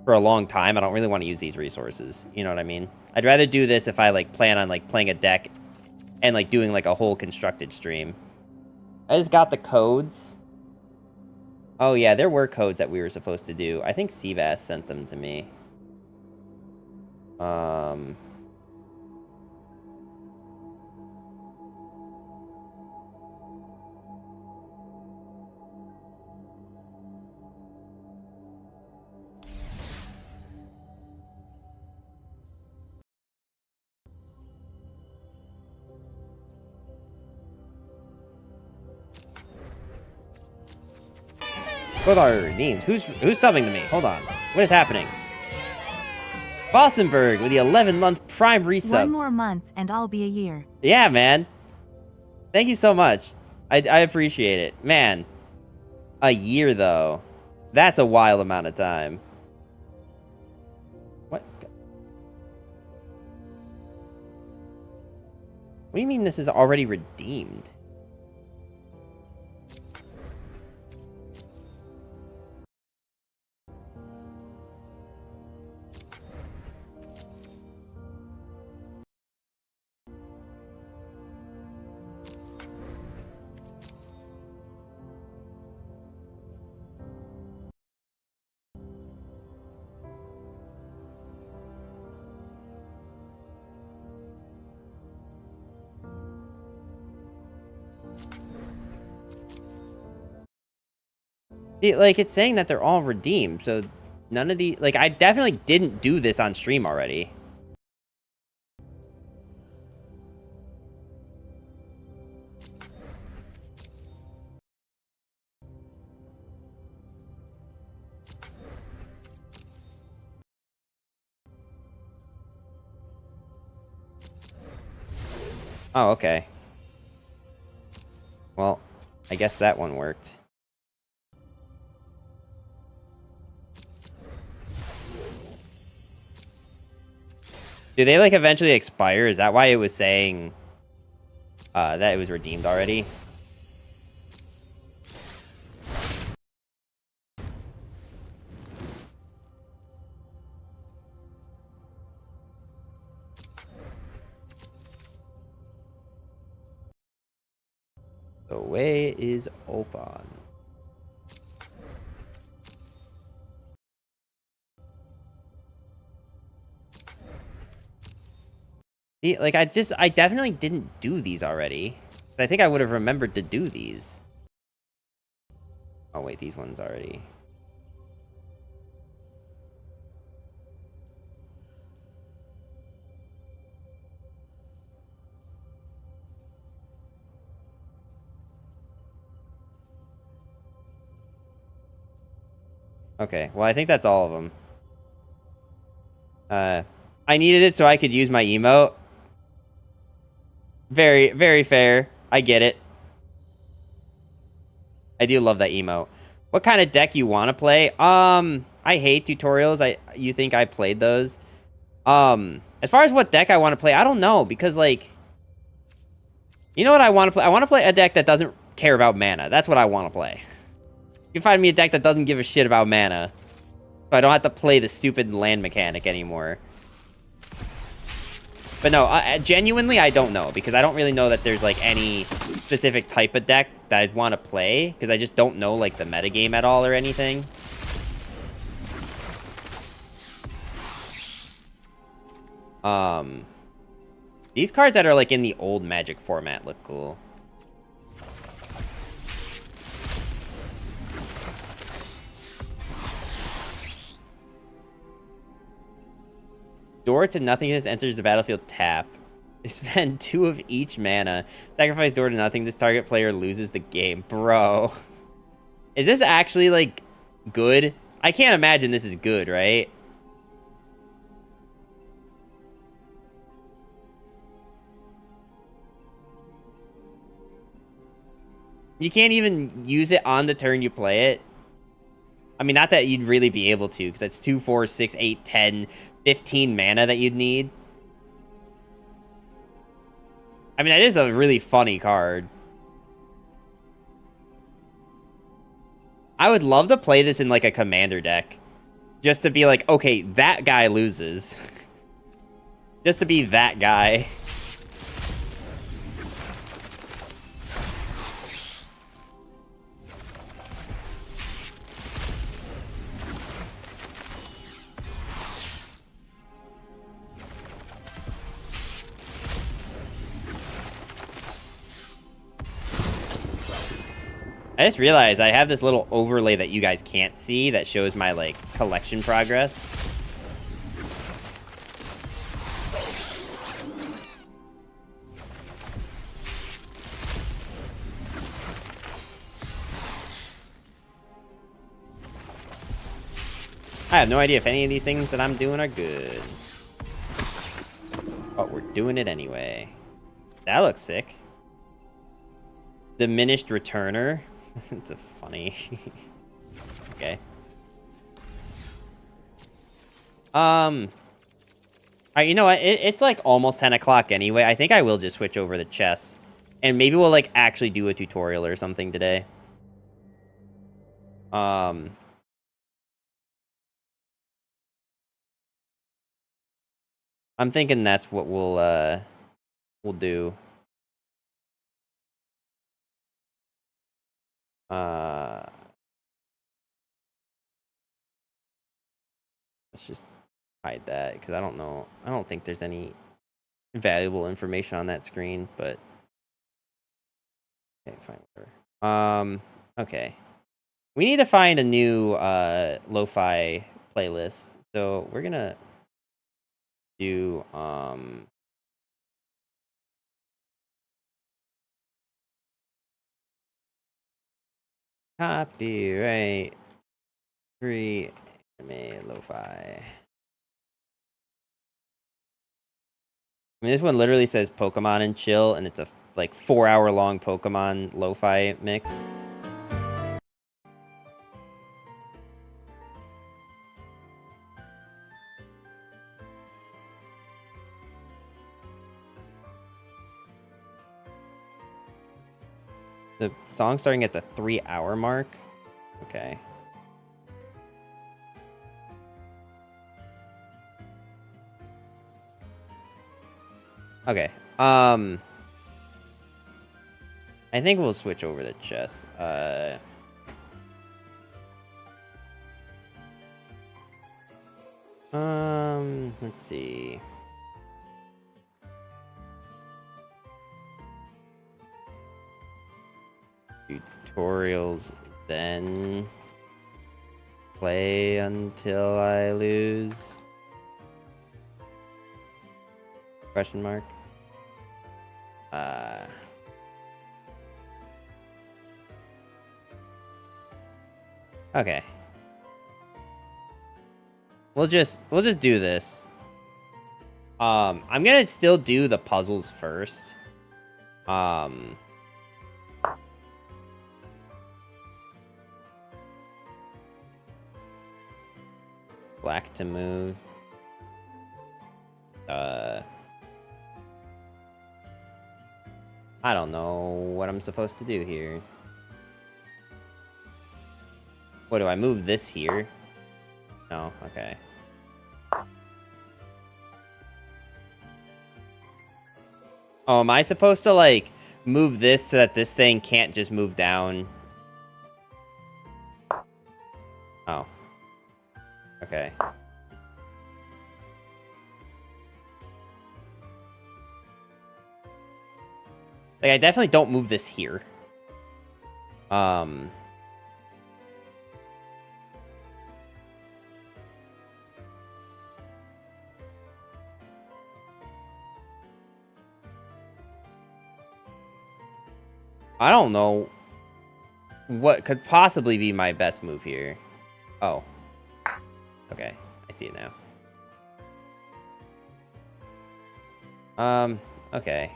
for a long time, I don't really want to use these resources. You know what I mean? I'd rather do this if I, like, plan on, like, playing a deck and, like, doing, like, a whole constructed stream. I just got the codes. Oh, yeah, there were codes that we were supposed to do. I think Seabass sent them to me. Both are redeemed. Who's subbing to me? Hold on. What is happening? Bossenberg with the 11-month Prime resub. One more month and I'll be a year. Yeah, man. Thank you so much. I appreciate it. Man. A year, though. That's a wild amount of time. What? What do you mean this is already redeemed? Like, it's saying that they're all redeemed, so none of the... Like, I definitely didn't do this on stream already. Oh, okay. Well, I guess that one worked. Do they, like, eventually expire? Is that why it was saying that it was redeemed already? The way is open. See, like, I definitely didn't do these already. I think I would have remembered to do these. Oh, wait, these ones already. Okay, well, I think that's all of them. I needed it so I could use my emote. Very, very fair. I get it. I do love that emote. What kind of deck you want to play? I hate tutorials. You think I played those? As far as what deck I want to play, I don't know, because, like, you know what I want to play? I want to play a deck that doesn't care about mana. That's what I want to play. You can find me a deck that doesn't give a shit about mana, so I don't have to play the stupid land mechanic anymore. But no, genuinely, I don't know, because I don't really know that there's, like, any specific type of deck that I'd want to play, because I just don't know, like, the metagame at all or anything. These cards that are, like, in the old Magic format look cool. Door to Nothingness enters the battlefield tap. Spend 2 of each mana. Sacrifice Door to Nothing. This target player loses the game. Bro. Is this actually, like, good? I can't imagine this is good, right? You can't even use it on the turn you play it. I mean, not that you'd really be able to, because that's 2, 4, 6, 8, 10, 15 mana that you'd need. I mean, that is a really funny card. I would love to play this in, like, a commander deck. Just to be like, okay, that guy loses. Just to be that guy. I just realized I have this little overlay that you guys can't see that shows my, like, collection progress. I have no idea if any of these things that I'm doing are good. But we're doing it anyway. That looks sick. Diminished returner. It's a funny. Okay. Alright, you know what? It's like almost 10 o'clock anyway. I think I will just switch over to chess. And maybe we'll like actually do a tutorial or something today. I'm thinking that's what we'll do. Let's just hide that because I don't know. I don't think there's any valuable information on that screen, but okay, fine, whatever. Okay. We need to find a new lo-fi playlist. So we're gonna do copyright free anime lo-fi. I mean, this one literally says Pokemon and chill, and it's a like 4-hour long Pokemon lo-fi mix. The song's starting at the 3-hour mark. Okay. Okay. I think we'll switch over to chess. Let's see. Tutorials, then play until I lose? Question mark. Okay. We'll just do this. I'm gonna still do the puzzles first. Black to move. I don't know what I'm supposed to do here. What, do I move this here? No, okay. Oh, am I supposed to, like, move this so that this thing can't just move down? Oh. Okay. Like, I definitely don't move this here. I don't know what could possibly be my best move here. Oh. Okay, I see it now. Okay.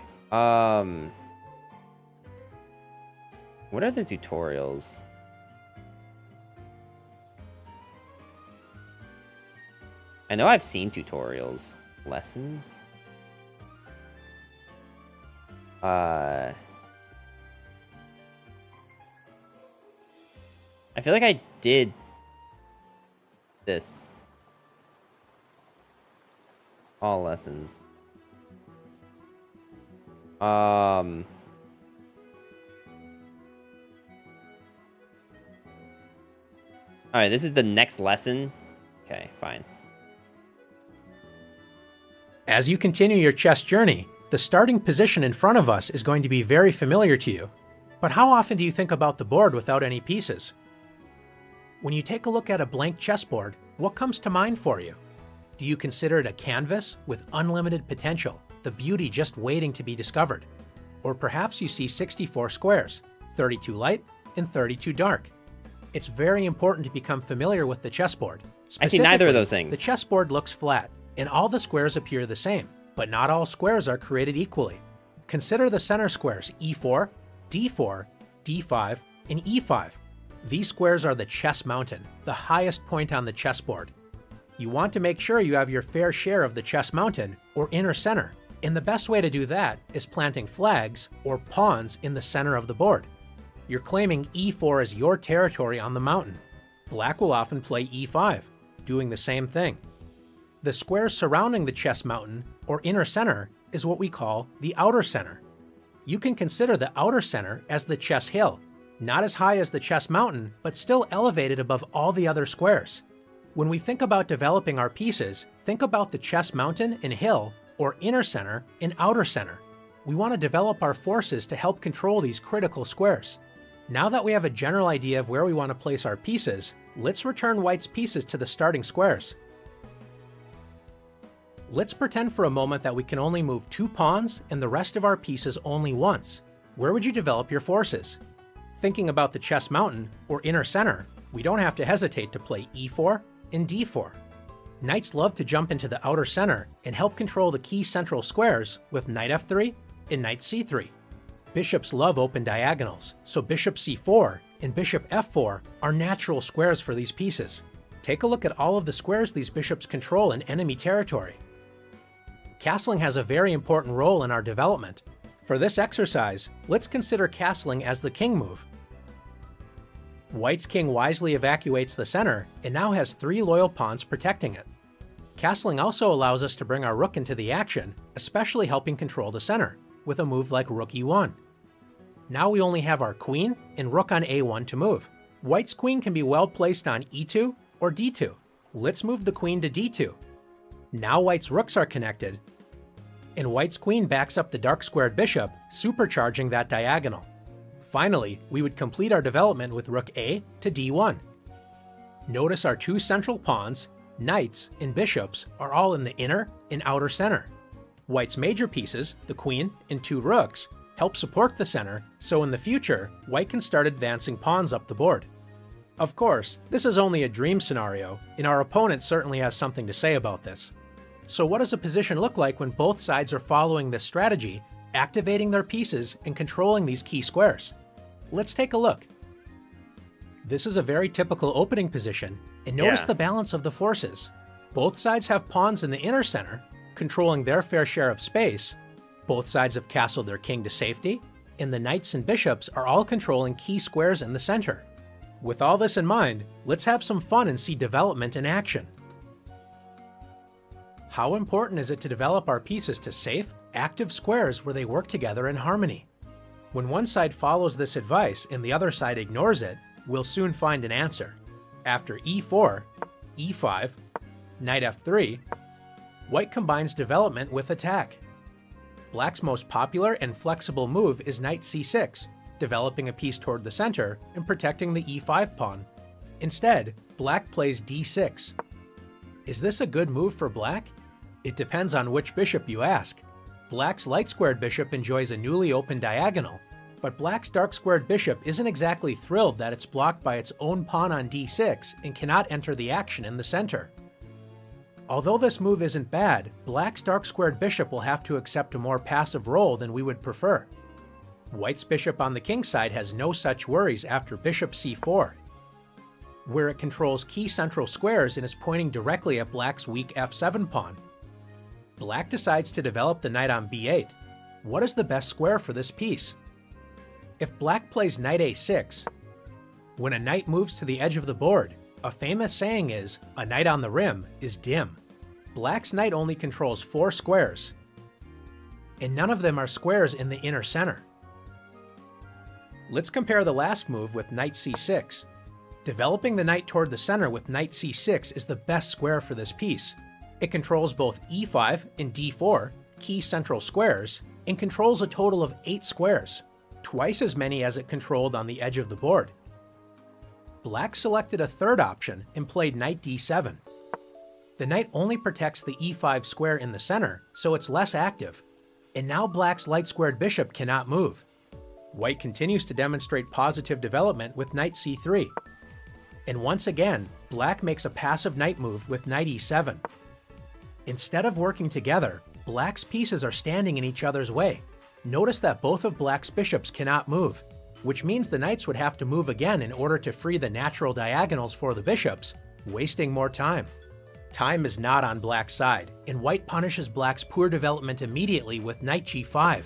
What are the tutorials? I know I've seen tutorials. Lessons? I feel like I did this. All lessons. Alright, this is the next lesson. Okay, fine. As you continue your chess journey, the starting position in front of us is going to be very familiar to you. But how often do you think about the board without any pieces? When you take a look at a blank chessboard, what comes to mind for you? Do you consider it a canvas with unlimited potential, the beauty just waiting to be discovered? Or perhaps you see 64 squares, 32 light and 32 dark. It's very important to become familiar with the chessboard. I see neither of those Specifically, things. The chessboard looks flat, and all the squares appear the same, but not all squares are created equally. Consider the center squares E4, D4, D5, and E5. These squares are the chess mountain, the highest point on the chessboard. You want to make sure you have your fair share of the chess mountain, or inner center, and the best way to do that is planting flags, or pawns, in the center of the board. You're claiming E4 as your territory on the mountain. Black will often play E5, doing the same thing. The squares surrounding the chess mountain, or inner center, is what we call the outer center. You can consider the outer center as the chess hill, not as high as the chess mountain, but still elevated above all the other squares. When we think about developing our pieces, think about the chess mountain and hill, or inner center and outer center. We want to develop our forces to help control these critical squares. Now that we have a general idea of where we want to place our pieces, let's return White's pieces to the starting squares. Let's pretend for a moment that we can only move 2 pawns and the rest of our pieces only once. Where would you develop your forces? Thinking about the chess mountain, or inner center, we don't have to hesitate to play E4 and D4. Knights love to jump into the outer center and help control the key central squares with knight F3 and knight C3. Bishops love open diagonals, so bishop C4 and bishop F4 are natural squares for these pieces. Take a look at all of the squares these bishops control in enemy territory. Castling has a very important role in our development. For this exercise, let's consider castling as the king move. White's king wisely evacuates the center and now has 3 loyal pawns protecting it. Castling also allows us to bring our rook into the action, especially helping control the center, with a move like rook E1. Now we only have our queen and rook on A1 to move. White's queen can be well placed on E2 or D2. Let's move the queen to D2. Now White's rooks are connected, and White's queen backs up the dark squared bishop, supercharging that diagonal. Finally, we would complete our development with rook A to D1. Notice our 2 central pawns, knights, and bishops are all in the inner and outer center. White's major pieces, the queen and 2 rooks, help support the center, so in the future, White can start advancing pawns up the board. Of course, this is only a dream scenario, and our opponent certainly has something to say about this. So what does a position look like when both sides are following this strategy, activating their pieces and controlling these key squares? Let's take a look. This is a very typical opening position, and notice the balance of the forces. Both sides have pawns in the inner center, controlling their fair share of space. Both sides have castled their king to safety, and the knights and bishops are all controlling key squares in the center. With all this in mind, let's have some fun and see development in action. How important is it to develop our pieces to safe, active squares where they work together in harmony? When one side follows this advice and the other side ignores it, we'll soon find an answer. After E4, E5, knight F3, White combines development with attack. Black's most popular and flexible move is knight C6, developing a piece toward the center and protecting the E5 pawn. Instead, Black plays D6. Is this a good move for Black? It depends on which bishop you ask. Black's light-squared bishop enjoys a newly opened diagonal, but Black's dark-squared bishop isn't exactly thrilled that it's blocked by its own pawn on D6 and cannot enter the action in the center. Although this move isn't bad, Black's dark-squared bishop will have to accept a more passive role than we would prefer. White's bishop on the king side has no such worries after bishop c4, where it controls key central squares and is pointing directly at black's weak f7 pawn. Black decides to develop the knight on b8. What is the best square for this piece? If black plays knight a6, when a knight moves to the edge of the board, a famous saying is, a knight on the rim is dim. Black's knight only controls 4 squares, and none of them are squares in the inner center. Let's compare the last move with knight c6. Developing the knight toward the center with knight c6 is the best square for this piece. It controls both e5 and d4, key central squares, and controls a total of 8 squares, twice as many as it controlled on the edge of the board. Black selected a third option and played knight d7. The knight only protects the e5 square in the center, so it's less active, and now black's light-squared bishop cannot move. White continues to demonstrate positive development with knight c3. And once again, black makes a passive knight move with knight e7. Instead of working together, black's pieces are standing in each other's way. Notice that both of black's bishops cannot move, which means the knights would have to move again in order to free the natural diagonals for the bishops, wasting more time. Time is not on black's side, and white punishes black's poor development immediately with knight g5.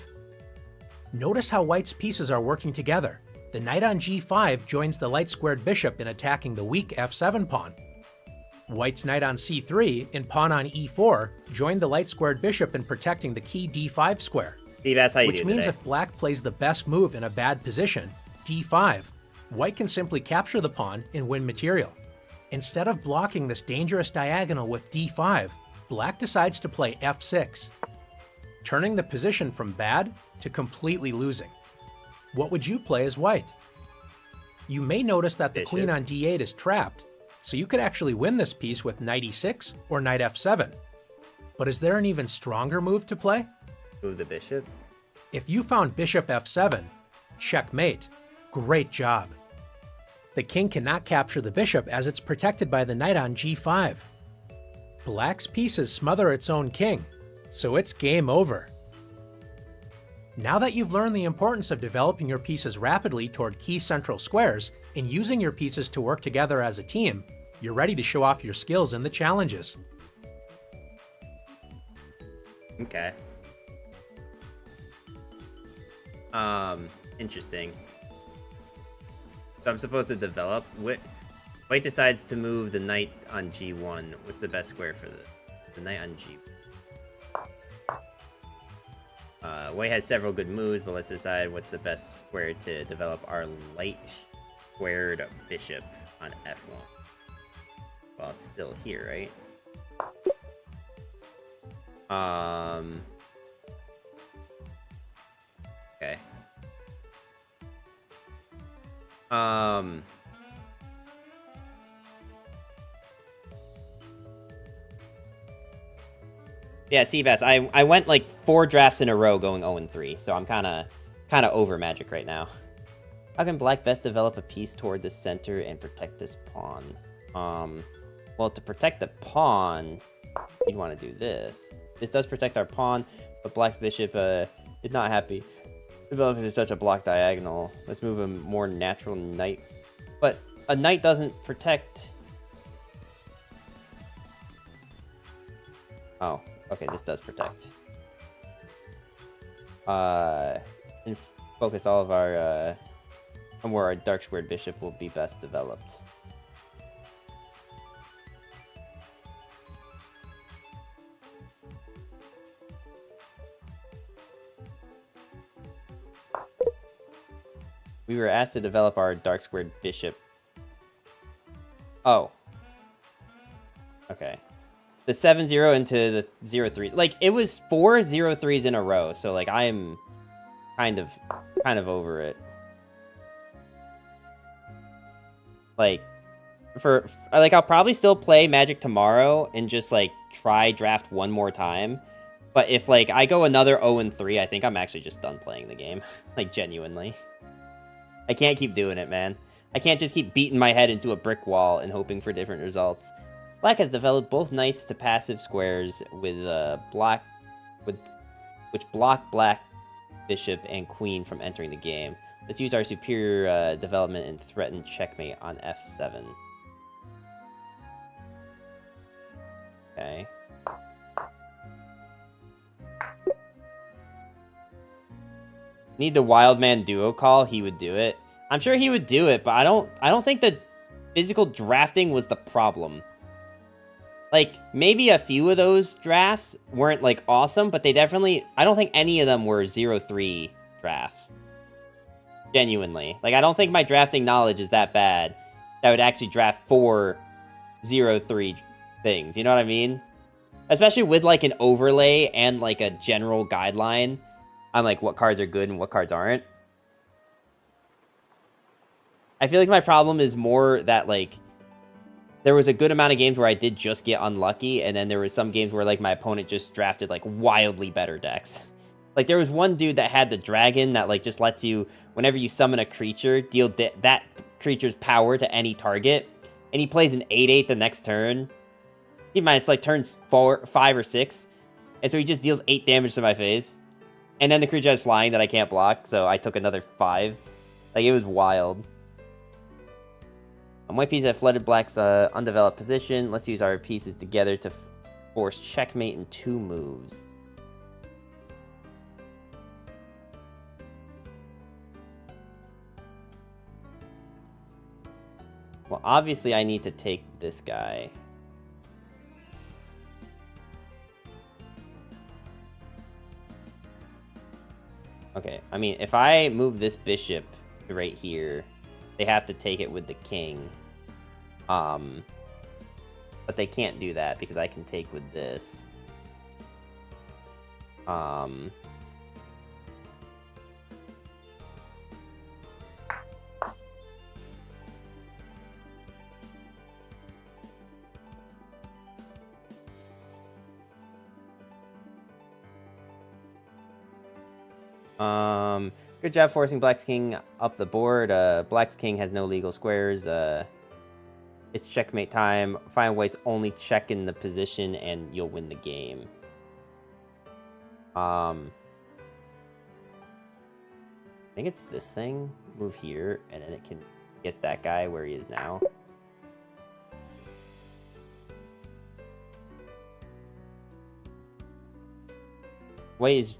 Notice how white's pieces are working together. The knight on g5 joins the light-squared bishop in attacking the weak f7 pawn. White's knight on c3 and pawn on e4 join the light-squared bishop in protecting the key d5 square. Steve, that's how you Which do means today. if black plays the best move in a bad position, d5, white can simply capture the pawn and win material. Instead of blocking this dangerous diagonal with d5, black decides to play f6, turning the position from bad to completely losing. What would you play as white? You may notice that the Bishop. queen on d8 is trapped, so you could actually win this piece with knight e6 or knight f7. But is there an even stronger move to play? Move the bishop. If you found bishop f7, checkmate. Great job. The king cannot capture the bishop as it's protected by the knight on g5. Black's pieces smother its own king, so it's game over. Now that you've learned the importance of developing your pieces rapidly toward key central squares and using your pieces to work together as a team, you're ready to show off your skills in the challenges. Okay. Interesting. So I'm supposed to develop. White decides to move the knight on g1. What's the best square for the knight on g1? White has several good moves, but let's decide what's the best square to develop our light-squared bishop on f1. Well, it's still here, right? Okay. Yeah, Seabass, I went like 4 drafts in a row going 0-3, so I'm kind of over Magic right now. How can black best develop a piece toward the center and protect this pawn? Well, to protect the pawn, you'd want to do this. This does protect our pawn, but black's bishop is not happy developing such a block diagonal. Let's move a more natural knight. But a knight doesn't protect... Oh, okay, this does protect. And focus all of our, on where our dark squared bishop will be best developed. We were asked to develop our dark squared bishop. Oh. Okay. The 7-0 into the 0-3. Like, it was 4 0-3s in a row, so, like, I am kind of over it. Like, I'll probably still play Magic tomorrow and just, like, try draft one more time. But if, like, I go another 0-3, I think I'm actually just done playing the game. Like, genuinely. I can't keep doing it, man. I can't just keep beating my head into a brick wall and hoping for different results. Black has developed both knights to passive squares with which block black bishop and queen from entering the game. Let's use our superior development and threaten checkmate on f7. Okay. Need the wild man duo call, he would do it. I'm sure he would do it, but I don't think the physical drafting was the problem. Like, maybe a few of those drafts weren't, like, awesome, but they definitely... I don't think any of them were 0-3 drafts. Genuinely. Like, I don't think my drafting knowledge is that bad that I would actually draft 4 0-3 things. You know what I mean? Especially with, like, an overlay and, like, a general guideline on, like, what cards are good and what cards aren't. I feel like my problem is more that, like... There was a good amount of games where I did just get unlucky, and then there was some games where, like, my opponent just drafted, like, wildly better decks. Like, there was one dude that had the dragon that, like, just lets you, whenever you summon a creature, deal that creature's power to any target, and he plays an 8/8 the next turn. Keep in mind, it's, like, turns 4, 5, or 6, and so he just deals 8 damage to my face. And then the creature has flying that I can't block, so I took another 5. Like, it was wild. White piece that flooded black's undeveloped position. Let's use our pieces together to force checkmate in 2 moves. Well, obviously I need to take this guy. Okay, I mean, if I move this bishop right here, they have to take it with the king. But they can't do that because I can take with this. Good job forcing Black's king up the board. Black's king has no legal squares. It's checkmate time. Find White's only check in the position, and you'll win the game. I think it's this thing. Move here, and then it can get that guy where he is now. White is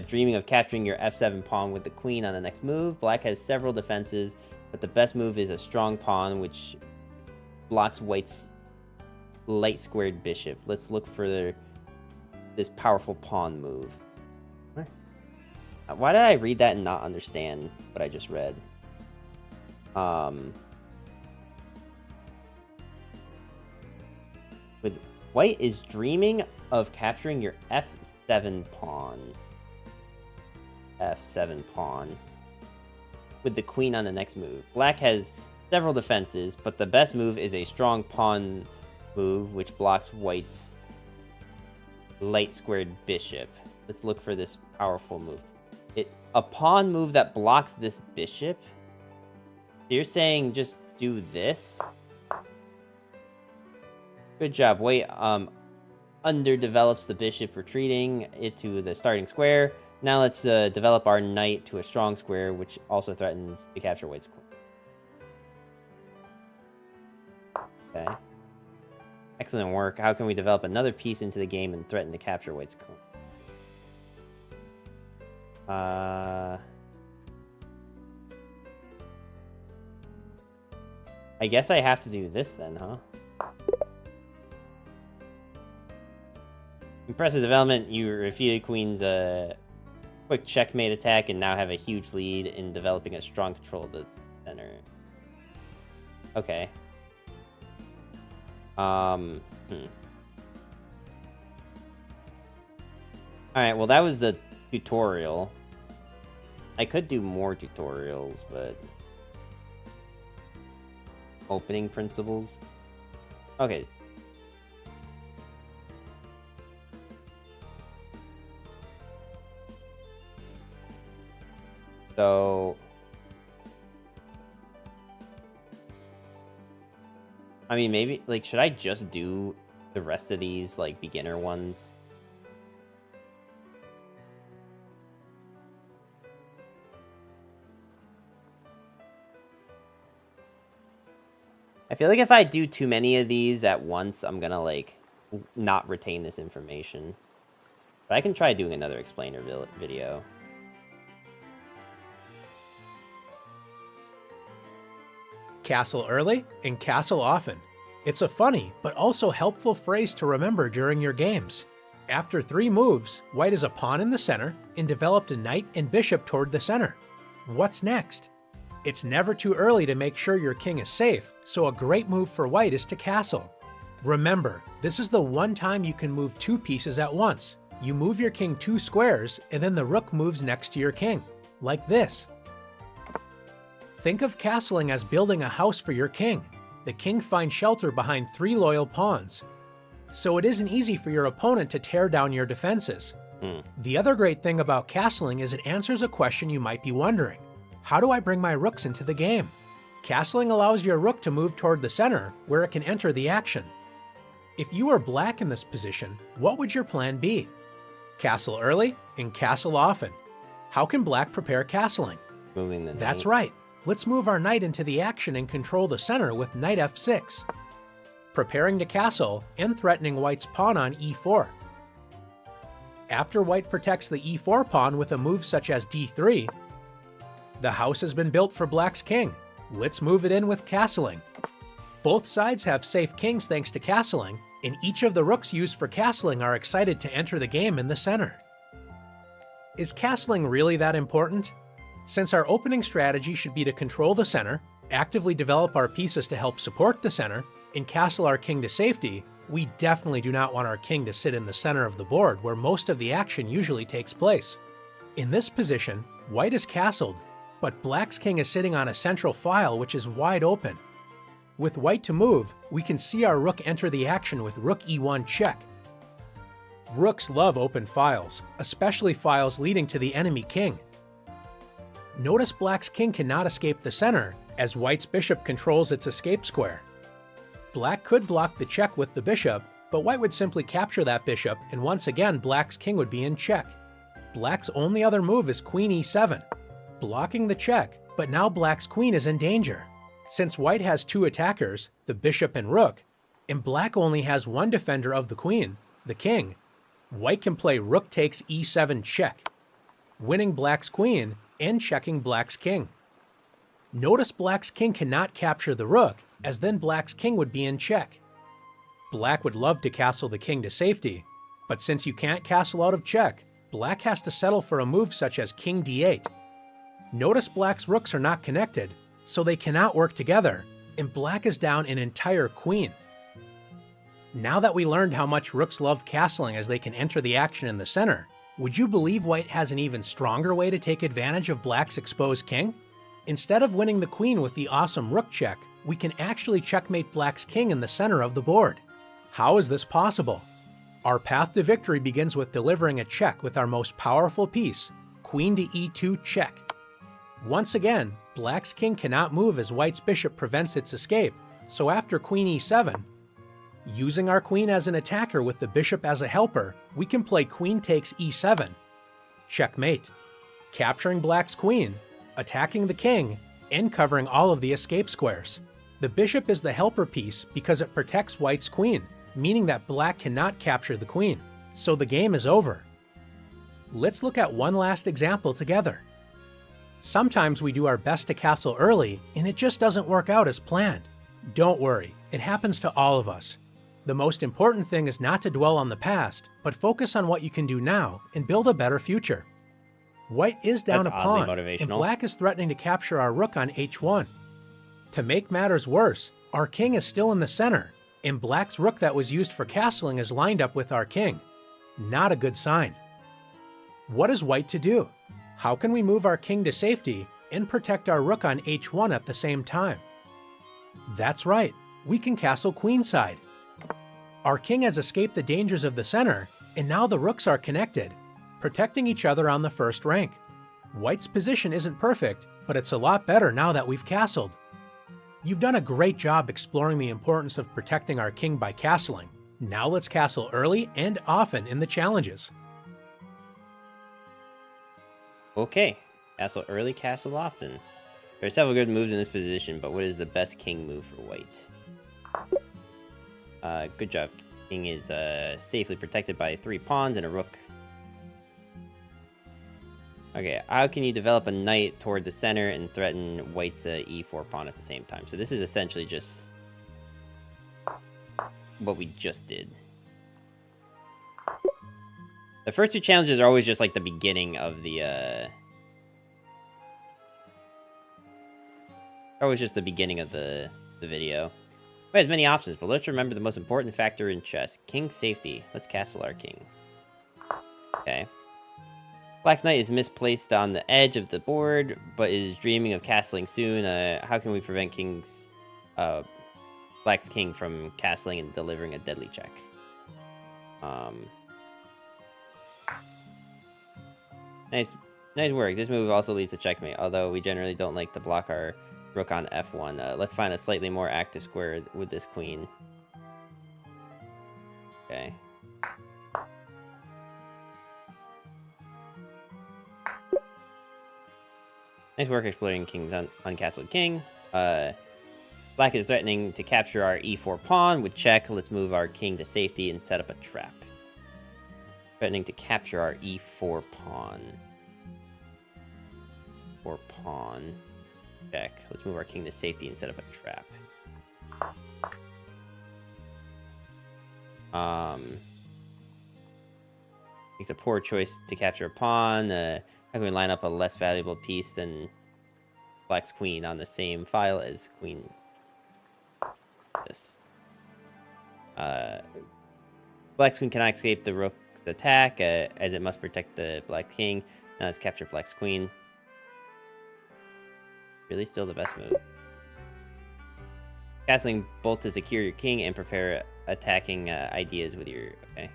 dreaming of capturing your f7 pawn with the queen on the next move. Black has several defenses, but the best move is a strong pawn, which blocks White's light squared bishop. Let's look for this powerful pawn move. What? Why did I read that and not understand what I just read? With White is dreaming of capturing your f7 pawn. f7 pawn. With the queen on the next move. Black has several defenses, but the best move is a strong pawn move, which blocks White's light squared bishop. Let's look for this powerful move. A pawn move that blocks this bishop? You're saying just do this? Good job. White underdevelops the bishop, retreating it to the starting square. Now let's develop our knight to a strong square, which also threatens to capture White's queen. Okay. Excellent work. How can we develop another piece into the game and threaten to capture White's queen? I guess I have to do this then, huh? Impressive development. You defeated Queen's quick checkmate attack and now have a huge lead in developing a strong control of the center. Okay. Alright, well that was the tutorial. I could do more tutorials, but... Opening principles? Okay. So... I mean, maybe, like, should I just do the rest of these, like, beginner ones? I feel like if I do too many of these at once, I'm gonna, like, not retain this information. But I can try doing another explainer video. Castle early and castle often. It's a funny, but also helpful phrase to remember during your games. After 3 moves, white is a pawn in the center and developed a knight and bishop toward the center. What's next? It's never too early to make sure your king is safe, so a great move for white is to castle. Remember, this is the one time you can move 2 pieces at once. You move your king 2 squares, and then the rook moves next to your king, like this. Think of castling as building a house for your king. The king finds shelter behind 3 loyal pawns. So it isn't easy for your opponent to tear down your defenses. The other great thing about castling is it answers a question you might be wondering. How do I bring my rooks into the game? Castling allows your rook to move toward the center, where it can enter the action. If you were black in this position, what would your plan be? Castle early and castle often. How can black prepare castling? Moving the knight. That's right. Let's move our knight into the action and control the center with knight f6. Preparing to castle and threatening white's pawn on e4. After white protects the e4 pawn with a move such as d3, the house has been built for black's king. Let's move it in with castling. Both sides have safe kings thanks to castling, and each of the rooks used for castling are excited to enter the game in the center. Is castling really that important? Since our opening strategy should be to control the center, actively develop our pieces to help support the center, and castle our king to safety, we definitely do not want our king to sit in the center of the board where most of the action usually takes place. In this position, white is castled, but black's king is sitting on a central file which is wide open. With white to move, we can see our rook enter the action with rook e1 check. Rooks love open files, especially files leading to the enemy king. Notice black's king cannot escape the center, as white's bishop controls its escape square. Black could block the check with the bishop, but white would simply capture that bishop, and once again black's king would be in check. Black's only other move is queen e7, blocking the check, but now black's queen is in danger. Since white has 2 attackers, the bishop and rook, and black only has 1 defender of the queen, the king, white can play rook takes e7 check, winning black's queen and checking black's king. Notice black's king cannot capture the rook, as then black's king would be in check. Black would love to castle the king to safety, but since you can't castle out of check, black has to settle for a move such as king d8. Notice black's rooks are not connected, so they cannot work together, and black is down an entire queen. Now that we learned how much rooks love castling as they can enter the action in the center, would you believe white has an even stronger way to take advantage of black's exposed king? Instead of winning the queen with the awesome rook check, we can actually checkmate black's king in the center of the board. How is this possible? Our path to victory begins with delivering a check with our most powerful piece, queen to e2 check. Once again, black's king cannot move as white's bishop prevents its escape, so after queen e7, using our queen as an attacker with the bishop as a helper, we can play queen takes e7, checkmate, capturing black's queen, attacking the king, and covering all of the escape squares. The bishop is the helper piece because it protects white's queen, meaning that black cannot capture the queen, so the game is over. Let's look at one last example together. Sometimes we do our best to castle early, and it just doesn't work out as planned. Don't worry, it happens to all of us. The most important thing is not to dwell on the past, but focus on what you can do now and build a better future. White is down That's a pawn, oddly and motivational. black is threatening to capture our rook on h1. To make matters worse, our king is still in the center, and black's rook that was used for castling is lined up with our king. Not a good sign. What is white to do? How can we move our king to safety and protect our rook on h1 at the same time? That's right, we can castle queenside. Our king has escaped the dangers of the center, and now the rooks are connected, protecting each other on the first rank. White's position isn't perfect, but it's a lot better now that we've castled. You've done a great job exploring the importance of protecting our king by castling. Now let's castle early and often in the challenges. Okay, castle early, castle often. There are several good moves in this position, but what is the best king move for white? Good job. King is safely protected by 3 pawns and a rook. Okay, how can you develop a knight toward the center and threaten white's e4 pawn at the same time? So this is essentially just what we just did. The first 2 challenges are always just like the beginning of the always just the beginning of the video. We have many options, but let's remember the most important factor in chess. King safety. Let's castle our king. Okay. Black's knight is misplaced on the edge of the board, but is dreaming of castling soon. How can we prevent Black's king from castling and delivering a deadly check? Nice work. This move also leads to checkmate, although we generally don't like to block our rook on f1. Let's find a slightly more active square with this queen. Okay. Nice work exploiting King's uncastled king. Black is threatening to capture our e4 pawn with check. Let's move our king to safety and set up a trap. Threatening to capture our e4 pawn. Or pawn. Check. Let's move our king to safety and set up a trap. It's a poor choice to capture a pawn. How can we line up a less valuable piece than Black's queen on the same file as queen? This. Black's queen cannot escape the rook's attack, as it must protect the Black king. Now let's capture Black's queen. Really still the best move. Castling both to secure your king and prepare attacking ideas with your... Okay.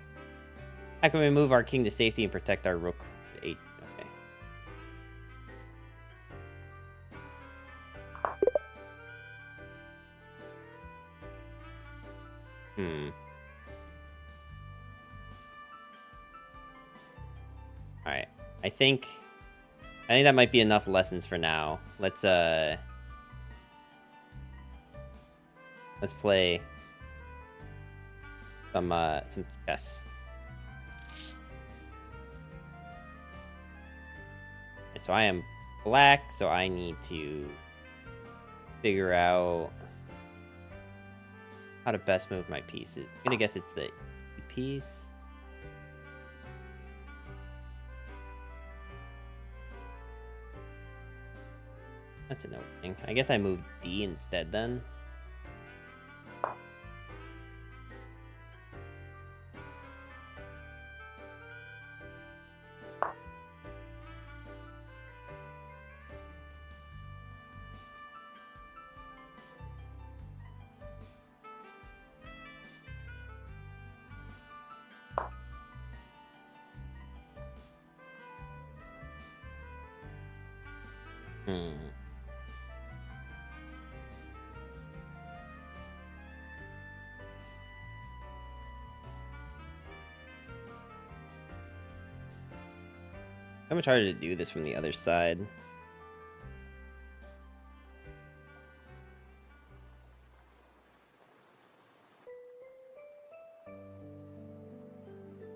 How can we move our king to safety and protect our rook to 8? Okay. Alright. I think that might be enough lessons for now. Let's play some chess. So I am black, so I need to figure out how to best move my pieces. I'm gonna guess it's the piece. That's an opening. I guess I moved D instead then. How much harder to do this from the other side?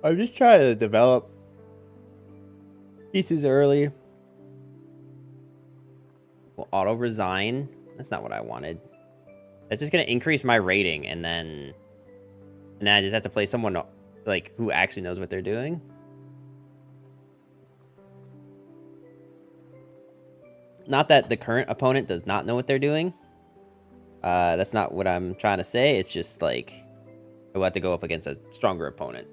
I'm just trying to develop pieces early. Well, auto resign. That's not what I wanted. That's just gonna increase my rating, and then I just have to play someone like who actually knows what they're doing. Not that the current opponent does not know what they're doing. That's not what I'm trying to say. It's just like we'll have to go up against a stronger opponent.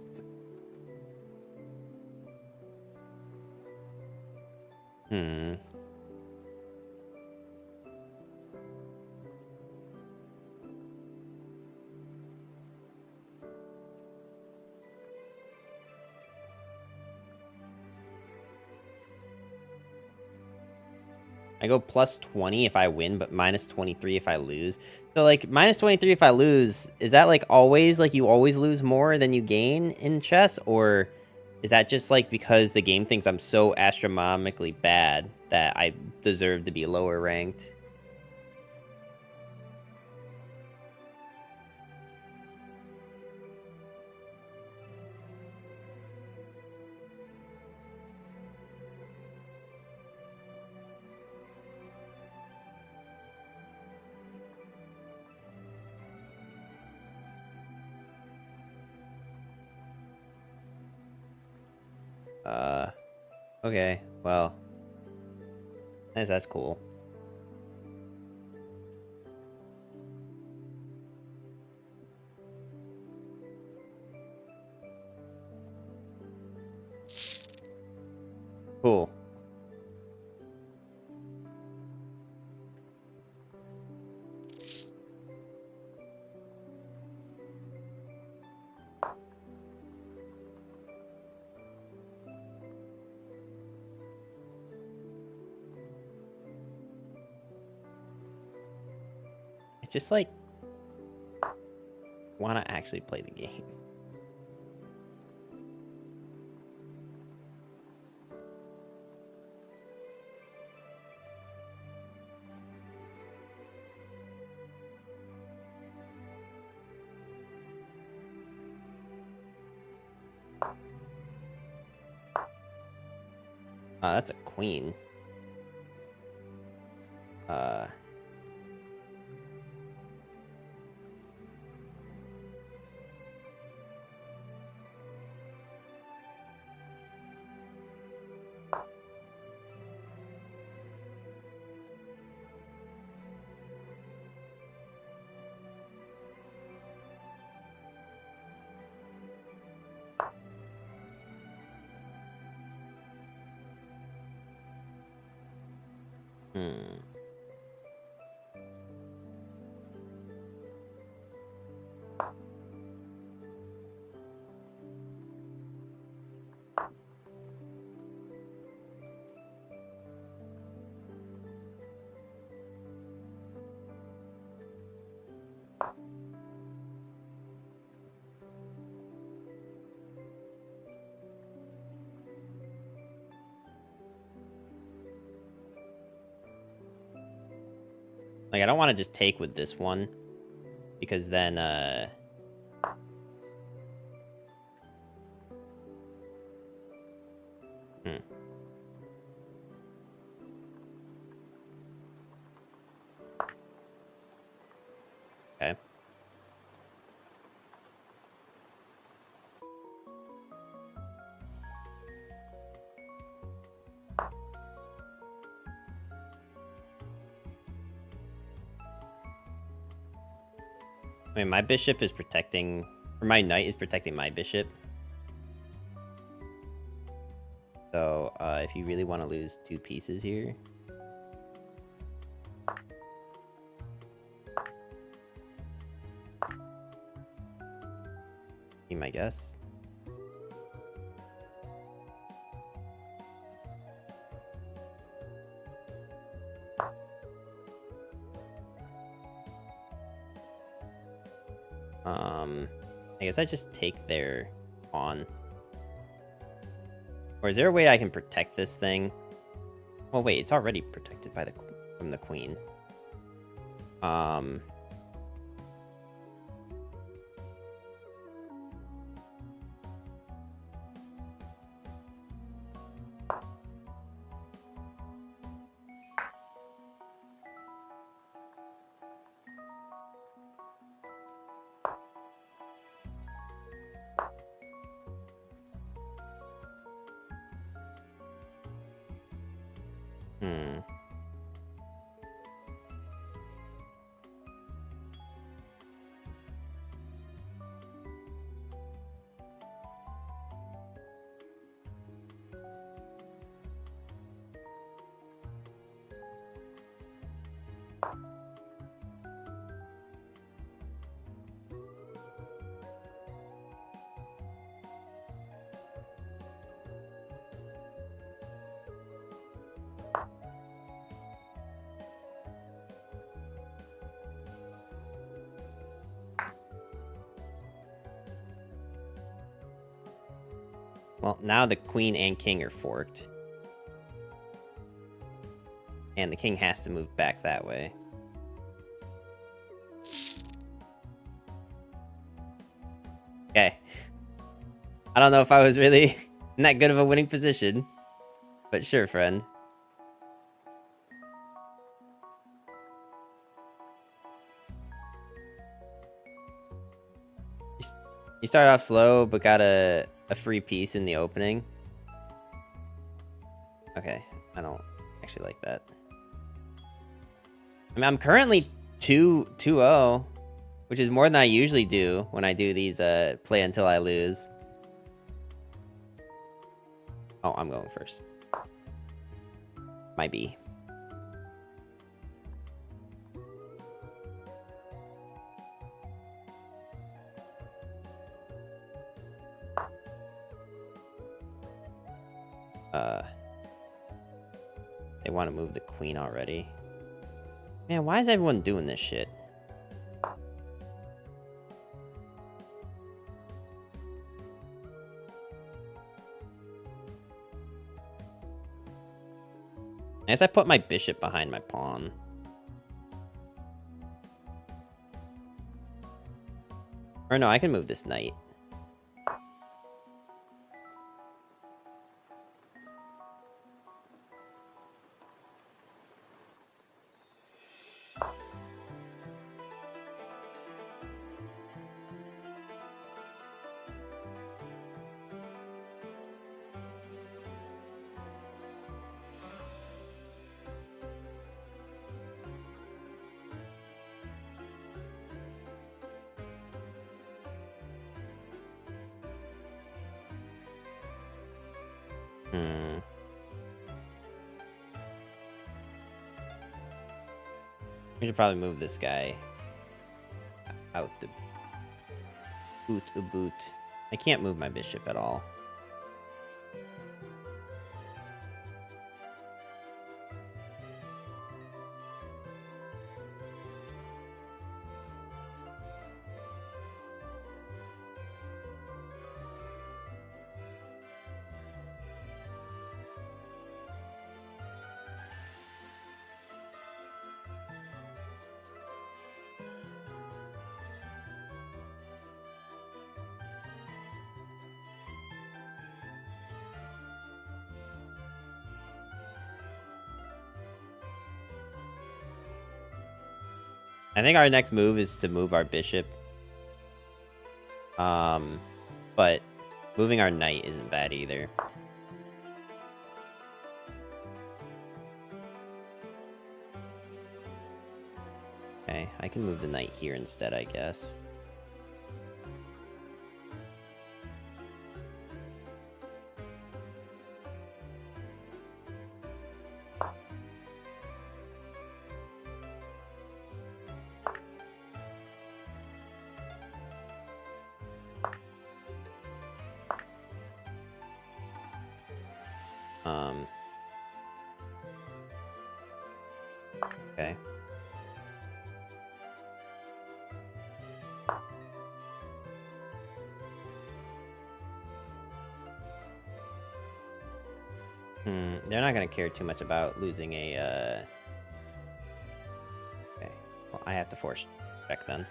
I go plus 20 if I win, but minus 23 if I lose. So, like, minus 23 if I lose, is that, like, always, like, you always lose more than you gain in chess? Or is that just, like, because the game thinks I'm so astronomically bad that I deserve to be lower ranked? Okay, well. That's cool. Cool. It's just like, want to actually play the game. That's a queen. Uh... Hmm. Like, I don't want to just take with this one, because then, Hmm. Okay. I mean, my bishop is protecting... Or my knight is protecting my bishop. So, if you really want to lose 2 pieces here... Be my guess. I guess I just take their pawn. Or is there a way I can protect this thing? Well, wait, it's already protected by from the queen. Hmm. Well, now the queen and king are forked. And the king has to move back that way. Okay. I don't know if I was really in that good of a winning position. But sure, friend. You started off slow, but got a free piece in the opening. Okay, I don't actually like that. I mean, I'm currently 2-0, which is more than I usually do when I do these play until I lose. Oh, I'm going first. Might be. They want to move the queen already. Man, why is everyone doing this shit? I guess I put my bishop behind my pawn. Or no, I can move this knight. We should probably move this guy out the boot. I can't move my bishop at all. I think our next move is to move our bishop. But moving our knight isn't bad either. Okay, I can move the knight here instead, I guess. Okay. They're not gonna care too much about losing a, Okay. Well, I have to force check then.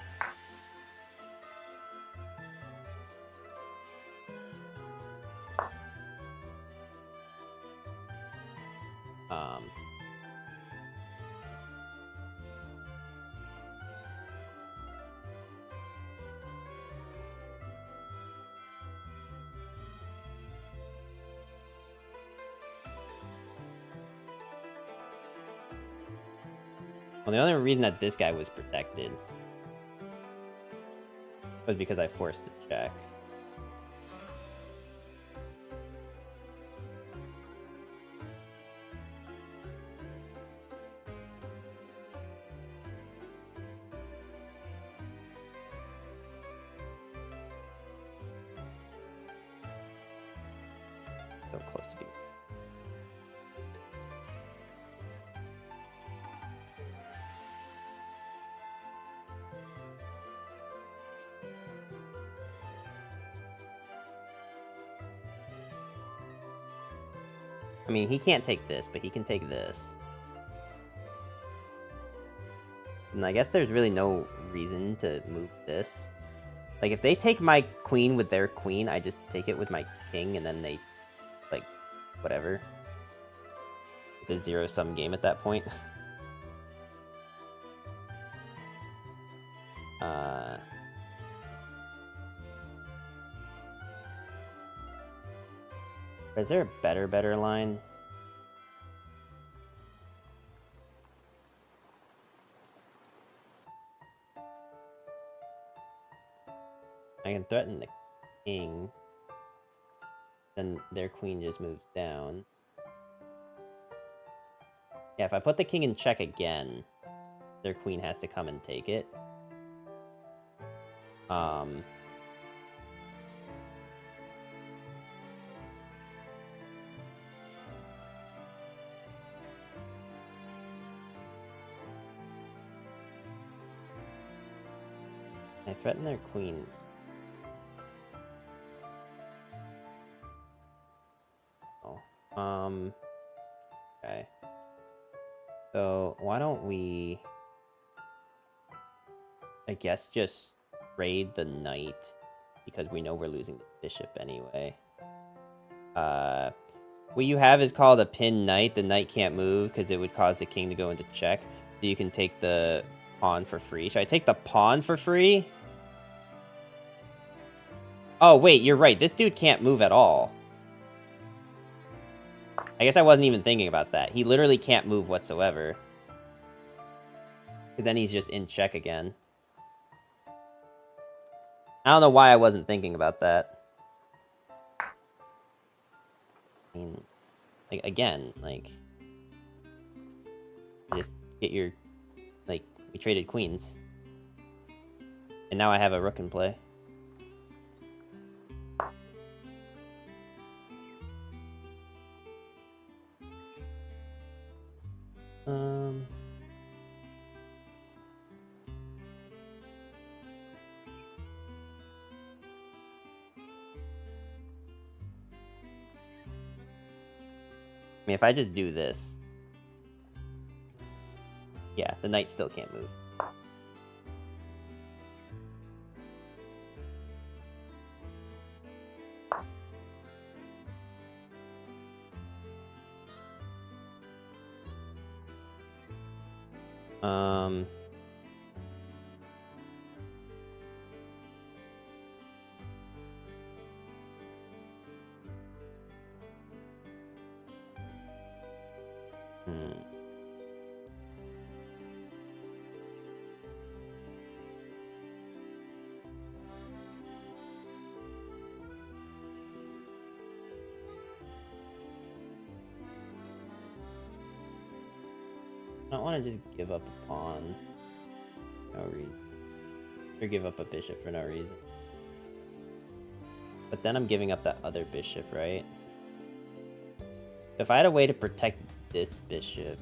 Well, the only reason that this guy was protected was because I forced a check. So close to being. I mean, he can't take this, but he can take this. And I guess there's really no reason to move this. Like, if they take my queen with their queen, I just take it with my king, and then they, like, whatever. It's a zero-sum game at that point. Is there a better line? I can threaten the king. Then their queen just moves down. Yeah, if I put the king in check again, their queen has to come and take it. I threaten their queen. Oh. Okay. So, why don't we... I guess just raid the knight, because we know we're losing the bishop anyway. What you have is called a pin knight. The knight can't move, because it would cause the king to go into check. So you can take the pawn for free. Should I take the pawn for free? Oh, wait, you're right. This dude can't move at all. I guess I wasn't even thinking about that. He literally can't move whatsoever. Because then he's just in check again. I don't know why I wasn't thinking about that. I mean, like, again, like... just get your... like, we traded queens. And now I have a rook in play. I mean, if I just do this... yeah, the knight still can't move. I don't want to just give up a pawn. No reason. Or give up a bishop for no reason. But then I'm giving up that other bishop, right? If I had a way to protect this bishop...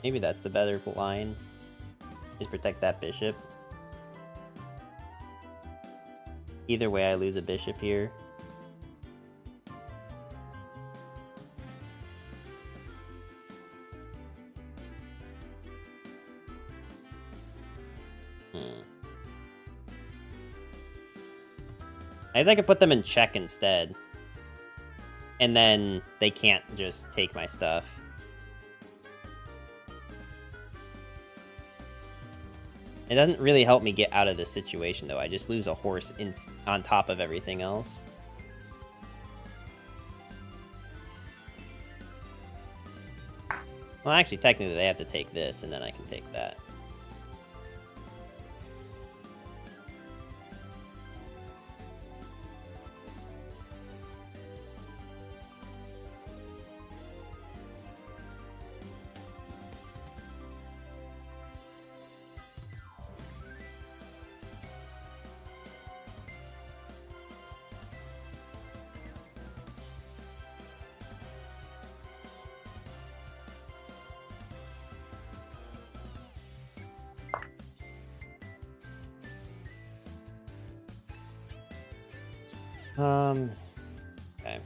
maybe that's the better line. Just protect that bishop. Either way, I lose a bishop here. I guess I could put them in check instead. And then they can't just take my stuff. It doesn't really help me get out of this situation, though. I just lose a horse on top of everything else. Well, actually, technically, they have to take this, and then I can take that. Okay.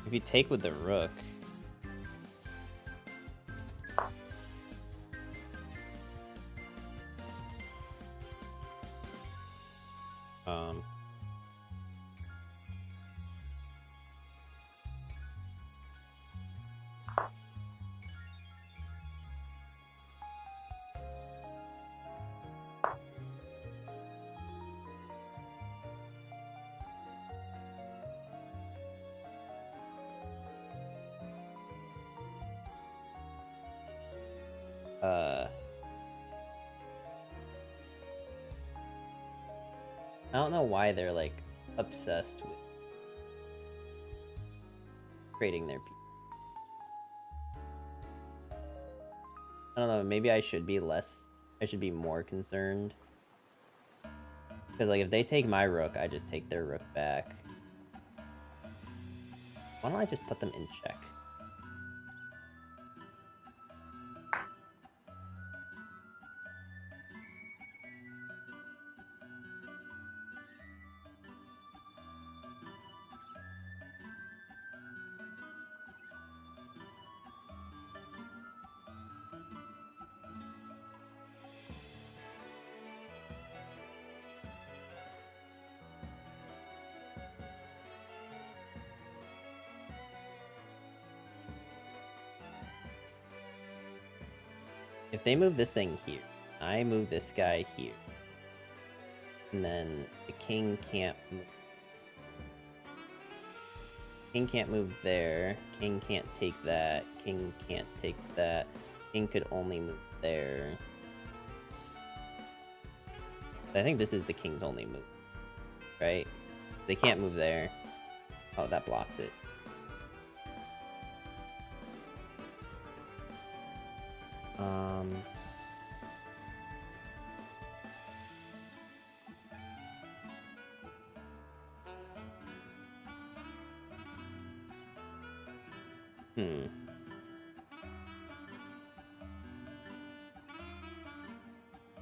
If you take with the rook... I don't know why they're, like, obsessed with creating their people. I don't know, maybe I should be more concerned. Because, like, if they take my rook, I just take their rook back. Why don't I just put them in check? If they move this thing here, I move this guy here. And then the king can't move. King can't move there. King can't take that. King can't take that. King could only move there. I think this is the king's only move. Right? They can't move there. Oh, that blocks it.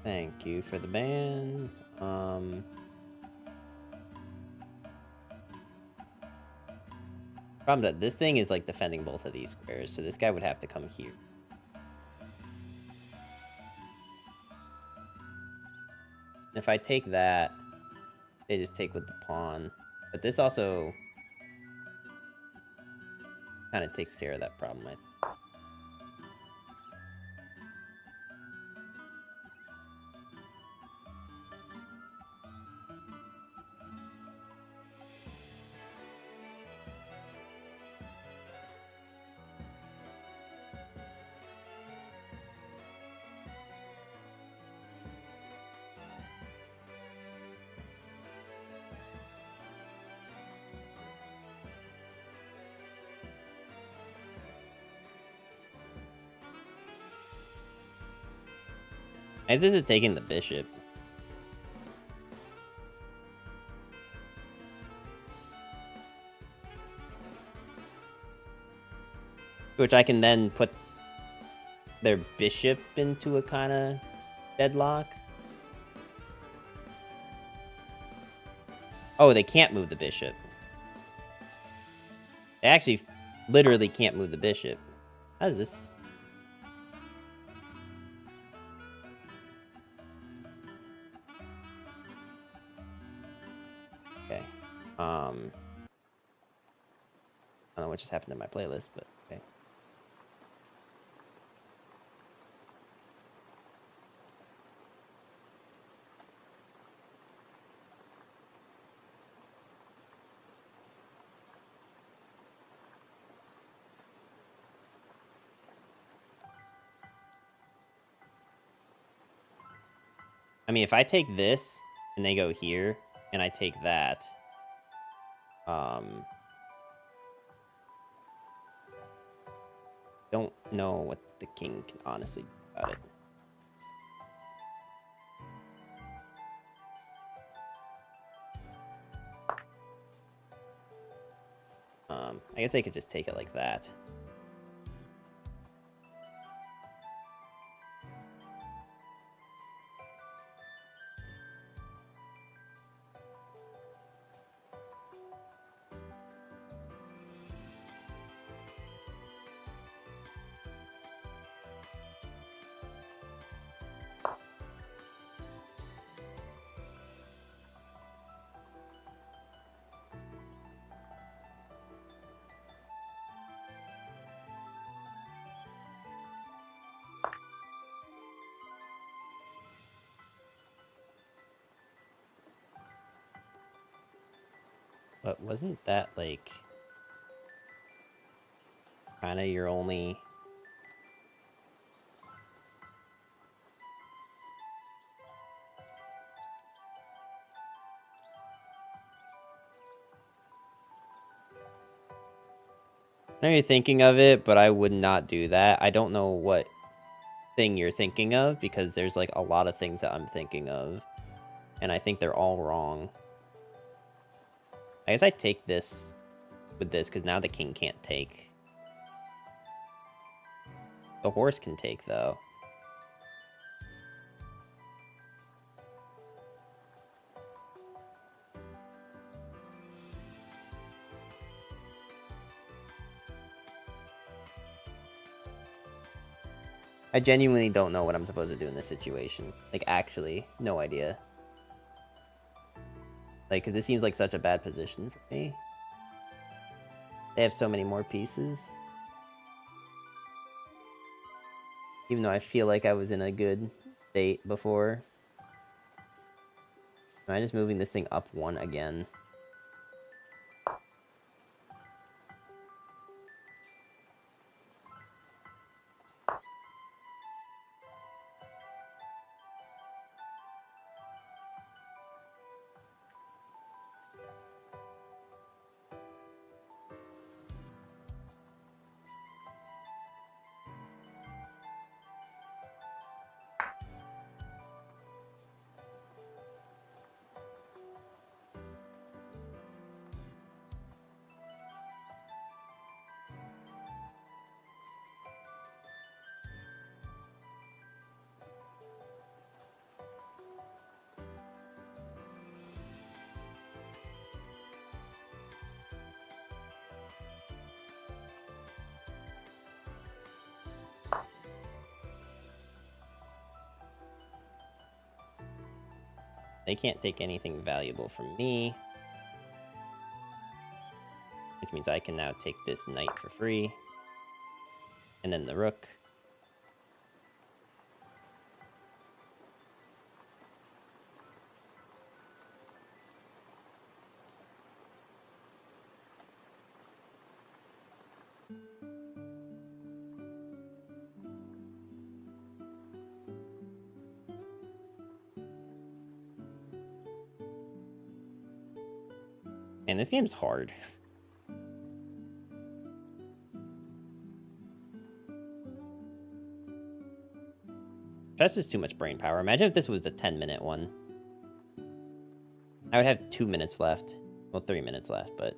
Thank you for the ban. Problem that this thing is like defending both of these squares, so this guy would have to come here. If I take that, they just take with the pawn. But this also kind of takes care of that problem, I think. As this is taking the bishop. Which I can then put their bishop into a kind of deadlock. Oh, they can't move the bishop. They actually literally can't move the bishop. How is this? Okay. I don't know what just happened in my playlist, but okay. I mean, if I take this and they go here and I take that, don't know what the king can honestly do about it. I guess I could just take it like that. But wasn't that, like, kind of your only... I know you're thinking of it, but I would not do that. I don't know what thing you're thinking of, because there's, like, a lot of things that I'm thinking of. And I think they're all wrong. I guess I take this with this, because now the king can't take. The horse can take, though. I genuinely don't know what I'm supposed to do in this situation. Like, actually, no idea. Like, because it seems like such a bad position for me. They have so many more pieces. Even though I feel like I was in a good state before. Am I just moving this thing up one again? They can't take anything valuable from me. Which means I can now take this knight for free. And then the rook. Man, this game's hard. Chess is too much brain power. Imagine if this was a 10-minute one. I would have 2 minutes left. Well, 3 minutes left, but...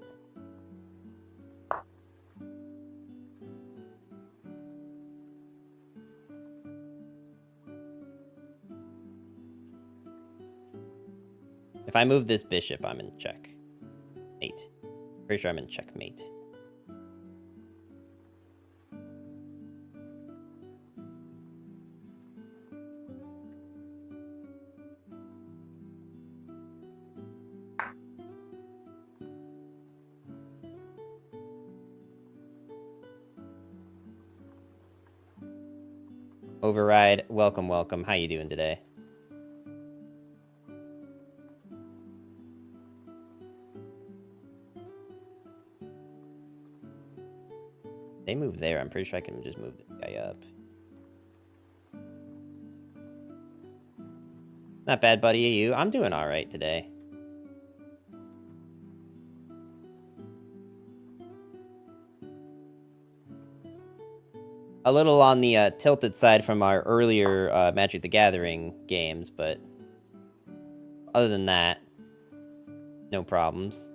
If I move this bishop, I'm in check. Mate. Pretty sure I'm in checkmate. Override, welcome, welcome. How you doing today? They move there. I'm pretty sure I can just move this guy up. Not bad, buddy. You? I'm doing all right today. A little on the tilted side from our earlier Magic the Gathering games, but other than that, no problems.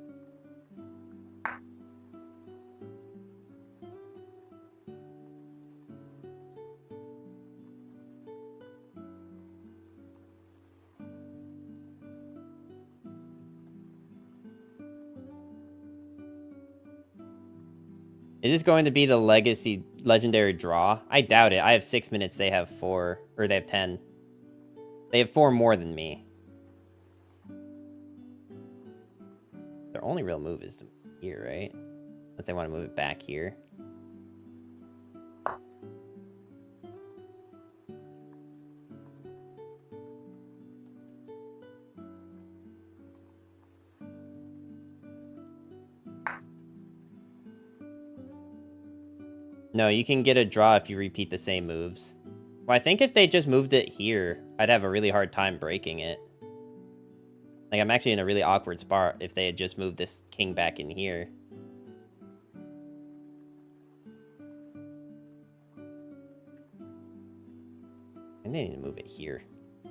Is this going to be the legendary draw? I doubt it. I have 6 minutes, they have 4. Or they have 10. They have 4 more than me. Their only real move is to move here, right? Unless they want to move it back here. No, you can get a draw if you repeat the same moves. Well, I think if they just moved it here, I'd have a really hard time breaking it. Like, I'm actually in a really awkward spot if they had just moved this king back in here. And they need to move it here.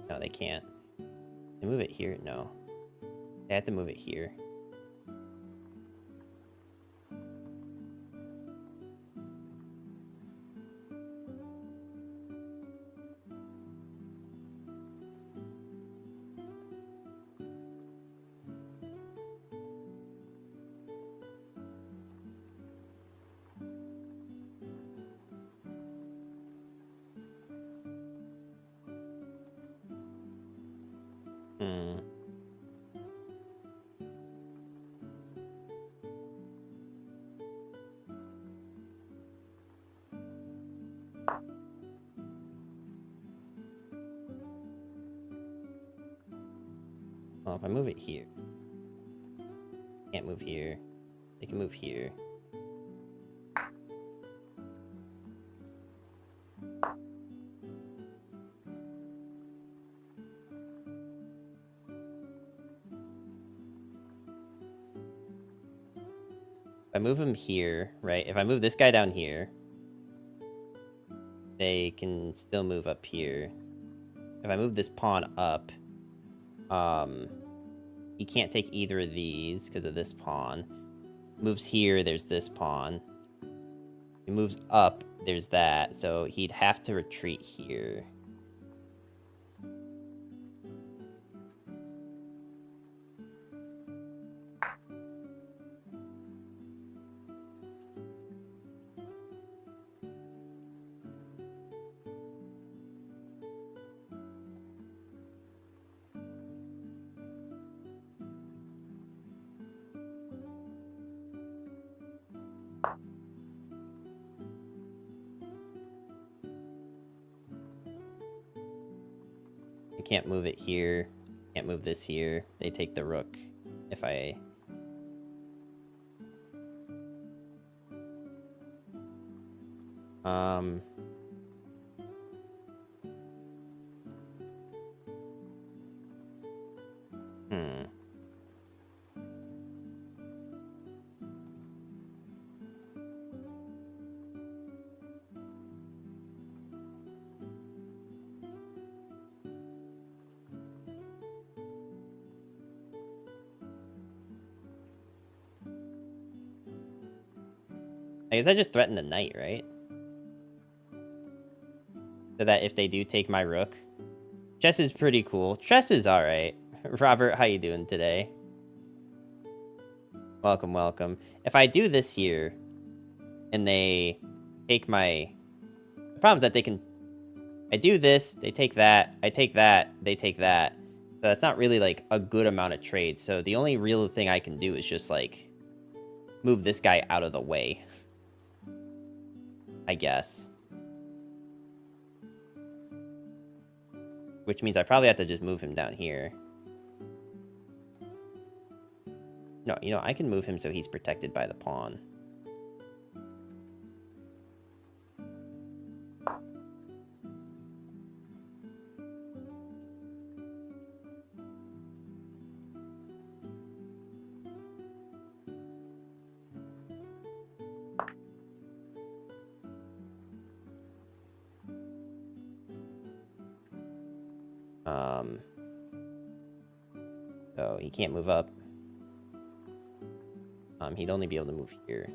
No, they can't. They move it here? No. They have to move it here. Hmm. Well, if I move it here. Can't move here. They can move here. If I move him here, right? If I move this guy down here, they can still move up here. If I move this pawn up, he can't take either of these because of this pawn. Moves here, there's this pawn. He moves up, there's that, so he'd have to retreat here. I can't move it here. Can't move this here. They take the rook. If I... I guess I just threaten the knight, right? So that if they do take my rook... Chess is pretty cool. Chess is alright. Robert, how you doing today? Welcome, welcome. If I do this here, and they take my... The problem is that they can... I do this, they take that, I take that, they take that. So that's not really, like, a good amount of trade. So the only real thing I can do is just, like, move this guy out of the way. I guess. Which means I probably have to just move him down here. No, you know, I can move him so he's protected by the pawn. So he can't move up. He'd only be able to move here.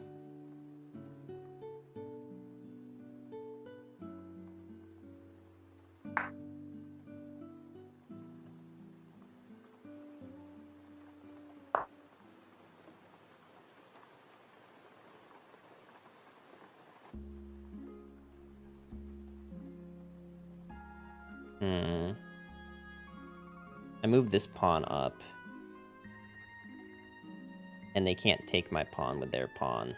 I moved this pawn up. And they can't take my pawn with their pawn.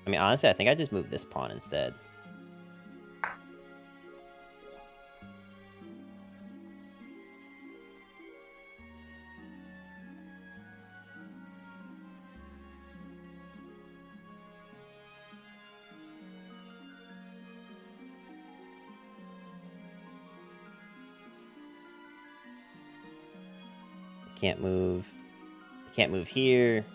I mean, honestly, I think I just moved this pawn instead. Can't move. Can't move here.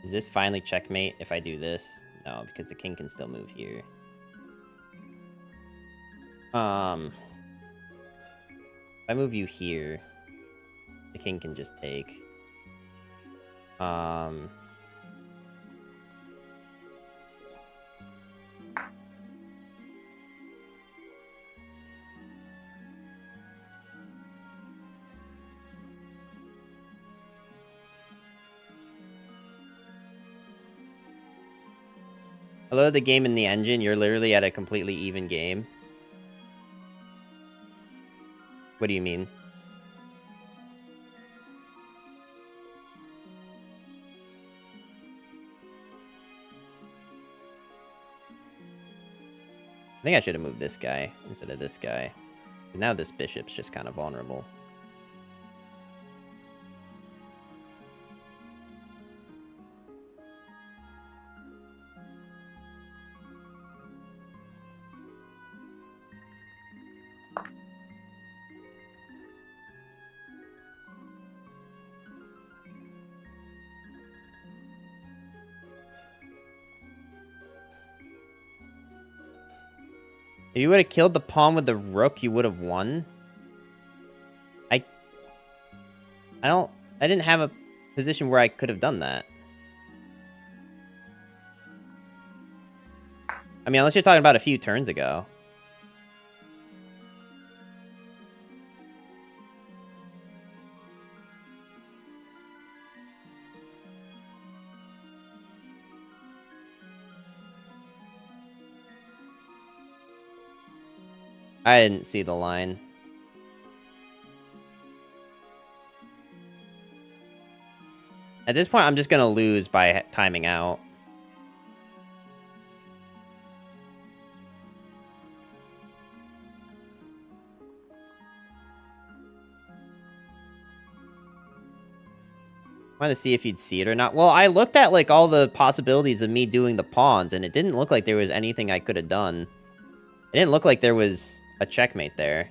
Is this finally checkmate if I do this? No, because the king can still move here. If I move you here, the king can just take. I loaded the game in the engine. You're literally at a completely even game. What do you mean? I think I should have moved this guy instead of this guy. Now this bishop's just kind of vulnerable. If you would have killed the pawn with the rook, you would have won. I didn't have a position where I could have done that. I mean, unless you're talking about a few turns ago. I didn't see the line. At this point, I'm just gonna lose by timing out. Wanted to see if you'd see it or not. Well, I looked at like all the possibilities of me doing the pawns, and it didn't look like there was anything I could have done. It didn't look like there was a checkmate there.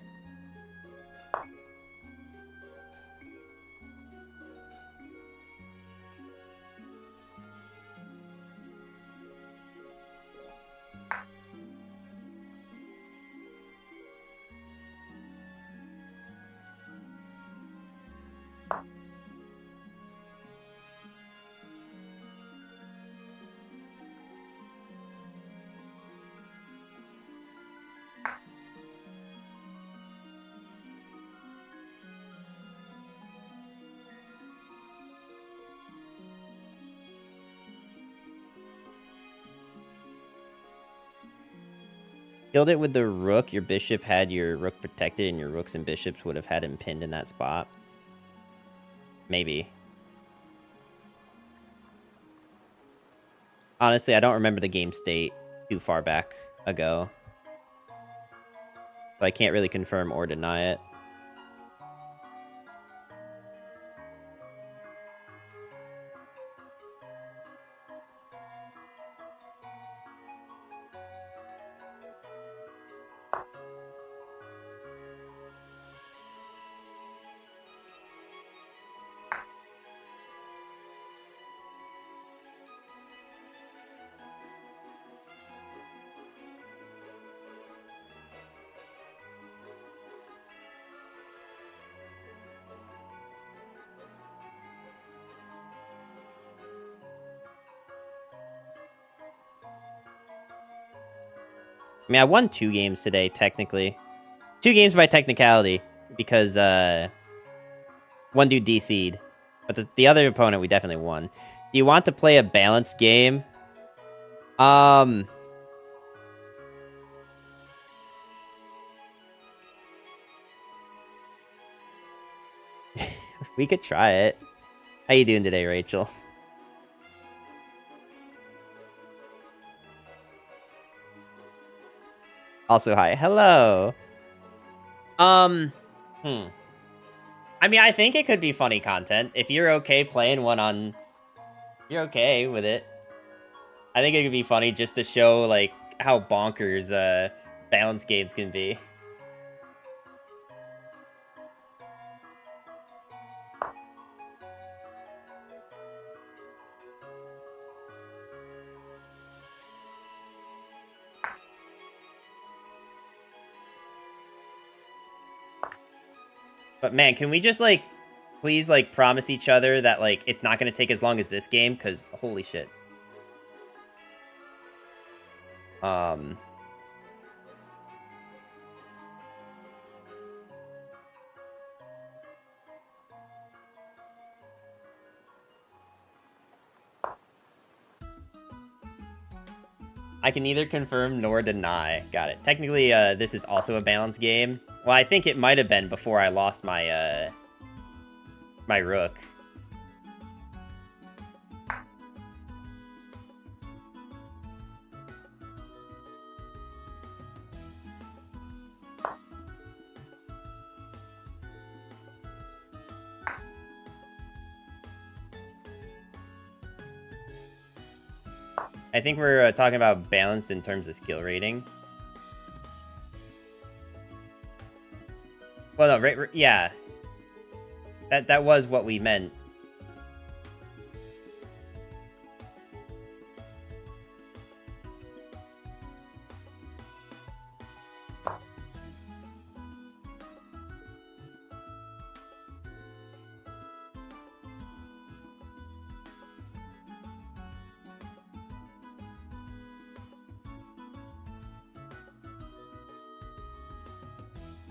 Killed it with the rook. Your bishop had your rook protected, and your rooks and bishops would have had him pinned in that spot. Maybe. Honestly, I don't remember the game state too far back ago. So I can't really confirm or deny it. I mean, I won 2 games today, technically. 2 games by technicality, because one dude DC'd. But the other opponent, we definitely won. Do you want to play a balanced game? We could try it. How you doing today, Rachel? Also, hi. Hello. I mean, I think it could be funny content. If you're okay playing one on... You're okay with it. I think it could be funny just to show, like, how bonkers, balance games can be. But man, can we just, like, please, like, promise each other that, like, it's not gonna take as long as this game? Because, holy shit. I can neither confirm nor deny. Got it. Technically, this is also a balance game. Well, I think it might have been before I lost my, my rook. I think we're talking about balance in terms of skill rating. Well, no, yeah. That was what we meant.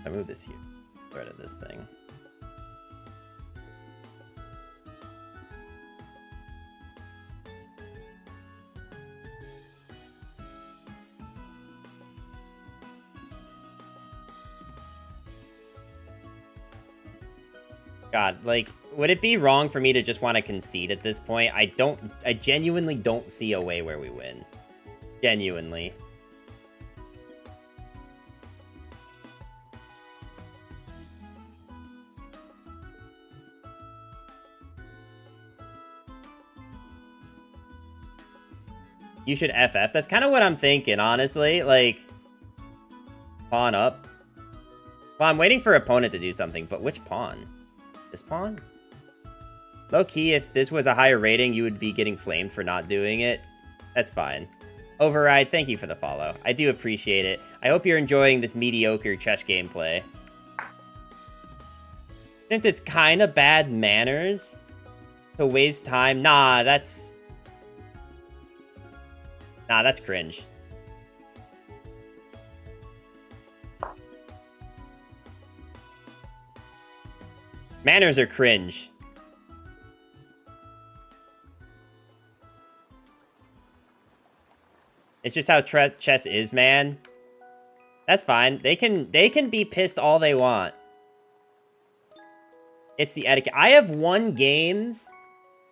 I move this here. Get rid of this thing. God, like, would it be wrong for me to just want to concede at this point? I genuinely don't see a way where we win. Genuinely. You should FF. That's kind of what I'm thinking, honestly. Like, pawn up. Well, I'm waiting for opponent to do something, but which pawn? This pawn? Low key, if this was a higher rating, you would be getting flamed for not doing it. That's fine. Override, thank you for the follow. I do appreciate it. I hope you're enjoying this mediocre chess gameplay. Since it's kind of bad manners to waste time, nah, that's cringe. Manners are cringe. It's just how chess is, man. That's fine. They can be pissed all they want. It's the etiquette. I have won games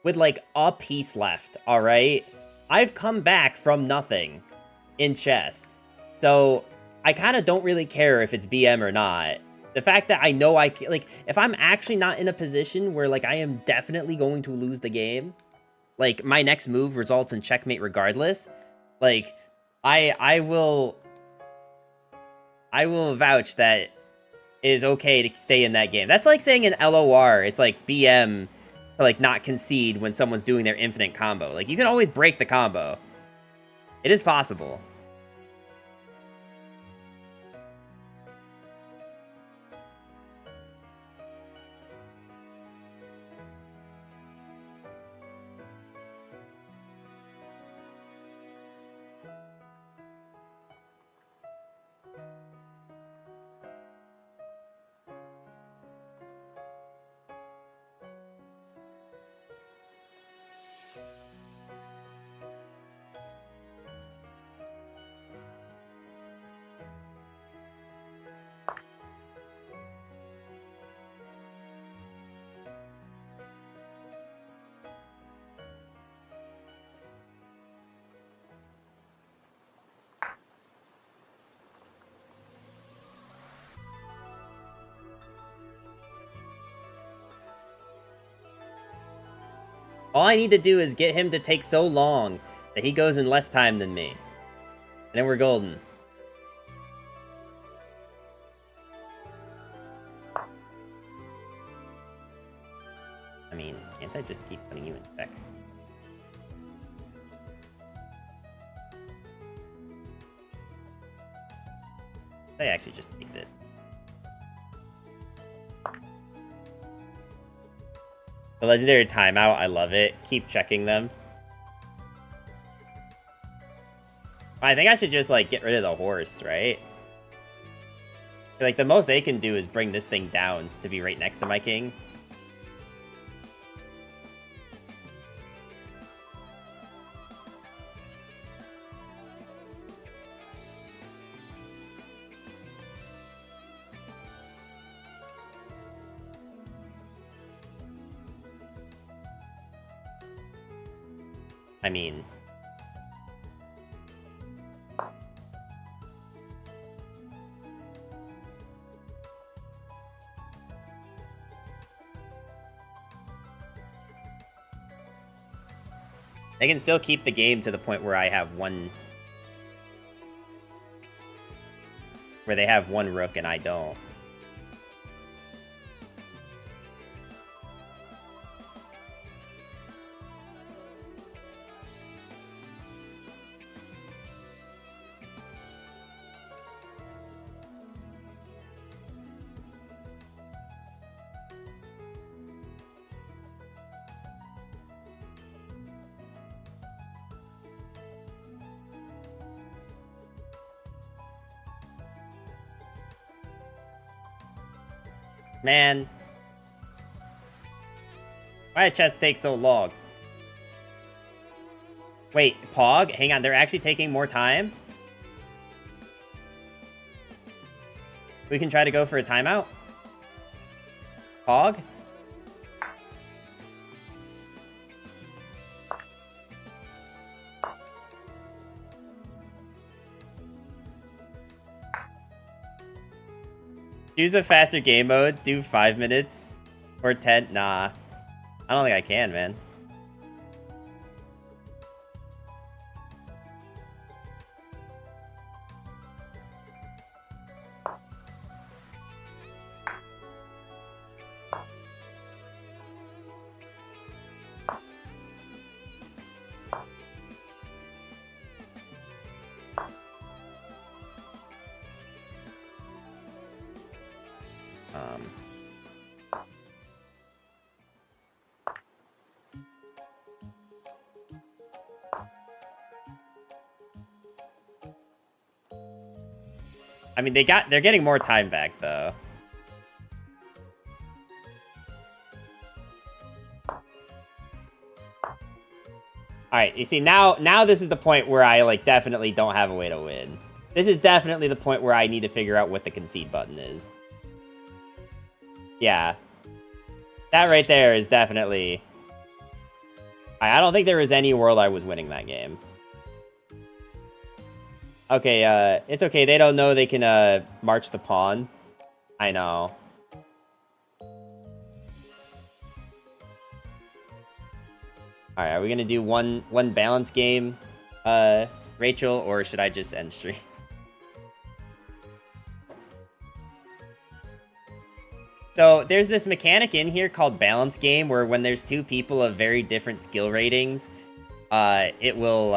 with, like, a piece left, alright? I've come back from nothing in chess. So, I kind of don't really care if it's BM or not. The fact that I know like, if I'm actually not in a position where, like, I am definitely going to lose the game, like, my next move results in checkmate regardless, like, I will vouch that it is okay to stay in that game. That's like saying in LOR, it's like BM to, like, not concede when someone's doing their infinite combo. Like, you can always break the combo. It is possible. All I need to do is get him to take so long that he goes in less time than me. And then we're golden. I mean, can't I just keep putting you in check? I actually just take this. The legendary timeout, I love it. Keep checking them. I think I should just, like, get rid of the horse, right? Like, the most they can do is bring this thing down to be right next to my king. I mean... I can still keep the game to the point where I have one... Where they have one rook and I don't. Man. Why did chess take so long? Wait, Pog? Hang on, they're actually taking more time? We can try to go for a timeout? Pog? Use a faster game mode, do 5 minutes, or 10, nah. I don't think I can, man. I mean, they're getting more time back, though. Alright, you see, now this is the point where I, like, definitely don't have a way to win. This is definitely the point where I need to figure out what the concede button is. Yeah. That right there is definitely... I don't think there was any world I was winning that game. Okay, it's okay. They don't know they can, march the pawn. I know. Alright, are we gonna do one balance game, Rachel, or should I just end stream? So, there's this mechanic in here called balance game, where when there's two people of very different skill ratings, it will,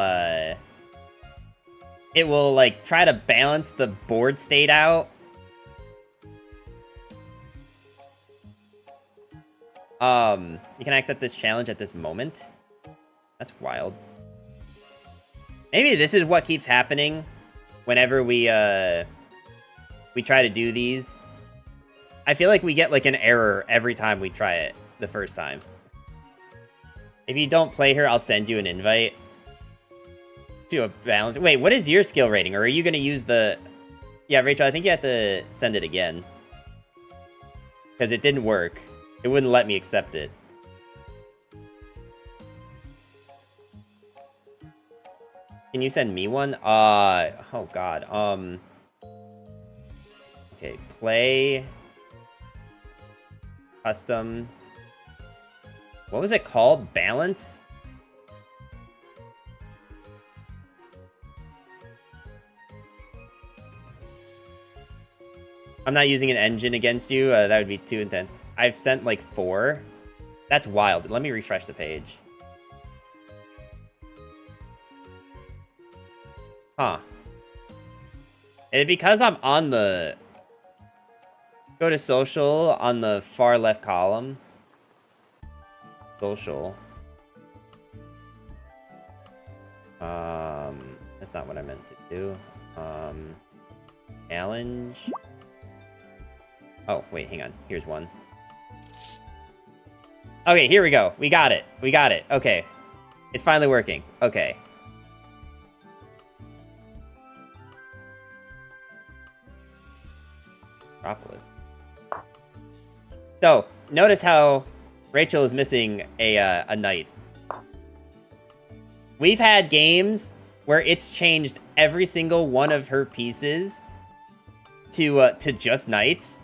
like, try to balance the board state out. You can accept this challenge at this moment. That's wild. Maybe this is what keeps happening whenever we try to do these. I feel like we get, like, an error every time we try it the first time. If you don't play her, I'll send you an invite. To a balance. Wait, what is your skill rating? Or are you going to use the... Yeah, Rachel, I think you have to send it again. Because it didn't work. It wouldn't let me accept it. Can you send me one? Oh god. Okay, play... Custom... What was it called? Balance? I'm not using an engine against you. That would be too intense. I've sent like 4. That's wild. Let me refresh the page. Huh. Is it because I'm on the... Go to social on the far left column. Social. That's not what I meant to do. Challenge. Oh, wait, hang on. Here's one. Okay, here we go. We got it. We got it. Okay. It's finally working. Okay. Metropolis. So, notice how Rachel is missing a knight. We've had games where it's changed every single one of her pieces to just knights.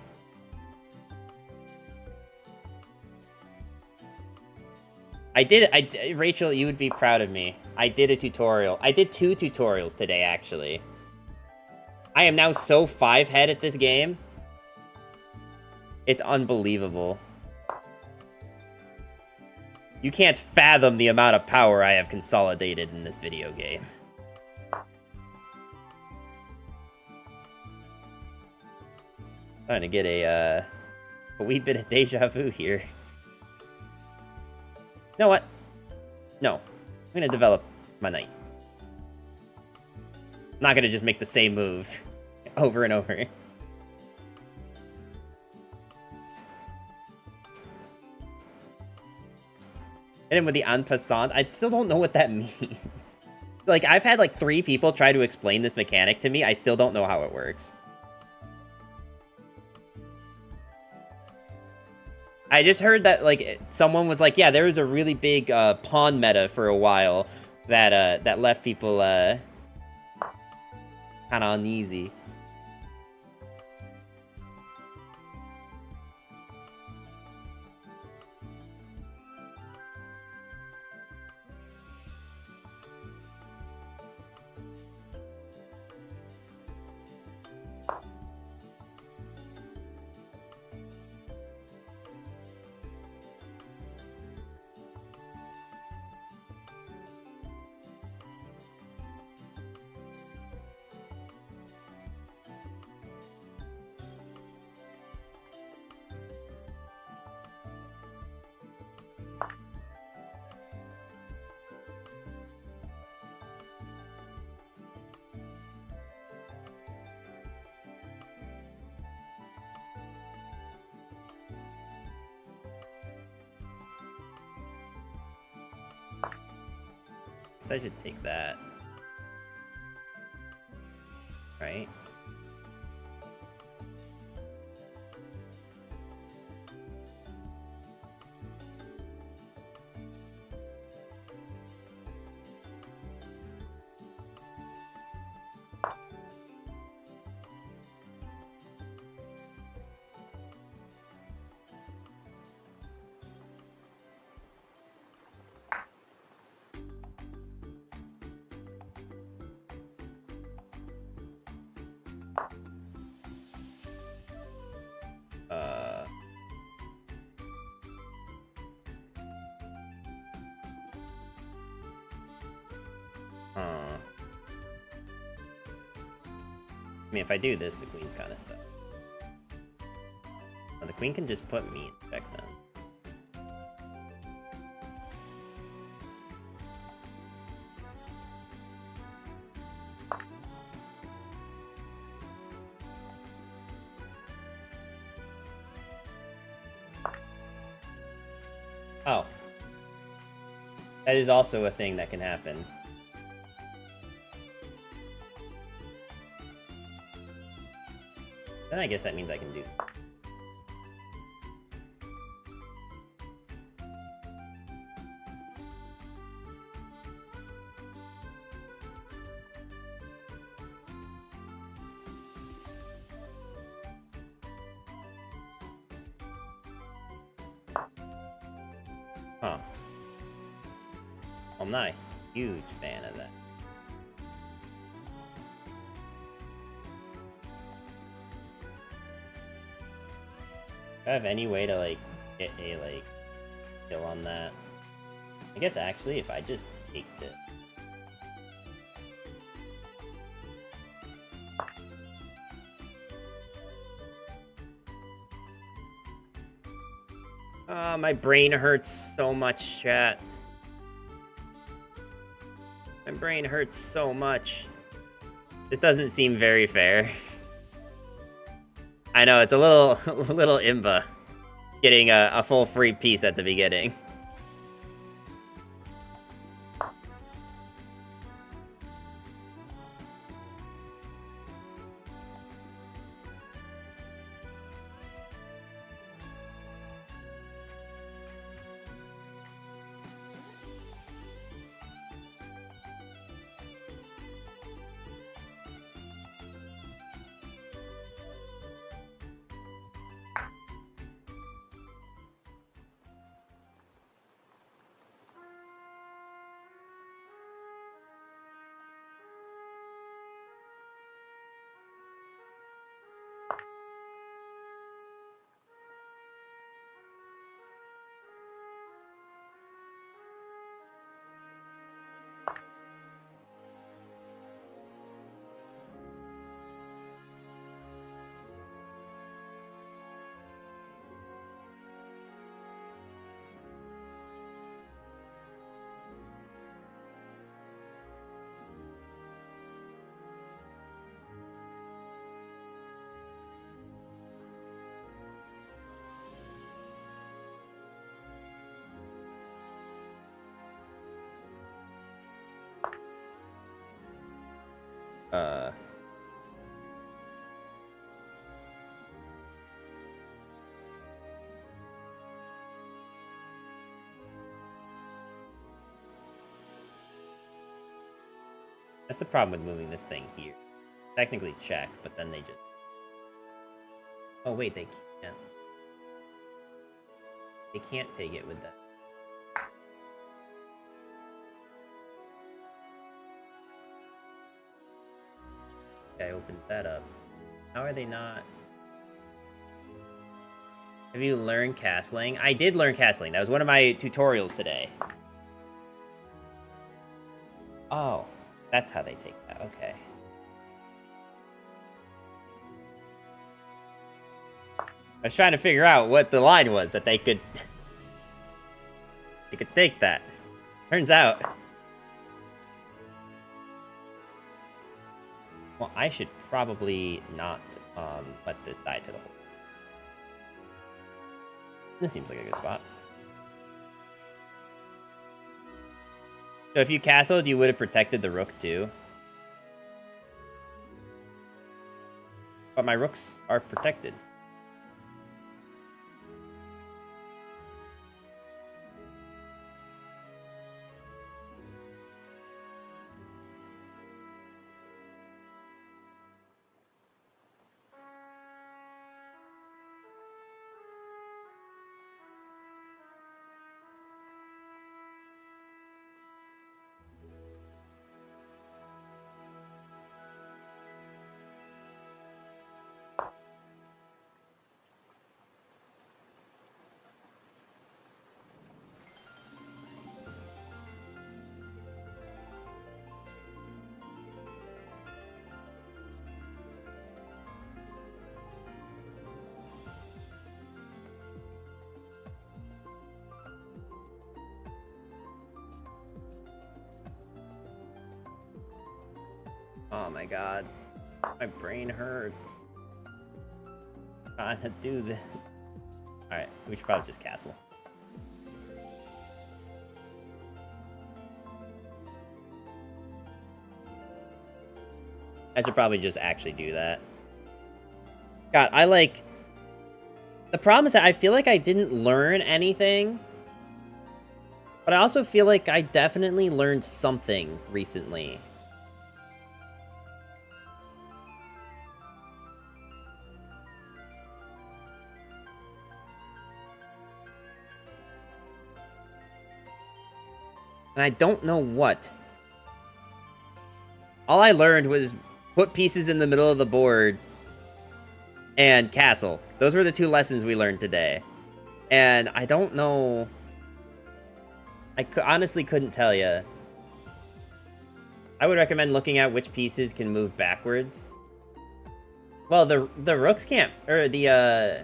Rachel, you would be proud of me. I did a tutorial. I did 2 tutorials today, actually. I am now so 5 head at this game. It's unbelievable. You can't fathom the amount of power I have consolidated in this video game. Trying to get a wee bit of deja vu here. You know what? No. I'm gonna develop my knight. I'm not gonna just make the same move over and over. And then with the en passant, I still don't know what that means. Like, I've had like 3 people try to explain this mechanic to me. I still don't know how it works. I just heard that, like, someone was like, yeah, there was a really big pawn meta for a while that that left people kind of uneasy. I should take that. Right? I mean, if I do this, the queen's kind of stuck. Now, the queen can just put me in check then. Oh. That is also a thing that can happen. Then I guess that means I can do. Huh. I'm not a huge fan of that. Do I have any way to, like, get a, like, kill on that? I guess, actually, if I just take this. My brain hurts so much, chat. My brain hurts so much. This doesn't seem very fair. I know, it's a little, a little imba. Getting a full free piece at the beginning. That's the problem with moving this thing here. Technically check, but then they just... Oh wait, they can't. They can't take it with that. Guy opens that up. How are they not... Have you learned castling? I did learn castling. That was one of my tutorials today. Oh, that's how they take that. Okay. I was trying to figure out what the line was that they could... they could take that. Turns out... Well, I should probably not let this die to the hole. This seems like a good spot. So if you castled, you would have protected the rook too. But my rooks are protected. Oh my god. My brain hurts. Trying to do this. Alright, we should probably just castle. I should probably just actually do that. God, I like... The problem is that I feel like I didn't learn anything. But I also feel like I definitely learned something recently. And I don't know what. All I learned was put pieces in the middle of the board and castle. Those were the 2 lessons we learned today. And I don't know... I honestly couldn't tell you. I would recommend looking at which pieces can move backwards. Well, the rooks can't... Or the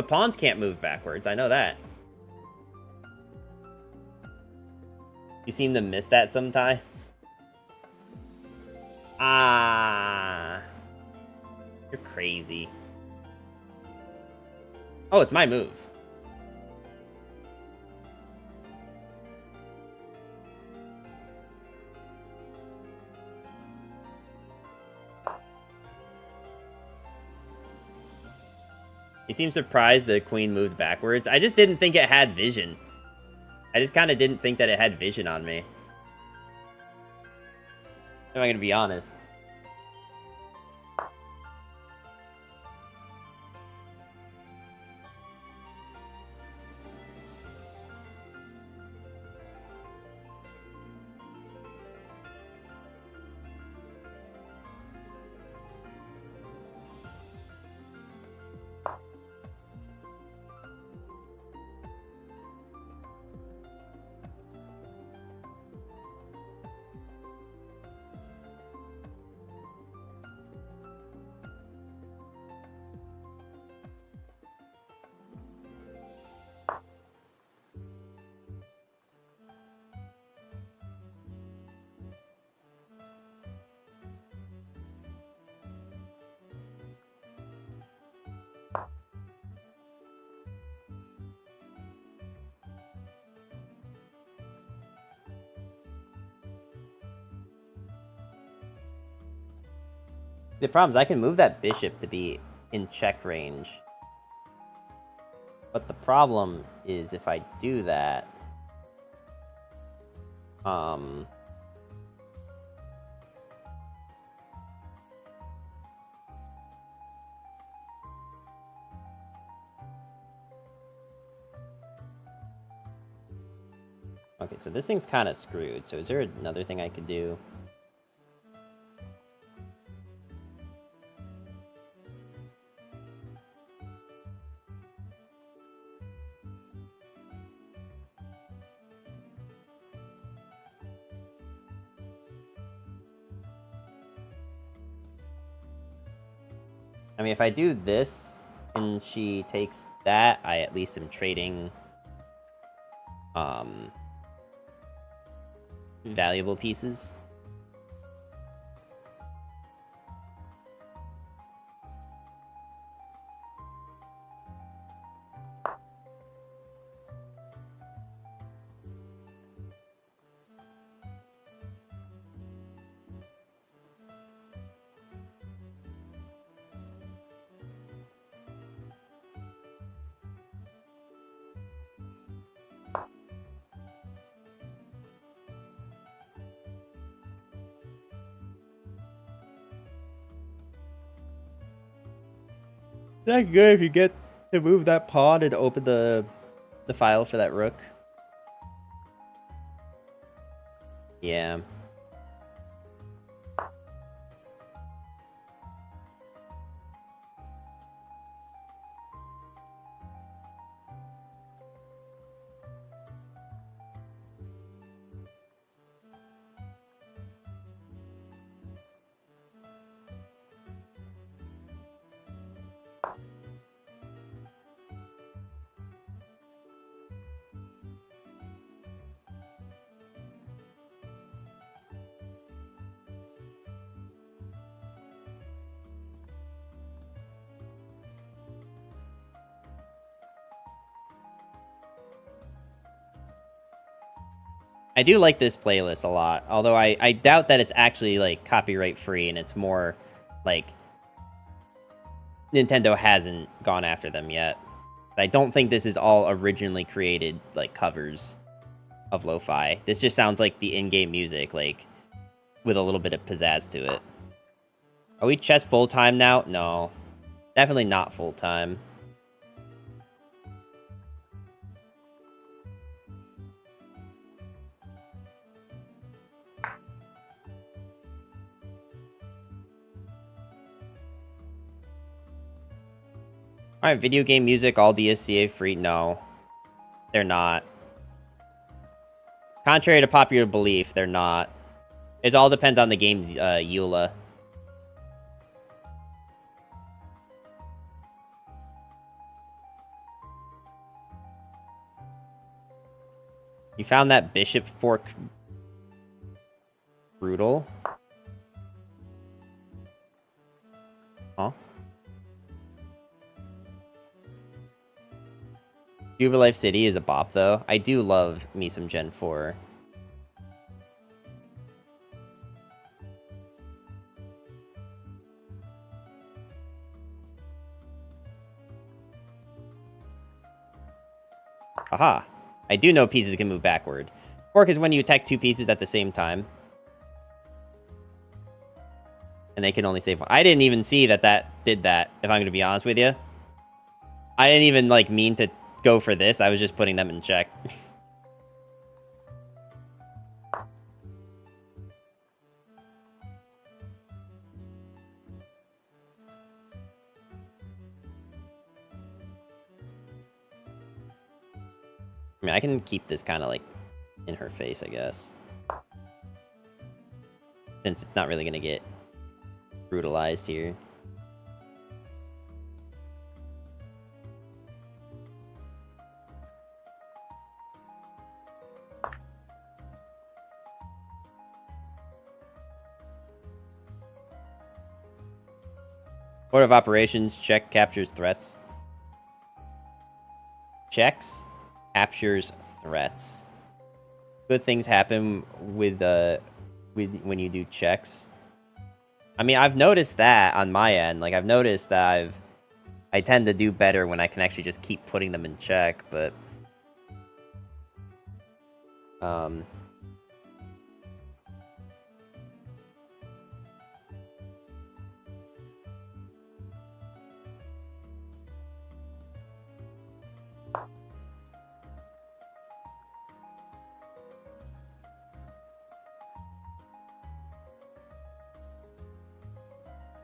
pawns can't move backwards. I know that. You seem to miss that sometimes. Ah. You're crazy. Oh, it's my move. You seem surprised the queen moved backwards. I just didn't think it had vision. I just kind of didn't think that it had vision on me. Am I gonna be honest? The problem is I can move that bishop to be in check range. But the problem is if I do that... Okay, so this thing's kind of screwed. So is there another thing I could do? I mean, if I do this and she takes that, I at least am trading valuable pieces. Is that good if you get to move that pawn and open the file for that rook? Yeah. I do like this playlist a lot, although I doubt that it's actually, like, copyright free, and it's more, like, Nintendo hasn't gone after them yet. I don't think this is all originally created, like, covers of lo-fi. This just sounds like the in-game music, like, with a little bit of pizzazz to it. Are we chess full-time now? No. Definitely not full-time. Alright, video game music, all DSCA free? No. They're not. Contrary to popular belief, they're not. It all depends on the game's EULA. You found that bishop fork brutal? Huh? Jubilife City is a bop, though. I do love me some Gen 4. Aha. I do know pieces can move backward. Fork is when you attack two pieces at the same time. And they can only save one. I didn't even see that that did that, if I'm going to be honest with you. I didn't even, like, mean to go for this. I was just putting them in check. I mean, I can keep this kind of, like, in her face, I guess. Since it's not really going to get brutalized here. Board of Operations, check, captures threats. Checks, captures threats. Good things happen with when you do checks. I mean, I've noticed that on my end. Like, I've noticed that I tend to do better when I can actually just keep putting them in check, but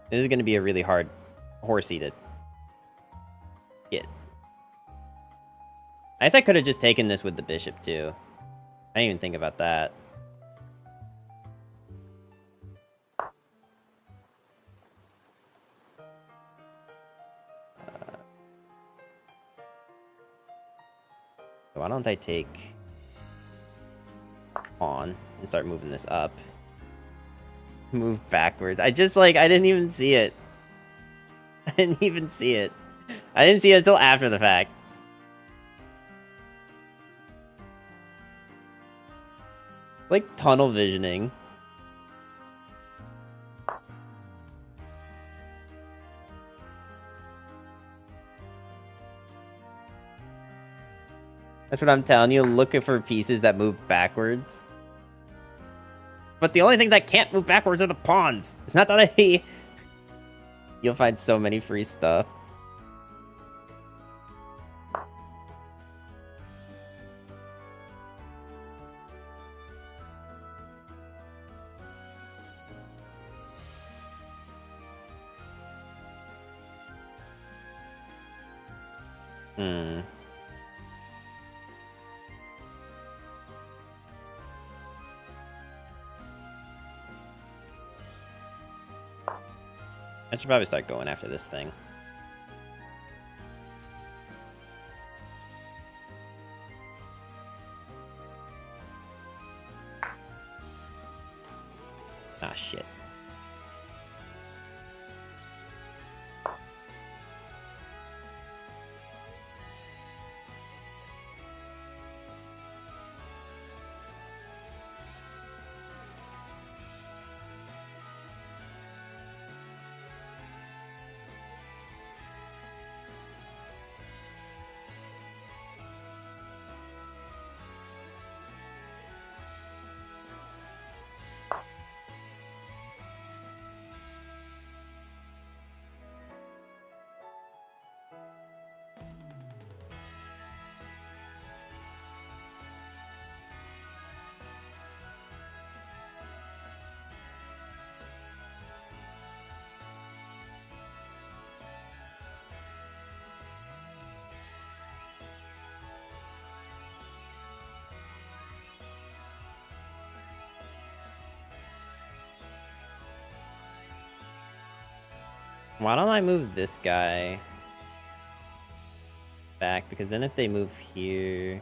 this is going to be a really hard horsey to get. I guess I could have just taken this with the bishop, too. I didn't even think about that. So why don't I take pawn and start moving this up? Move backwards. I just, like, I didn't even see it. I didn't even see it. I didn't see it until after the fact. Like, tunnel visioning. That's what I'm telling you, looking for pieces that move backwards. But the only things I can't move backwards are the pawns. It's not that I... You'll find so many free stuff. I should probably start going after this thing. Ah, shit. Why don't I move this guy back? Because then if they move here...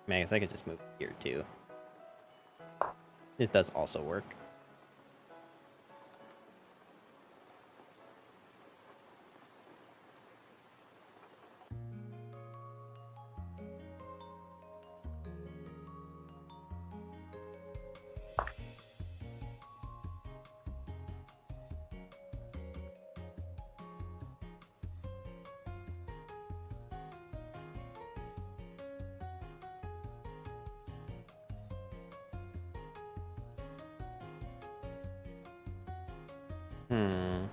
I guess I could just move here too. This does also work. Hmm.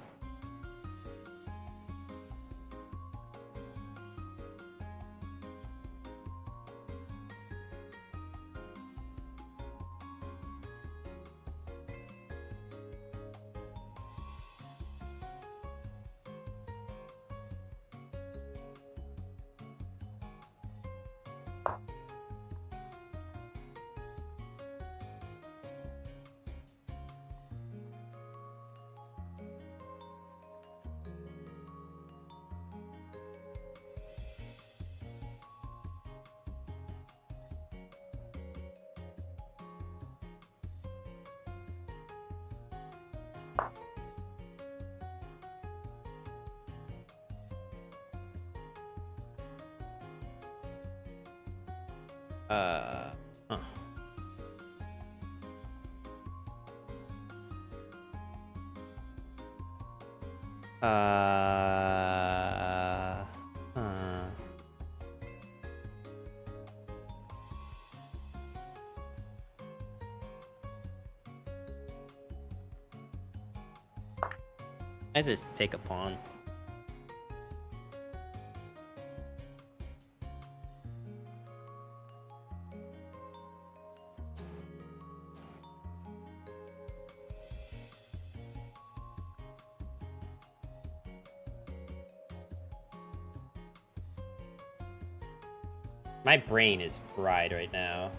Huh. Huh. I just take a pawn. My brain is fried right now.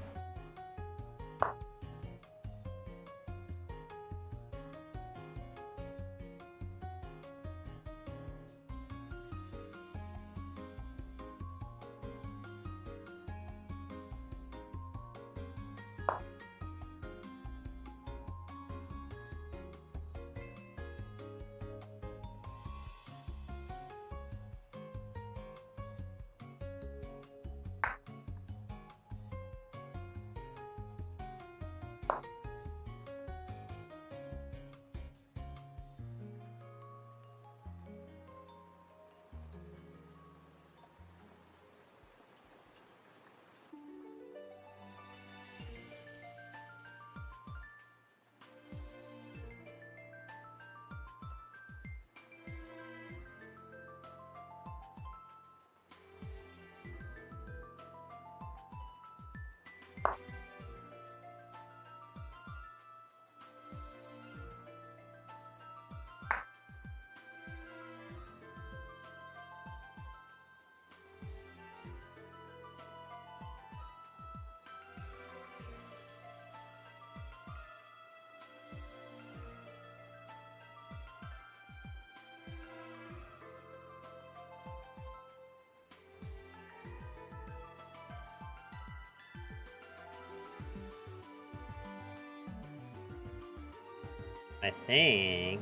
I think...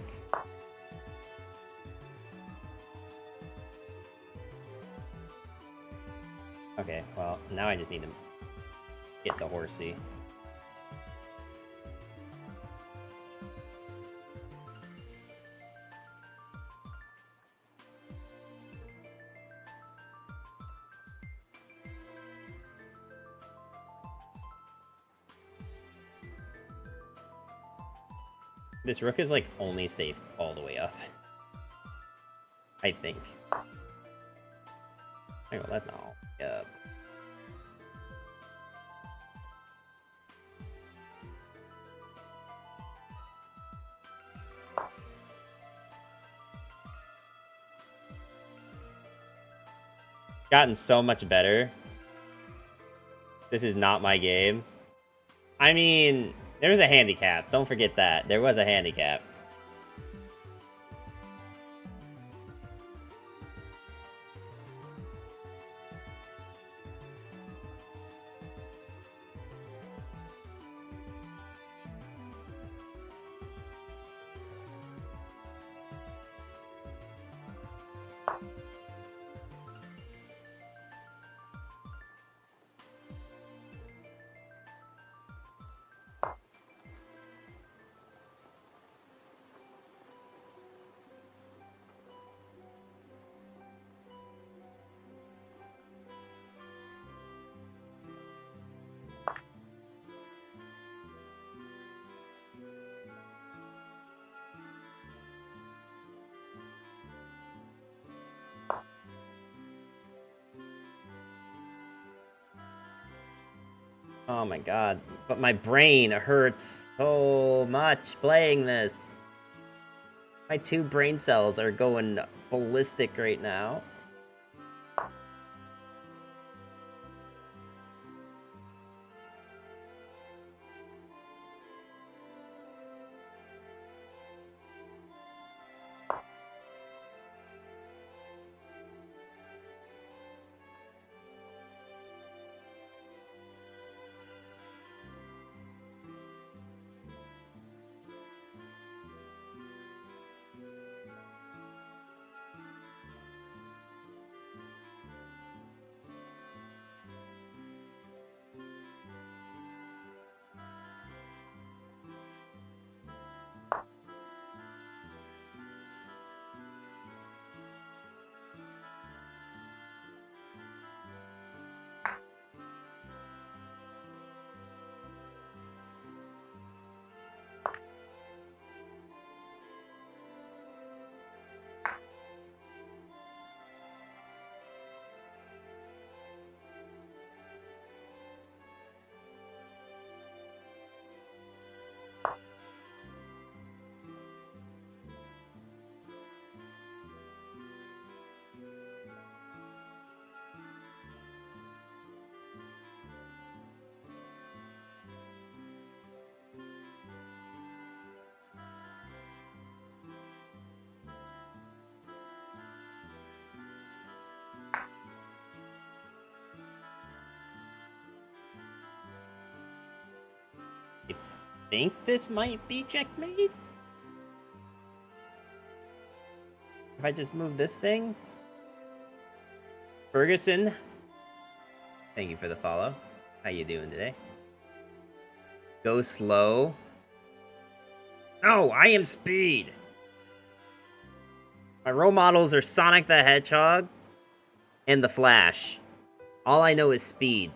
Okay, well, now I just need to get the horsey. This rook is, like, only safe all the way up. I think. Hang on, that's not all. Yeah. Gotten so much better. This is not my game. I mean, there was a handicap. Don't forget that. There was a handicap. Oh my god. But my brain hurts so much playing this. My 2 brain cells are going ballistic right now. I think this might be checkmate? If I just move this thing? Ferguson, thank you for the follow. How you doing today? Go slow. No, I am Speed. My role models are Sonic the Hedgehog and the Flash. All I know is Speed.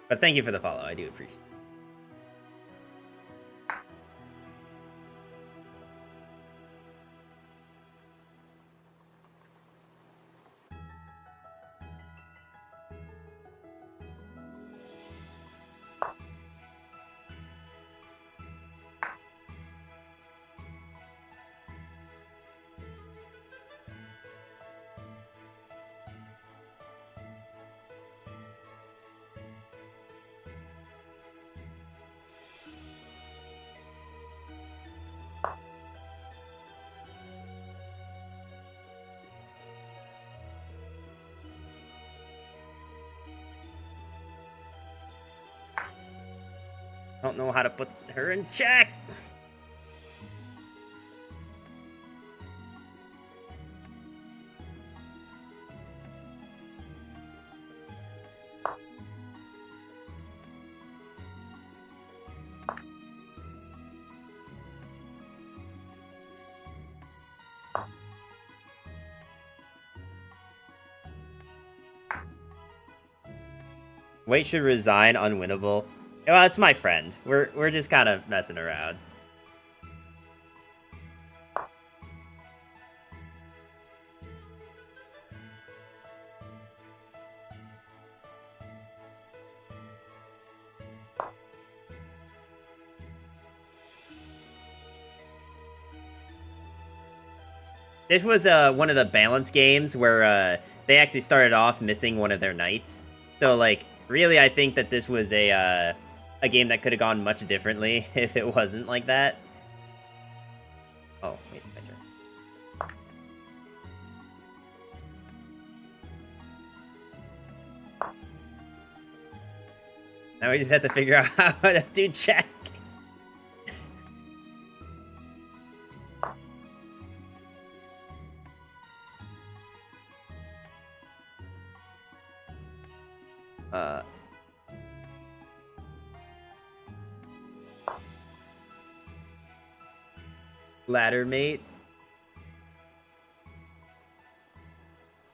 But thank you for the follow. I do appreciate it. Don't know how to put her in check. Wait should resign unwinnable. Well, it's my friend. We're just kind of messing around. This was one of the balance games where they actually started off missing one of their knights. So like, really, I think that this was a game that could have gone much differently if it wasn't like that. Oh, wait, my turn. Now we just have to figure out how to do check. Ladder mate.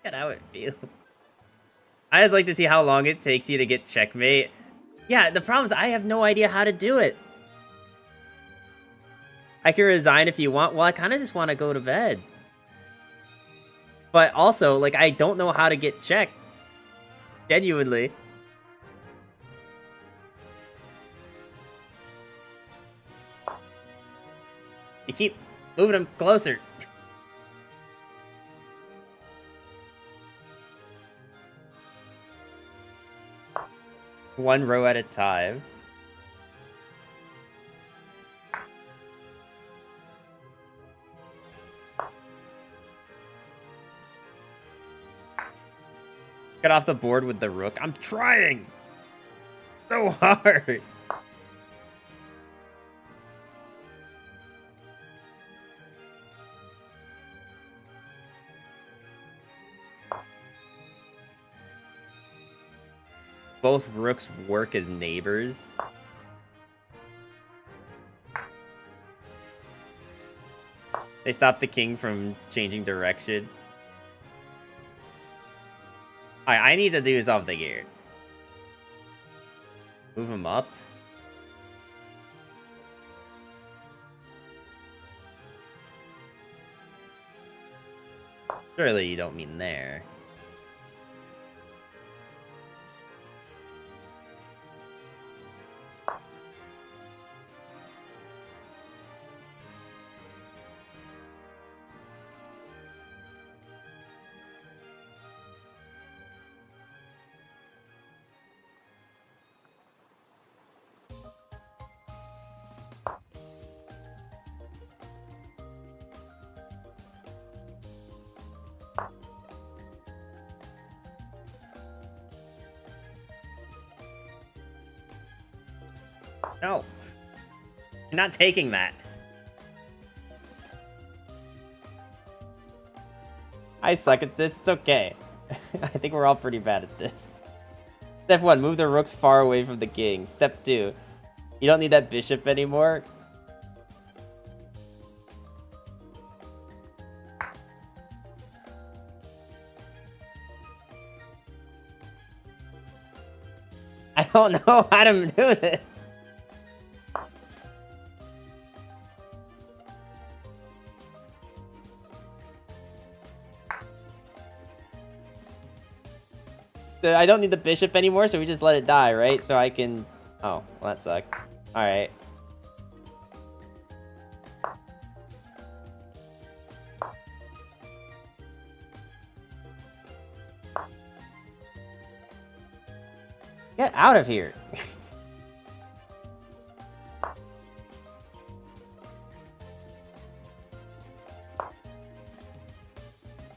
Look at how it feels. I just like to see how long it takes you to get checkmate. Yeah, the problem is I have no idea how to do it. I can resign if you want. Well, I kind of just want to go to bed. But also, like, I don't know how to get checked. Genuinely. You keep moving them closer. One row at a time. Get off the board with the rook. I'm trying so hard. Both rooks work as neighbors. They stop the king from changing direction. Alright, I need to do something here. Move him up. Surely you don't mean there. No. You're not taking that. I suck at this. It's okay. I think we're all pretty bad at this. Step 1, move the rooks far away from the king. Step 2, you don't need that bishop anymore. I don't know how to do this. I don't need the bishop anymore, so we just let it die, right? So I can... Oh, well, that sucked. Alright. Get out of here.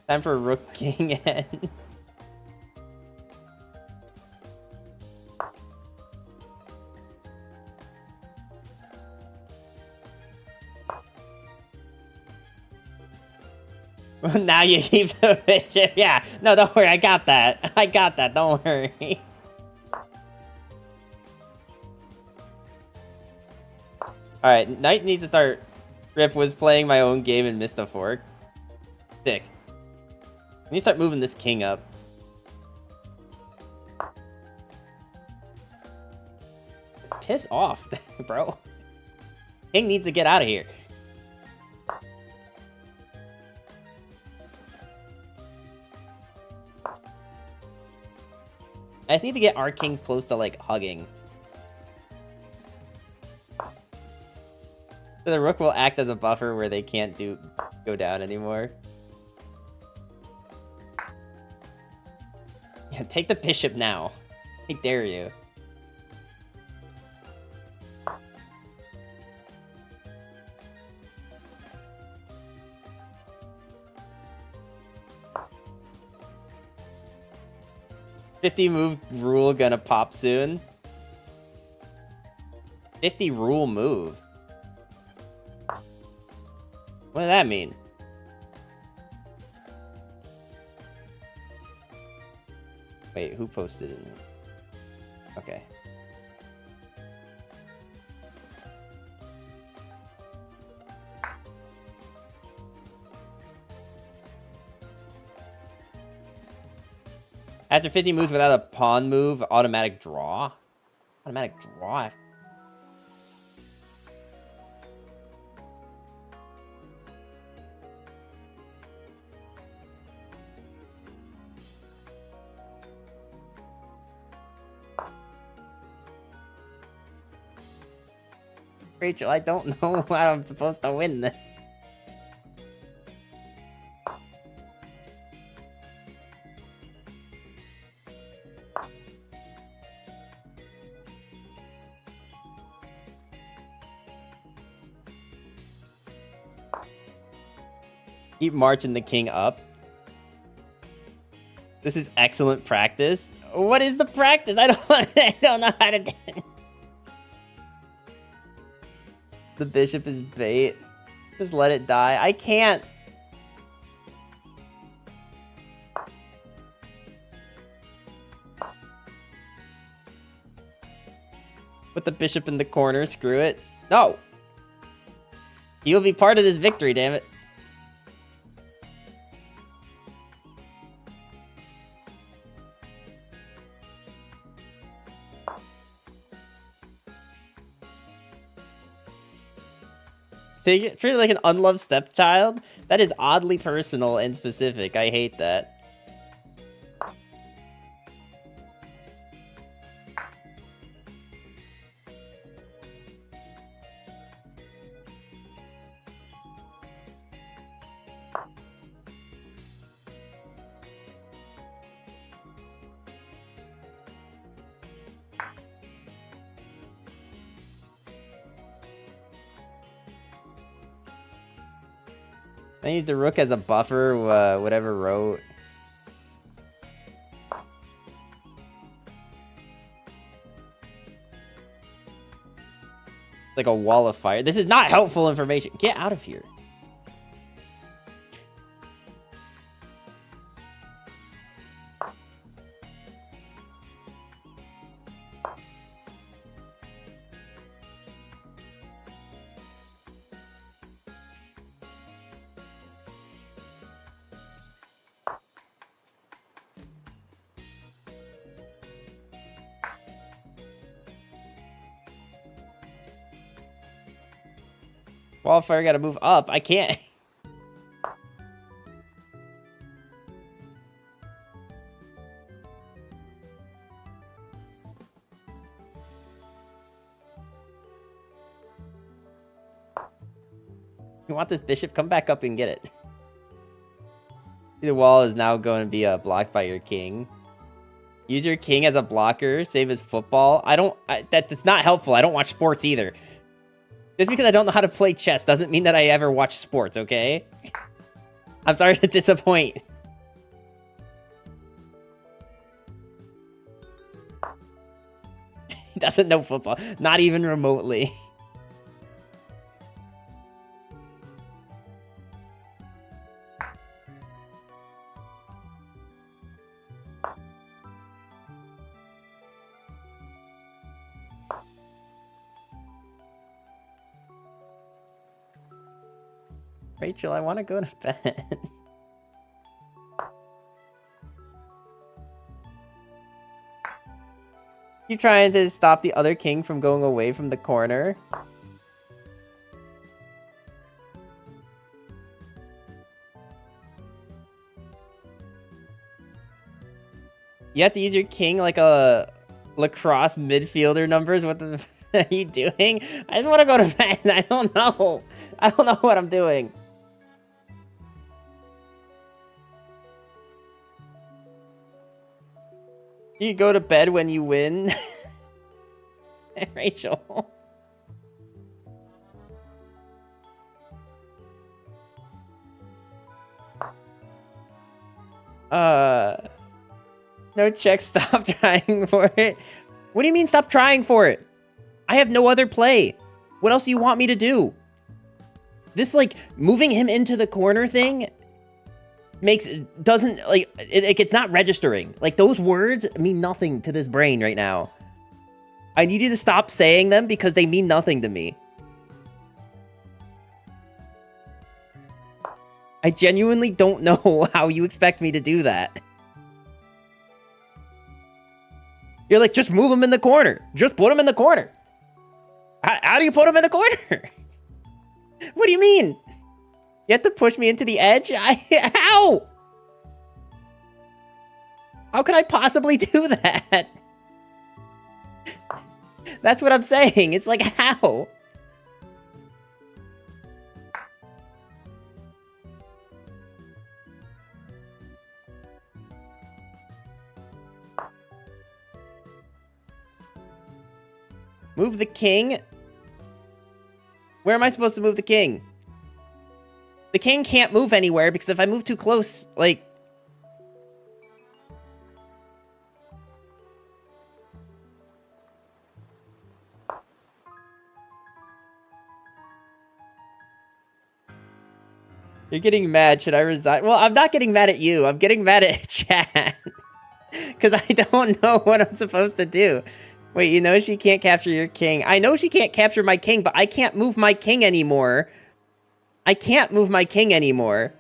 Time for rook king end. Now you keep the bishop. Yeah. No, don't worry. I got that. I got that. Don't worry. Alright, knight needs to start. Rip was playing my own game and missed a fork. Sick. I need to start moving this king up. Piss off, bro. King needs to get out of here. I just need to get our kings close to, like, hugging. So the rook will act as a buffer where they can't go down anymore. Take the bishop now. I dare you. $50 move rule gonna pop soon. 50 rule move. What does that mean? Wait, who posted it? Okay. After 50 moves without a pawn move, automatic draw? Automatic draw? Rachel, I don't know how I'm supposed to win this. Keep marching the king up. This is excellent practice. What is the practice? I don't know how to do it. The bishop is bait. Just let it die. I can't. Put the bishop in the corner. Screw it. No. You'll be part of this victory, damn it. Treat it like an unloved stepchild? That is oddly personal and specific. I hate that. I use the rook as a buffer, whatever wrote. Like a wall of fire. This is not helpful information. Get out of here. Wildfire gotta move up. I can't. You want this bishop? Come back up and get it. The wall is now going to be blocked by your king. Use your king as a blocker. Save his football. That's not helpful. I don't watch sports either. Just because I don't know how to play chess doesn't mean that I ever watch sports, okay? I'm sorry to disappoint. He doesn't know football. Not even remotely. Rachel, I want to go to bed. You trying to stop the other king from going away from the corner? You have to use your king like a lacrosse midfielder numbers? What the are you doing? I just want to go to bed. I don't know. I don't know what I'm doing. You go to bed when you win. Rachel. No check, stop trying for it. What do you mean stop trying for it? I have no other play. What else do you want me to do? This, like, moving him into the corner thing doesn't, like, it's not registering. Like, those words mean nothing to this brain right now. I need you to stop saying them because they mean nothing to me. I genuinely don't know how you expect me to do that. You're like, just move him in the corner. Just put him in the corner. How do you put him in the corner? What do you mean? You have to push me into the edge? How? How could I possibly do that? That's what I'm saying. It's like, how? Move the king? Where am I supposed to move the king? The king can't move anywhere because if I move too close, like... You're getting mad. Should I resign? Well, I'm not getting mad at you. I'm getting mad at chat. Because I don't know what I'm supposed to do. Wait, you know she can't capture your king. I know she can't capture my king, but I can't move my king anymore. I can't move my king anymore.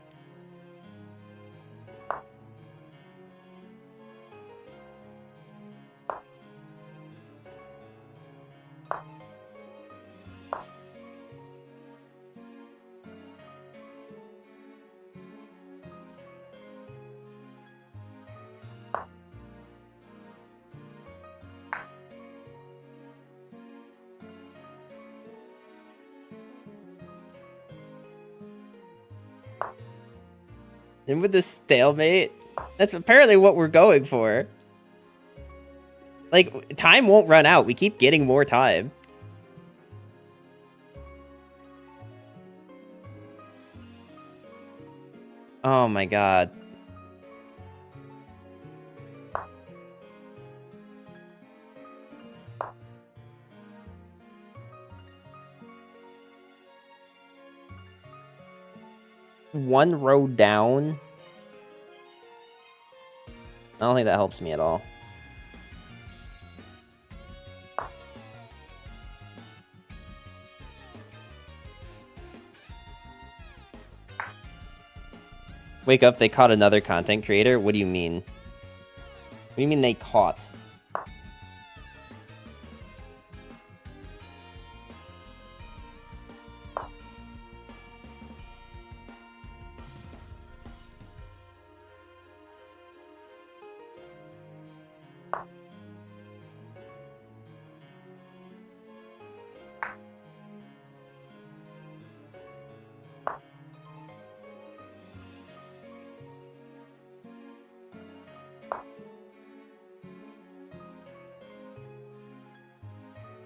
And with this stalemate, that's apparently what we're going for. Like, time won't run out. We keep getting more time. Oh my god. One row down? I don't think that helps me at all. Wake up, they caught another content creator? What do you mean? What do you mean they caught?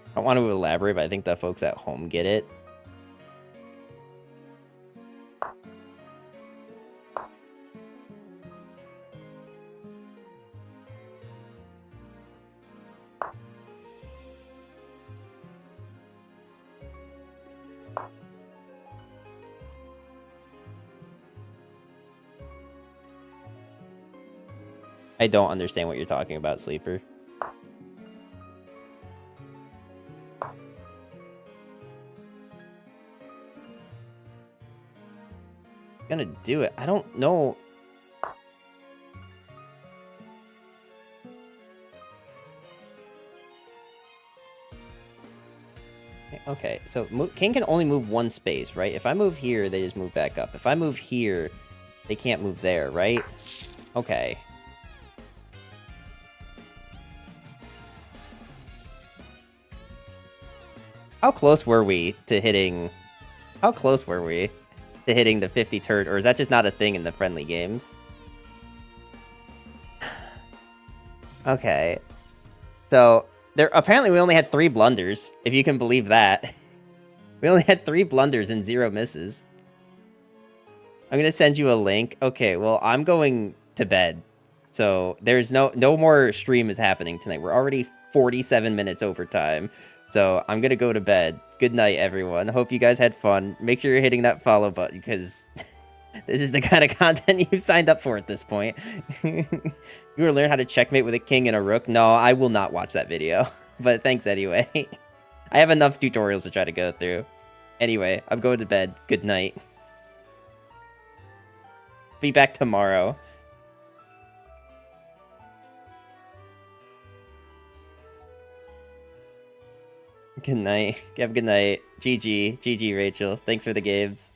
I don't want to elaborate, but I think the folks at home get it. I don't understand what you're talking about, Sleeper. Gonna do it. I don't know. Okay, so king can only move one space, right? If I move here, they just move back up. If I move here, they can't move there, right? Okay. How close were we to hitting... How close were we to hitting the 50 turret? Or is that just not a thing in the friendly games? Okay. So, apparently we only had 3 blunders, if you can believe that. We only had 3 blunders and 0 misses. I'm gonna send you a link. Okay, well, I'm going to bed. So, there's no more stream is happening tonight. We're already 47 minutes over time. So, I'm gonna go to bed. Good night, everyone. Hope you guys had fun. Make sure you're hitting that follow button, because this is the kind of content you've signed up for at this point. You wanna learn how to checkmate with a king and a rook? No, I will not watch that video. But thanks anyway. I have enough tutorials to try to go through. Anyway, I'm going to bed. Good night. Be back tomorrow. Good night. Have a good night. GG. GG, Rachel. Thanks for the games.